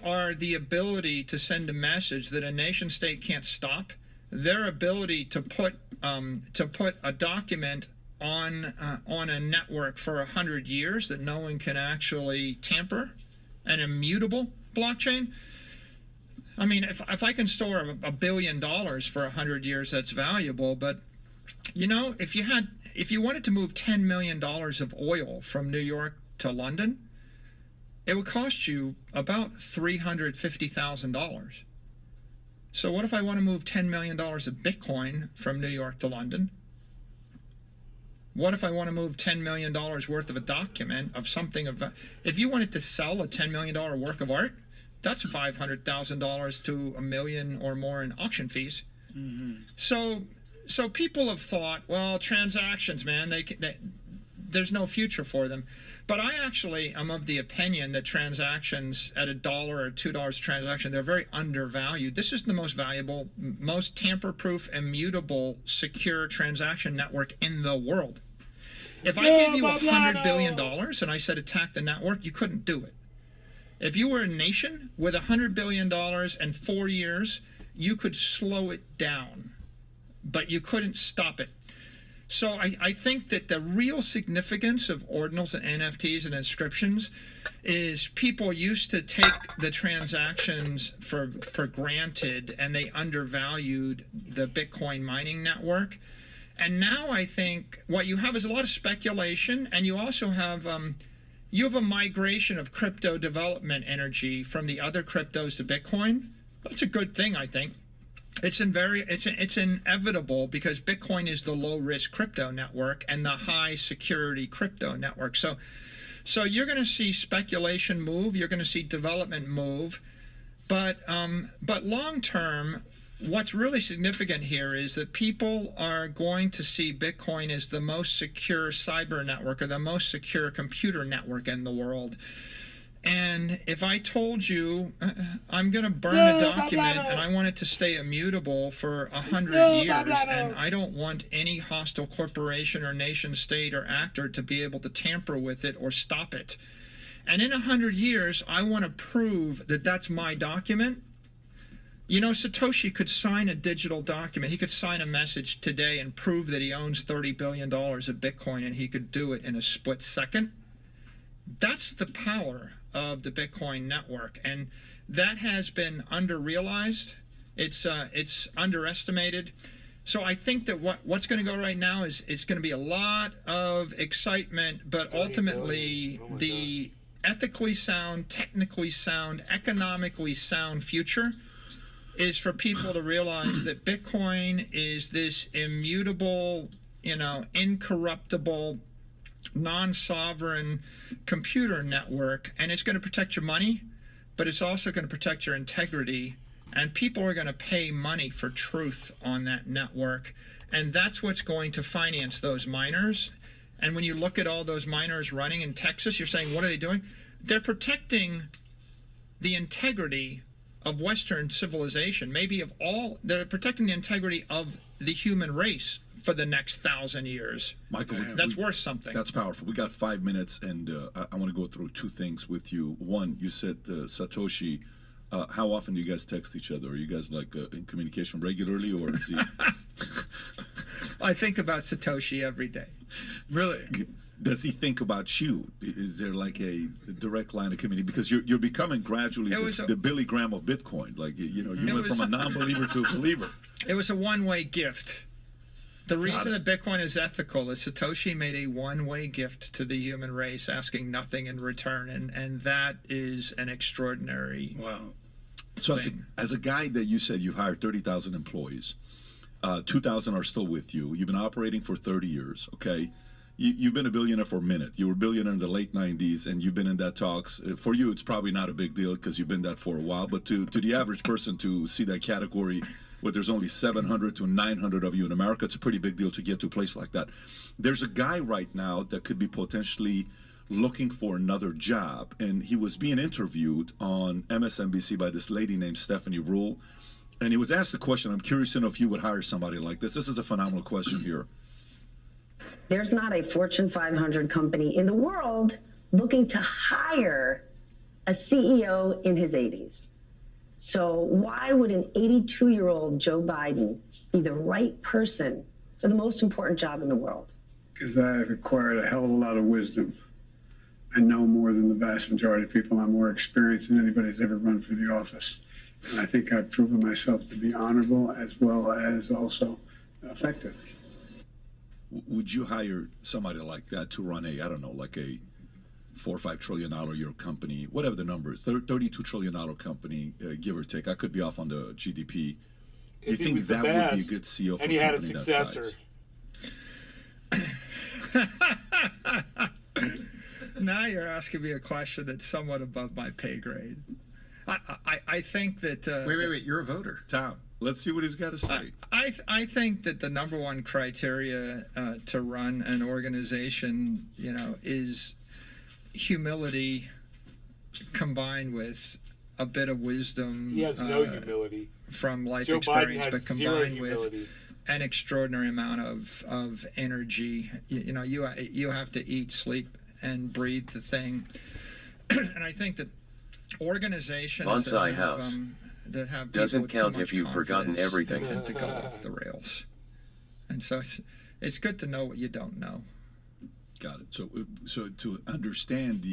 are the ability to send a message that a nation state can't stop. Their ability to put a document on a network for 100 years that no one can actually tamper, an immutable blockchain. I mean, if I can store $1 billion for 100 years, that's valuable. But you know, if you wanted to move $10 million of oil from New York to London, it would cost you about $350,000. So what if I want to move $10 million of Bitcoin from New York to London? What if I want to move $10 million worth of a document of something of, if you wanted to sell a $10 million work of art, that's $500,000 to $1 million or more in auction fees. Mm-hmm. So people have thought, well, transactions, man, there's no future for them. But I actually am of the opinion that transactions at $1 or $2 a transaction, they're very undervalued. This is the most valuable, most tamper-proof, immutable, secure transaction network in the world. If I gave you $100 billion and I said attack the network, you couldn't do it. If you were a nation with $100 billion and 4 years, you could slow it down, but you couldn't stop it. So I think that the real significance of ordinals and NFTs and inscriptions is people used to take the transactions for granted, and they undervalued the Bitcoin mining network. And now I think what you have is a lot of speculation, and you also have you have a migration of crypto development energy from the other cryptos to Bitcoin. That's a good thing, I think. It's inevitable because Bitcoin is the low-risk crypto network and the high-security crypto network. So you're going to see speculation move. You're going to see development move. But long term, what's really significant here is that people are going to see Bitcoin as the most secure cyber network or the most secure computer network in the world. And if I told you I'm going to burn a document and I want it to stay immutable for 100 years, and I don't want any hostile corporation or nation state or actor to be able to tamper with it or stop it, and in 100 years I want to prove that that's my document. You know, Satoshi could sign a digital document. He could sign a message today and prove that he owns $30 billion of Bitcoin, and he could do it in a split second. That's the power of the Bitcoin network, and that has been under-realized. It's underestimated. So I think that what's going to go right now is it's going to be a lot of excitement, but ultimately the ethically sound, technically sound, economically sound future is for people to realize that Bitcoin is this immutable, incorruptible, non-sovereign computer network, and it's going to protect your money, but it's also going to protect your integrity, and people are going to pay money for truth on that network, and that's what's going to finance those miners. And when you look at all those miners running in Texas, you're saying, what are they doing? They're protecting the integrity of Western civilization, they're protecting the integrity of the human race for the next 1,000 years. Michael, that's worth something. That's powerful. We got 5 minutes, and I want to go through two things with you. One, you said Satoshi. How often do you guys text each other? Are you guys in communication regularly, or is he? I think about Satoshi every day. Really? Does he think about you? Is there like a direct line of communication? Because you're becoming gradually the Billy Graham of Bitcoin. Like you went from a non-believer to a believer. It was a one-way gift. The reason that Bitcoin is ethical is Satoshi made a one-way gift to the human race, asking nothing in return, and that is an extraordinary So as a guy that you said you hired 30,000 employees, 2,000 are still with you. You've been operating for 30 years, okay? You've been a billionaire for a minute. You were a billionaire in the late 90s, and you've been in that talks. For you, it's probably not a big deal because you've been that for a while, but to the average person to see that category where there's only 700 to 900 of you in America, it's a pretty big deal to get to a place like that. There's a guy right now that could be potentially looking for another job, and he was being interviewed on MSNBC by this lady named Stephanie Rule, and he was asked the question, I'm curious to know if you would hire somebody like this. This is a phenomenal question here. There's not a Fortune 500 company in the world looking to hire a CEO in his 80s. So why would an 82-year-old Joe Biden be the right person for the most important job in the world? Because I've acquired a hell of a lot of wisdom. I know more than the vast majority of people. I'm more experienced than anybody's ever run for the office. And I think I've proven myself to be honorable as well as also effective. Would you hire somebody like that to run like a $4 or $5 trillion a year company, whatever the number is, $32 trillion company, give or take? I could be off on the GDP. Do you think that would be a good CEO for and he had a successor? Now you're asking me a question that's somewhat above my pay grade. I think that... Wait. You're a voter. Tom, let's see what he's got to say. I think that the number one criteria to run an organization, is humility combined with a bit of wisdom. He has no humility. From life Joe experience, Biden has but combined with an extraordinary amount of energy. You have to eat, sleep, and breathe the thing. And I think that organizations Bonsai House that have doesn't count if you've forgotten everything. Tend to go off the rails, and so it's good to know what you don't know. Got it. So to understand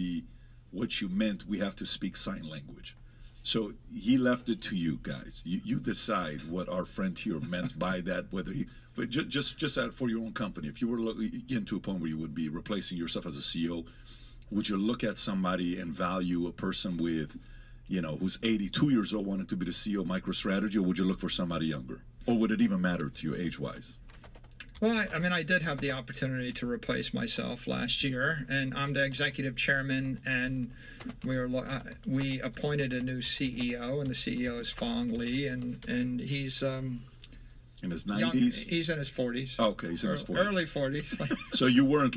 what you meant, we have to speak sign language. So he left it to you guys. You decide what our friend here meant by that. But just for your own company, if you were getting to a point where you would be replacing yourself as a CEO, would you look at somebody and value a person with, who's 82 years old wanting to be the CEO of MicroStrategy, or would you look for somebody younger? Or would it even matter to you age-wise? Well, I mean, I did have the opportunity to replace myself last year, and I'm the executive chairman, and we appointed a new CEO, and the CEO is Fong Lee, and he's in his 90s. Young, he's in his 40s. Okay, he's in his 40s. Early 40s. So you weren't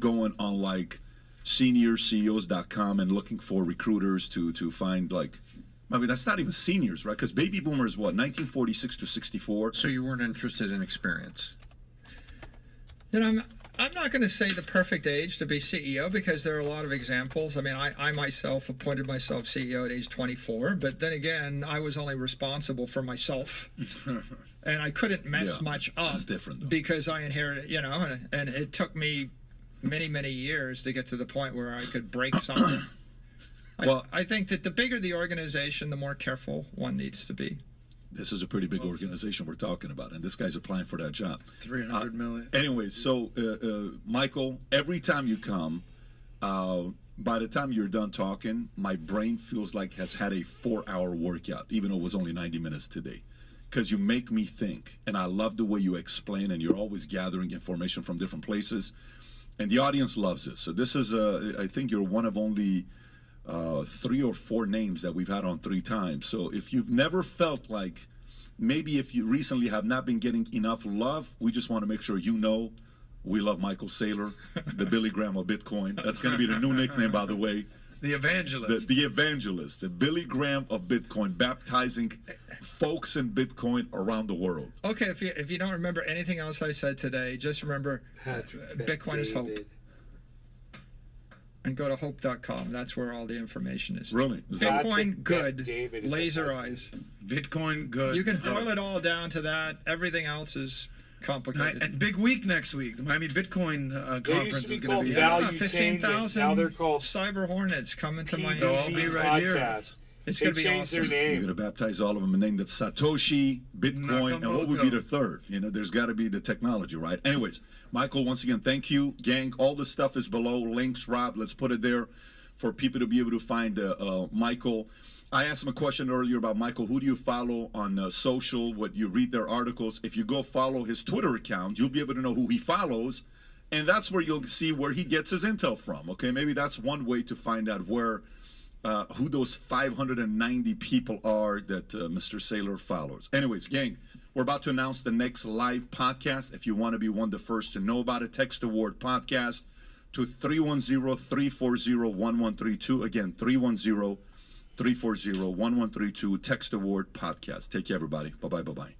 going on like seniorceos.com and looking for recruiters to find like. I mean, that's not even seniors, right? Because baby boomers, what, 1946 to 64? So you weren't interested in experience? You know, I'm not going to say the perfect age to be CEO because there are a lot of examples. I mean, I myself appointed myself CEO at age 24, but then again, I was only responsible for myself. And I couldn't mess much up. That's different, though. Because I inherited, you know, and it took me many, many years to get to the point where I could break something. Well, I think that the bigger the organization, the more careful one needs to be. This is a pretty big organization we're talking about, and this guy's applying for that job. 300 million. Anyway, so Michael, every time you come, by the time you're done talking, my brain feels like has had a 4-hour workout, even though it was only 90 minutes today. Because you make me think, and I love the way you explain, and you're always gathering information from different places, and the audience loves this. So this is, I think you're one of only 3 or 4 names that we've had on 3 times. So if you've never felt like, maybe if you recently have not been getting enough love, we just want to make sure you know we love Michael Saylor, the Billy Graham of Bitcoin. That's going to be the new nickname, by the way. The evangelist. The evangelist, the Billy Graham of Bitcoin, baptizing folks in Bitcoin around the world. Okay, if you don't remember anything else I said today, just remember Bitcoin is hope. And go to hope.com. That's where all the information is. Really? Bitcoin good, laser eyes. Bitcoin good. You can boil it all down to that. Everything else is complicated. And big week next week. The Miami Bitcoin conference is going to be. Yeah, 15,000 Cyber Hornets coming to Miami. They'll all be right here. It's going to be awesome. You're going to baptize all of them in the name of Satoshi, Bitcoin, and what would be the third? You know, there's got to be the technology, right? Anyways, Michael, once again, thank you. Gang, all the stuff is below. Links, Rob, let's put it there for people to be able to find Michael. I asked him a question earlier about Michael. Who do you follow on social? What you read their articles? If you go follow his Twitter account, you'll be able to know who he follows. And that's where you'll see where he gets his intel from. Okay, maybe that's one way to find out where who those 590 people are that Mr. Saylor follows. Anyways, gang, we're about to announce the next live podcast. If you want to be one of the first to know about it, text the word podcast to 310-340-1132. Again, 310-340-1132. Text the word podcast. Take care, everybody. Bye-bye, bye-bye.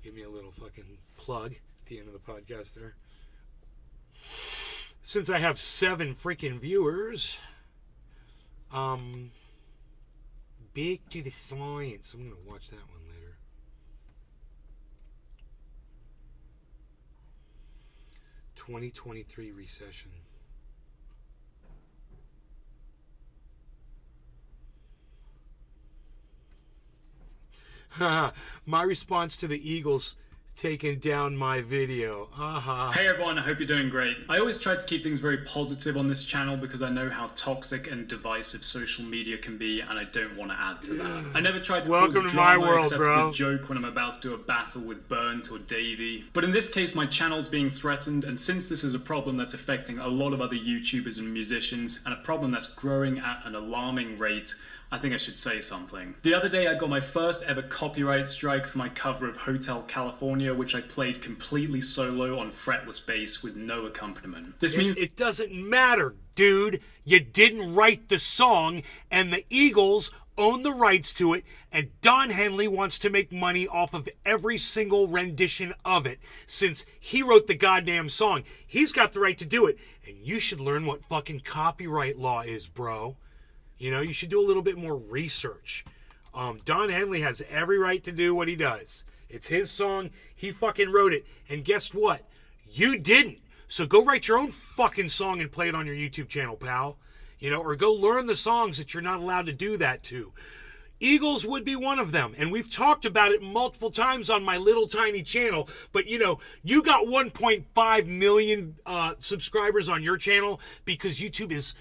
Give me a little fucking plug at the end of the podcast there. Since I have 7 freaking viewers, big to the science. I'm gonna watch that one later. "2023 recession." My response to the Eagles taking down my video. Hey everyone, I hope you're doing great. I always try to keep things very positive on this channel because I know how toxic and divisive social media can be, and I don't want to add to that. I never try to cause a drama except as a joke when I'm about to do a battle with Burns or Davey. But in this case, my channel's being threatened, and since this is a problem that's affecting a lot of other YouTubers and musicians, and a problem that's growing at an alarming rate, I think I should say something. The other day I got my first ever copyright strike for my cover of Hotel California, which I played completely solo on fretless bass with no accompaniment. This means it doesn't matter, dude. You didn't write the song, and the Eagles own the rights to it, and Don Henley wants to make money off of every single rendition of it. Since he wrote the goddamn song, he's got the right to do it, and you should learn what fucking copyright law is, bro. You know, you should do a little bit more research. Don Henley has every right to do what he does. It's his song. He fucking wrote it. And guess what? You didn't. So go write your own fucking song and play it on your YouTube channel, pal. You know, or go learn the songs that you're not allowed to do that to. Eagles would be one of them, and we've talked about it multiple times on my little tiny channel, but you know, you got 1.5 million subscribers on your channel because YouTube is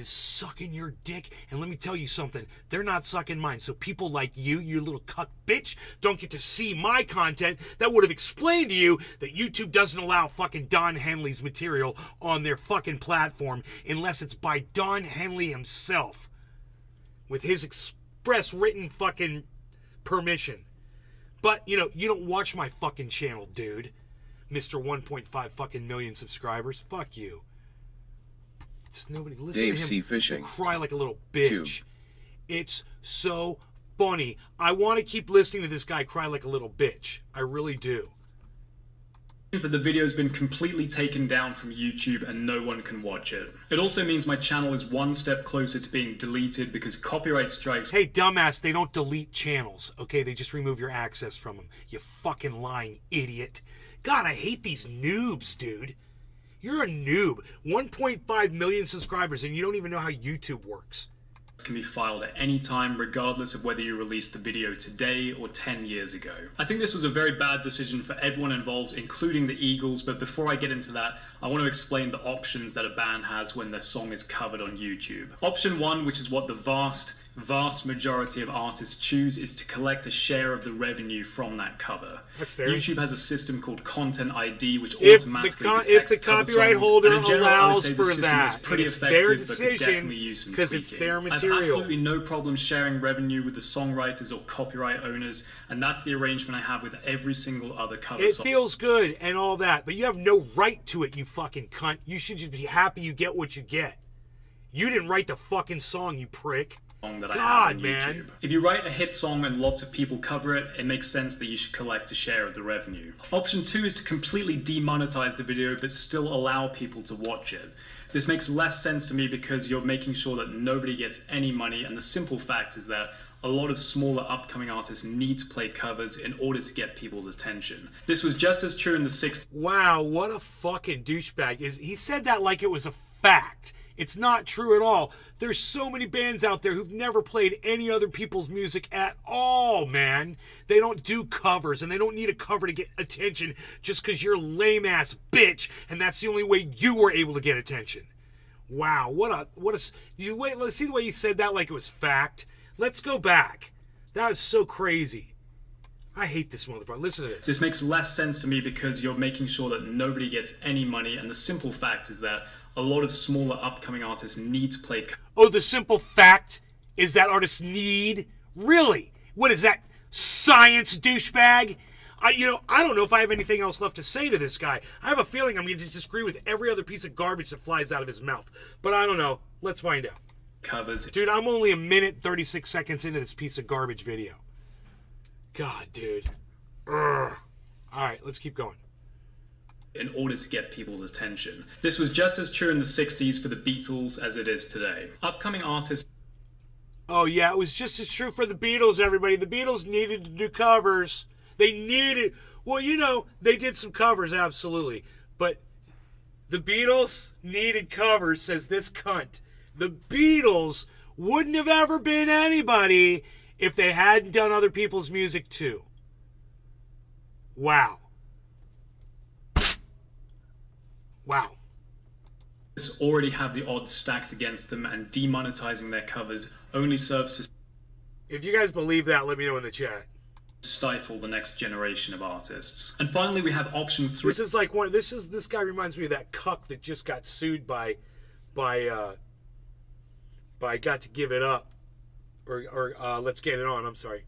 sucking your dick, and let me tell you something, they're not sucking mine. So people like you little cuck bitch, don't get to see my content that would have explained to you that YouTube doesn't allow fucking Don Henley's material on their fucking platform unless it's by Don Henley himself with his express written fucking permission. But you know, you don't watch my fucking channel, dude. Mr. 1.5 fucking million subscribers. Fuck you. Just nobody listen Dave to him C. Fishing. Cry like a little bitch. It's so funny. I want to keep listening to this guy cry like a little bitch. I really do. Means that the video's been completely taken down from YouTube and no one can watch it. It also means my channel is one step closer to being deleted because copyright strikes. Hey, dumbass, they don't delete channels, okay? They just remove your access from them. You fucking lying idiot. God, I hate these noobs, dude. You're a noob. 1.5 million subscribers and you don't even know how YouTube works. Can be filed at any time, regardless of whether you released the video today or 10 years ago. I think this was a very bad decision for everyone involved, including the Eagles, but before I get into that, I want to explain the options that a band has when their song is covered on YouTube. Option 1, which is what the vast majority of artists choose, is to collect a share of the revenue from that cover. That's fair. YouTube has a system called Content ID, which automatically detects if the copyright holder allows for that, it's their decision because it's their material. I have absolutely no problem sharing revenue with the songwriters or copyright owners, and that's the arrangement I have with every single other cover song. It feels good and all that, but you have no right to it, you fucking cunt. You should just be happy you get what you get. You didn't write the fucking song, you prick. That I have on YouTube. If you write a hit song and lots of people cover it, it makes sense that you should collect a share of the revenue. Option 2 is to completely demonetize the video but still allow people to watch it. This makes less sense to me because you're making sure that nobody gets any money, and the simple fact is that a lot of smaller upcoming artists need to play covers in order to get people's attention. This was just as true in the 60s. Wow, what a fucking douchebag. He said that like it was a fact. It's not true at all. There's so many bands out there who've never played any other people's music at all, man. They don't do covers, and they don't need a cover to get attention just because you're a lame-ass bitch, and that's the only way you were able to get attention. Wow, let's see the way he said that like it was fact. Let's go back. That was so crazy. I hate this motherfucker. Listen to this. This makes less sense to me because you're making sure that nobody gets any money, and the simple fact is that a lot of smaller upcoming artists need to play. Oh, the simple fact is that artists need? Really? What is that? Science, douchebag? I don't know if I have anything else left to say to this guy. I have a feeling I'm going to disagree with every other piece of garbage that flies out of his mouth. But I don't know. Let's find out. Covers. Dude, I'm only a minute 36 seconds into this piece of garbage video. God, dude. Ugh. All right, let's keep going. In order to get people's attention. This was just as true in the 60s for the Beatles as it is today. Upcoming artists... Oh yeah, it was just as true for the Beatles, everybody. The Beatles needed to do covers. They needed... Well, you know, they did some covers, absolutely. But the Beatles needed covers, says this cunt. The Beatles wouldn't have ever been anybody if they hadn't done other people's music too. Wow. Wow. Already have the odds stacked against them, and demonetizing their covers only serves to... If you guys believe that, let me know in the chat. Stifle the next generation of artists. And finally, we have option 3. This is like this guy reminds me of that cuck that just got sued by Got to Give It Up, or Let's Get It On. I'm sorry,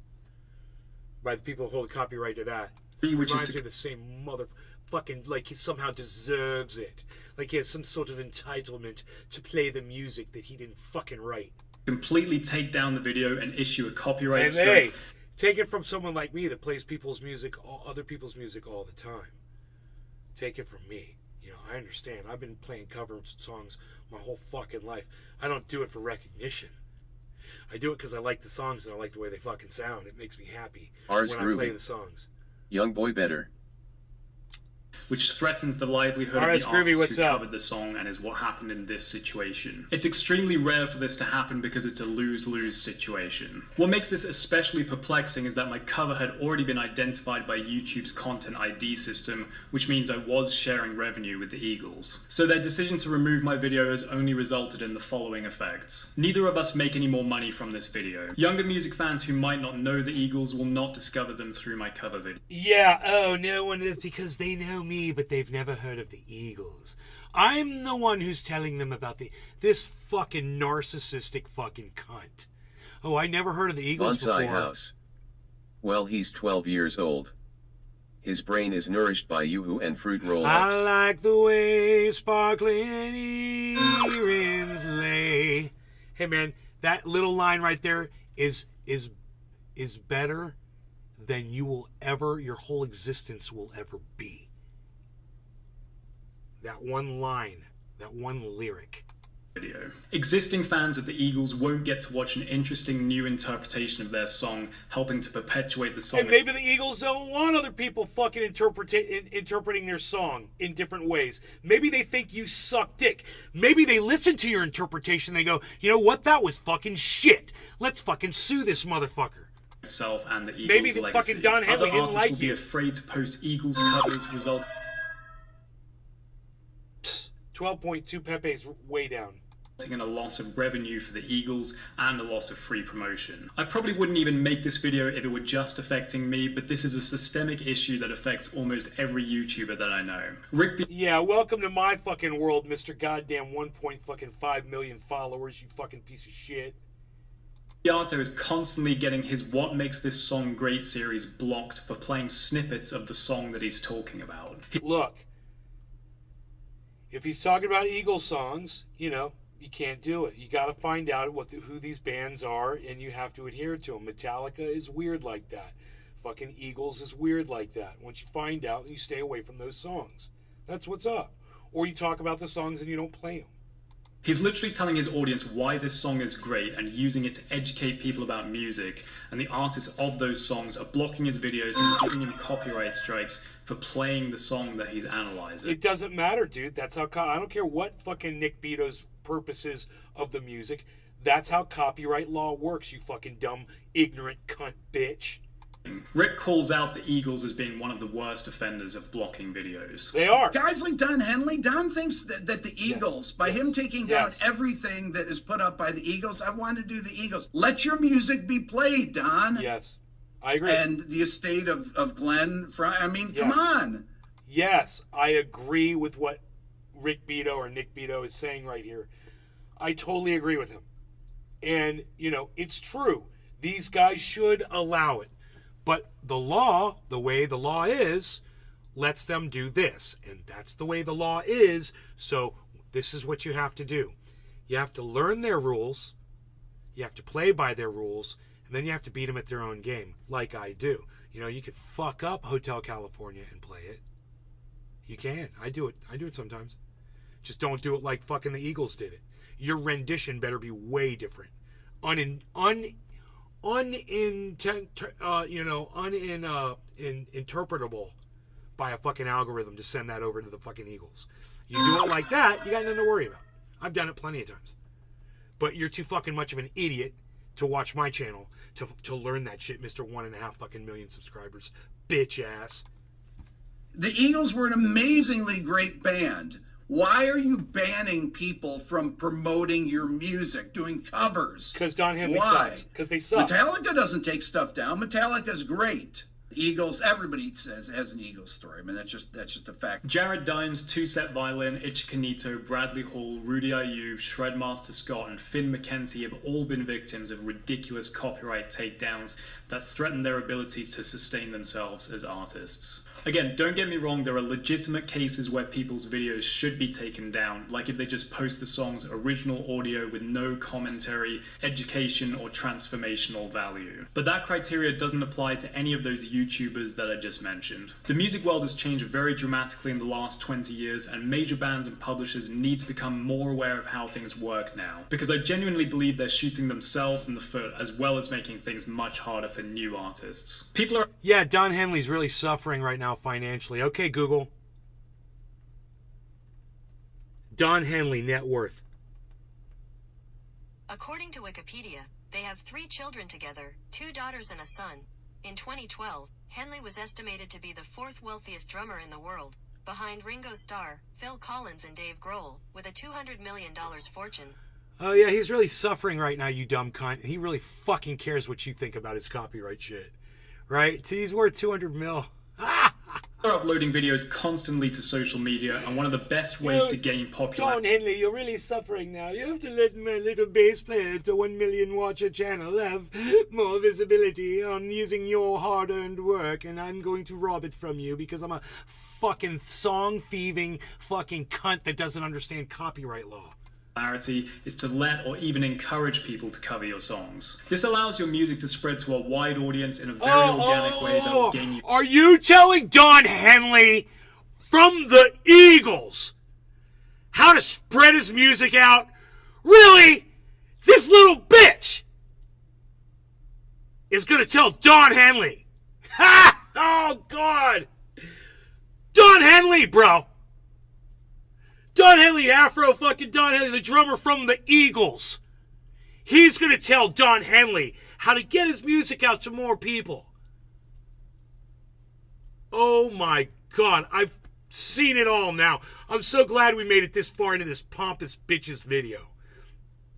by the people who hold copyright to that. Which reminds me of the same motherfucking, like he somehow deserves it, like he has some sort of entitlement to play the music that he didn't fucking write. Completely take down the video and issue a copyright strike. Hey, take it from someone like me that plays people's music, other people's music all the time. Take it from me. You know, I understand. I've been playing cover songs my whole fucking life. I don't do it for recognition. I do it because I like the songs and I like the way they fucking sound. It makes me happy when I play the songs. Young Boy Better. which threatens the livelihood of the artist who covered the song and is what happened in this situation. It's extremely rare for this to happen because it's a lose-lose situation. What makes this especially perplexing is that my cover had already been identified by YouTube's Content ID system, which means I was sharing revenue with the Eagles. So their decision to remove my video has only resulted in the following effects. Neither of us make any more money from this video. Younger music fans who might not know the Eagles will not discover them through my cover video. Yeah, oh, no one is, because they know me, but they've never heard of the Eagles. I'm the one who's telling them about this fucking narcissistic fucking cunt. Oh, I never heard of the Eagles Bonsai before. House. Well, he's 12 years old. His brain is nourished by Yoo-hoo and fruit roll-ups. I like the way sparkling earrings lay. Hey man, that little line right there is better than your whole existence will ever be. That one line, that one lyric. Video. Existing fans of the Eagles won't get to watch an interesting new interpretation of their song, helping to perpetuate the song. And maybe the Eagles don't want other people fucking interpreting their song in different ways. Maybe they think you suck dick. Maybe they listen to your interpretation, they go, you know what, that was fucking shit. Let's fucking sue this motherfucker. Itself and the Eagles maybe the legacy. Fucking Don Henley Other didn't artists like will be you. afraid to post Eagles covers, result 12.2 Pepe's way down. In a loss of revenue for the Eagles and a loss of free promotion. I probably wouldn't even make this video if it were just affecting me, but this is a systemic issue that affects almost every YouTuber that I know. Yeah, welcome to my fucking world, Mr. Goddamn 1.5 million followers, you fucking piece of shit. Beato is constantly getting his What Makes This Song Great series blocked for playing snippets of the song that he's talking about. Look, if he's talking about Eagle songs, you know, you can't do it. You got to find out who these bands are, and you have to adhere to them. Metallica is weird like that. Fucking Eagles is weird like that. Once you find out, you stay away from those songs. That's what's up. Or you talk about the songs and you don't play them. He's literally telling his audience why this song is great and using it to educate people about music, and the artists of those songs are blocking his videos and giving him copyright strikes for playing the song that he's analyzing. It doesn't matter, dude. That's how I don't care what fucking Nick Beato's purposes of the music. That's how copyright law works, you fucking dumb, ignorant cunt bitch. Rick calls out the Eagles as being one of the worst offenders of blocking videos. They are. Guys like Don Henley, Don thinks that the Eagles, by him taking down everything that is put up by the Eagles, I want to do the Eagles. Let your music be played, Don. Yes, I agree. And the estate of Glenn Fry. I mean, come on. Yes, I agree with what Rick Beato or Nick Beato is saying right here. I totally agree with him. And, you know, it's true. These guys should allow it. But the law, the way the law is, lets them do this. And that's the way the law is. So this is what you have to do. You have to learn their rules. You have to play by their rules. And then you have to beat them at their own game, like I do. You know, you could fuck up Hotel California and play it. You can. I do it. I do it sometimes. Just don't do it like fucking the Eagles did it. Your rendition better be way different. Interpretable by a fucking algorithm to send that over to the fucking Eagles. You do it like that, you got nothing to worry about. I've done it plenty of times. But you're too fucking much of an idiot to watch my channel to learn that shit, Mr. 1.5 fucking million subscribers. Bitch ass. The Eagles were an amazingly great band. Why are you banning people from promoting your music, doing covers? Because Don Henley sucked. Because they suck. Metallica doesn't take stuff down. Metallica's great. The Eagles, everybody says has an Eagles story. I mean, that's just a fact. Jared Dines, Two Set Violin, Ichikanito, Bradley Hall, Rudy Ayub, Shredmaster Scott, and Finn McKenty have all been victims of ridiculous copyright takedowns that threaten their abilities to sustain themselves as artists. Again, don't get me wrong, there are legitimate cases where people's videos should be taken down, like if they just post the song's original audio with no commentary, education, or transformational value. But that criteria doesn't apply to any of those YouTubers that I just mentioned. The music world has changed very dramatically in the last 20 years, and major bands and publishers need to become more aware of how things work now, because I genuinely believe they're shooting themselves in the foot as well as making things much harder for new artists. Yeah, Don Henley's really suffering right now financially. Okay, Google. Don Henley net worth. According to Wikipedia, they have 3 children together, 2 daughters and a son. In 2012, Henley was estimated to be the 4th wealthiest drummer in the world, behind Ringo Starr, Phil Collins and Dave Grohl, with a $200 million fortune. Oh yeah, he's really suffering right now, you dumb cunt. He really fucking cares what you think about his copyright shit. Right? He's worth 200 mil. They're uploading videos constantly to social media, and one of the best ways to gain popularity. Don Henley, you're really suffering now. You have to let my little bass player to 1 million watcher channel have more visibility on using your hard-earned work, and I'm going to rob it from you because I'm a fucking song-thieving fucking cunt that doesn't understand copyright law. Is to let or even encourage people to cover your songs. This allows your music to spread to a wide audience in a very organic way that will gain you. Are you telling Don Henley from the Eagles how to spread his music out? Really? This little bitch is gonna tell Don Henley. Ha! Oh God! Don Henley, bro! Don Henley, fucking Don Henley, the drummer from the Eagles. He's going to tell Don Henley how to get his music out to more people. Oh my God, I've seen it all now. I'm so glad we made it this far into this pompous bitch's video.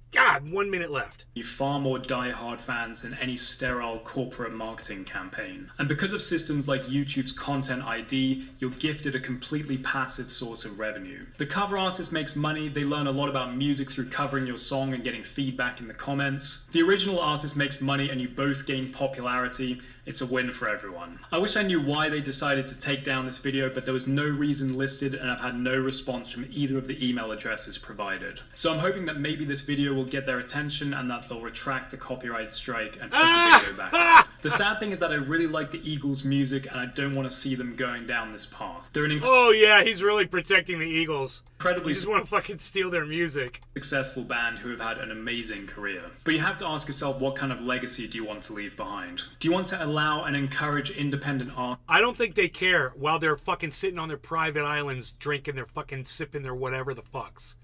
God, 1 minute left. You far more die-hard fans than any sterile corporate marketing campaign. And because of systems like YouTube's Content ID, you're gifted a completely passive source of revenue. The cover artist makes money, they learn a lot about music through covering your song and getting feedback in the comments. The original artist makes money and you both gain popularity. It's a win for everyone. I wish I knew why they decided to take down this video, but there was no reason listed and I've had no response from either of the email addresses provided. So I'm hoping that maybe this video will get their attention and that they'll retract the copyright strike and put the video back up. The sad thing is that I really like the Eagles' music and I don't want to see them going down this path. They're an oh yeah, he's really protecting the Eagles. Incredibly you just want to fucking steal their music. Successful band who have had an amazing career. But you have to ask yourself, what kind of legacy do you want to leave behind? Do you want to allow and encourage independent art? I don't think they care while they're fucking sitting on their private islands drinking their fucking sipping their whatever the fucks.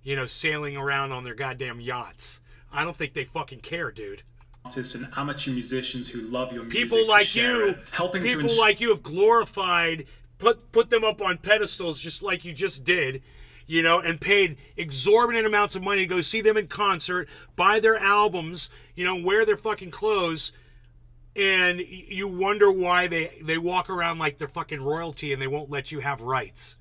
You know, sailing around on their goddamn yachts. I don't think they fucking care, dude. Artists and amateur musicians who love your music. People like you, people like you have glorified, put them up on pedestals just like you just did, you know, and paid exorbitant amounts of money to go see them in concert, buy their albums, you know, wear their fucking clothes, and you wonder why they walk around like they're fucking royalty and they won't let you have rights.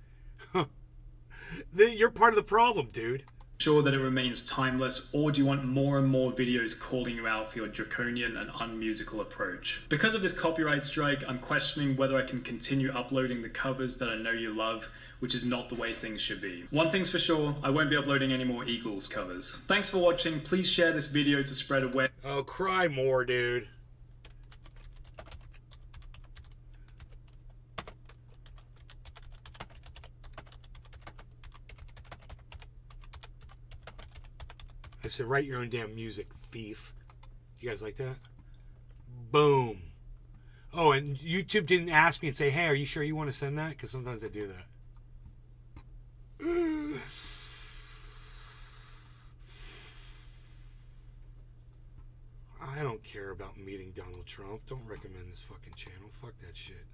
You're part of the problem, dude. Sure that it remains timeless, or do you want more and more videos calling you out for your draconian and unmusical approach? Because of this copyright strike, I'm questioning whether I can continue uploading the covers that I know you love, which is not the way things should be. One thing's for sure, I won't be uploading any more Eagles covers. Thanks for watching, please share this video to spread awareness. Oh, cry more, dude. I said, write your own damn music, thief. You guys like that? Boom. Oh, and YouTube didn't ask me and say, hey, are you sure you want to send that? Because sometimes they do that. I don't care about meeting Donald Trump. Don't recommend this fucking channel. Fuck that shit.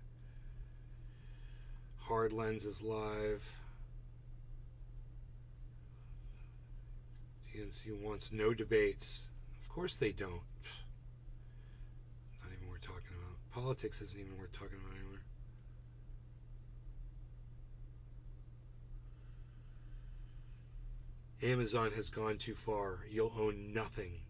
Hard Lenses Live. DNC wants no debates. Of course they don't. Not even worth talking about. Politics isn't even worth talking about anymore. Amazon has gone too far. You'll own nothing.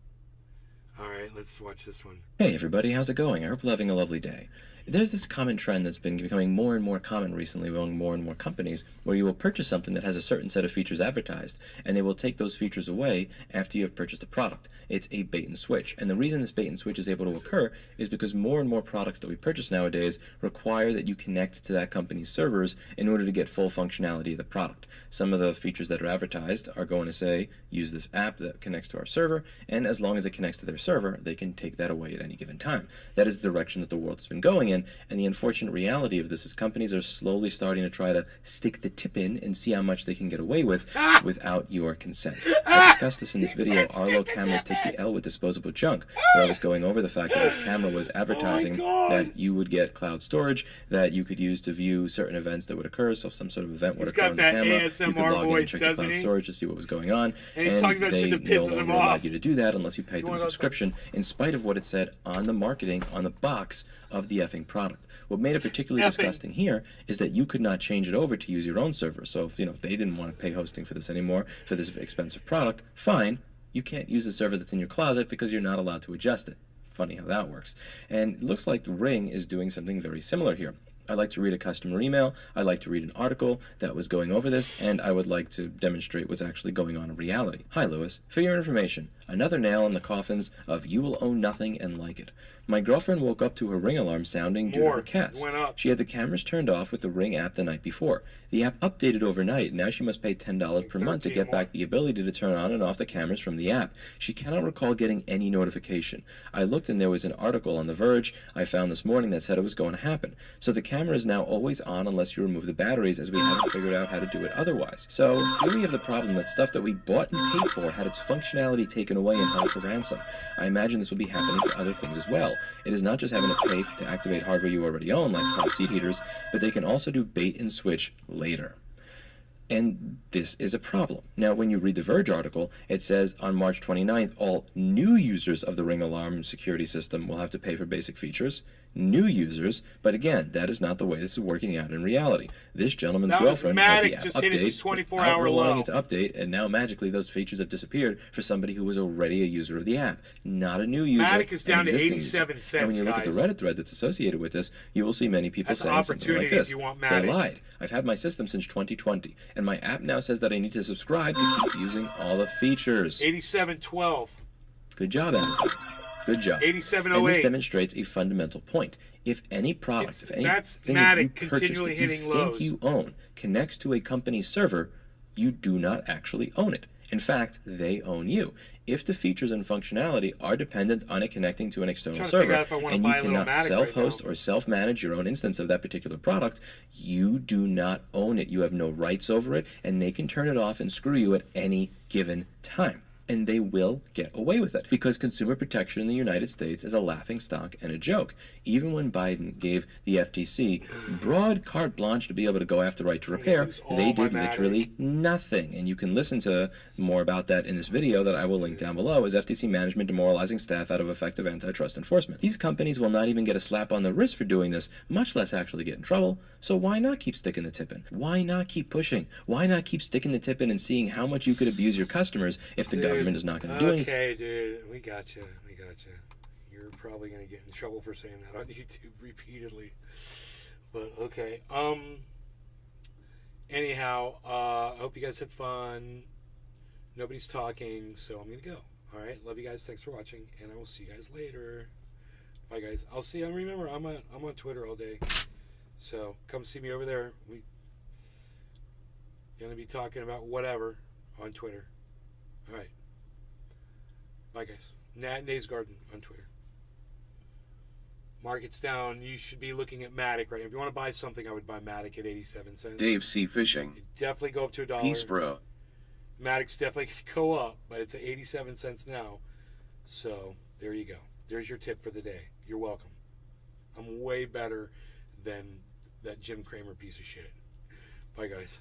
Alright, let's watch this one. Hey everybody, how's it going? I hope you're having a lovely day. There's this common trend that's been becoming more and more common recently among more and more companies, where you will purchase something that has a certain set of features advertised, and they will take those features away after you have purchased the product. It's a bait and switch, and the reason this bait and switch is able to occur is because more and more products that we purchase nowadays require that you connect to that company's servers in order to get full functionality of the product. Some of the features that are advertised are going to say, use this app that connects to our server, and as long as it connects to their server, they can take that away at any given time. That is the direction that the world has been going in, and the unfortunate reality of this is companies are slowly starting to try to stick the tip in and see how much they can get away with without your consent. I discussed this in this video, Arlo cameras take the L with disposable junk, where I was going over the fact that this camera was advertising that you would get cloud storage that you could use to view certain events that would occur. So if some sort of event would occur on the camera, you could log in and check the cloud storage to see what was going on, and they no longer allowed you to do that unless you paid them a subscription, in spite of what it said on the marketing, on the box of the effing product. What made it particularly disgusting here is that you could not change it over to use your own server. So if they didn't want to pay hosting for this anymore, for this expensive product, fine, you can't use the server that's in your closet because you're not allowed to adjust it. Funny how that works. And it looks like Ring is doing something very similar here. I'd like to read a customer email, I'd like to read an article that was going over this, and I would like to demonstrate what's actually going on in reality. Hi, Lewis. For your information, another nail in the coffins of you will own nothing and like it. My girlfriend woke up to her Ring alarm sounding due to her cats. She had the cameras turned off with the Ring app the night before. The app updated overnight, and now she must pay $10 per month to get back the ability to turn on and off the cameras from the app. She cannot recall getting any notification. I looked and there was an article on The Verge I found this morning that said it was going to happen. So the camera is now always on unless you remove the batteries, as we haven't figured out how to do it otherwise. So here we have the problem that stuff that we bought and paid for had its functionality taken away and held for ransom. I imagine this will be happening to other things as well. It is not just having to pay to activate hardware you already own, like car seat heaters, but they can also do bait and switch later. And this is a problem. Now, when you read the Verge article, it says on March 29th, all new users of the Ring alarm security system will have to pay for basic features. New users, but again, that is not the way this is working out in reality. This gentleman's girlfriend had the app just hit its 24-hour allowing low. it to update, and now magically those features have disappeared for somebody who was already a user of the app, not a new user. Matic is down to an existing 87 user. cents, And when you look guys. at the Reddit thread that's associated with this, you will see many people That's an saying something like opportunity this. if you want They Matic. lied. I've had my system since 2020, and my app now says that I need to subscribe to keep using all the features. 8712. Good job, Amazon. Good job. 8708. And this demonstrates a fundamental point. If any product, if anything that's that you Matic purchase continually that you hitting think lows. you own connects to a company's server, you do not actually own it. In fact, they own you. If the features and functionality are dependent on it connecting to an external trying to figure server, out if I wanna and you buy a little cannot Matic self-host right now. or self-manage your own instance of that particular product, you do not own it. You have no rights over it, and they can turn it off and screw you at any given time. And they will get away with it because consumer protection in the United States is a laughing stock and a joke. Even when Biden gave the FTC broad carte blanche to be able to go after right to repair, they did literally nothing. And you can listen to more about that in this video that I will link down below, as FTC management demoralizing staff out of effective antitrust enforcement. These companies will not even get a slap on the wrist for doing this, much less actually get in trouble. So why not keep sticking the tip in? Why not keep pushing? Why not keep sticking the tip in and seeing how much you could abuse your customers if the government is not going to do anything? Okay, dude, we got you. We got you. You're probably going to get in trouble for saying that on YouTube repeatedly. But okay. Anyhow, I hope you guys had fun. Nobody's talking, so I'm going to go. All right. Love you guys. Thanks for watching, and I will see you guys later. Bye, guys. I'll see you. Remember, I'm on Twitter all day, so come see me over there. We're going to be talking about whatever on Twitter. All right. Bye, guys. Nays Garden on Twitter. Market's down. You should be looking at Matic right now. If you want to buy something, I would buy Matic at 87 cents. Dave C. Fishing. Definitely go up to $1. Peace, bro. Matic's definitely going to go up, but it's at 87 cents now. So there you go. There's your tip for the day. You're welcome. I'm way better than that Jim Cramer piece of shit. Bye, guys.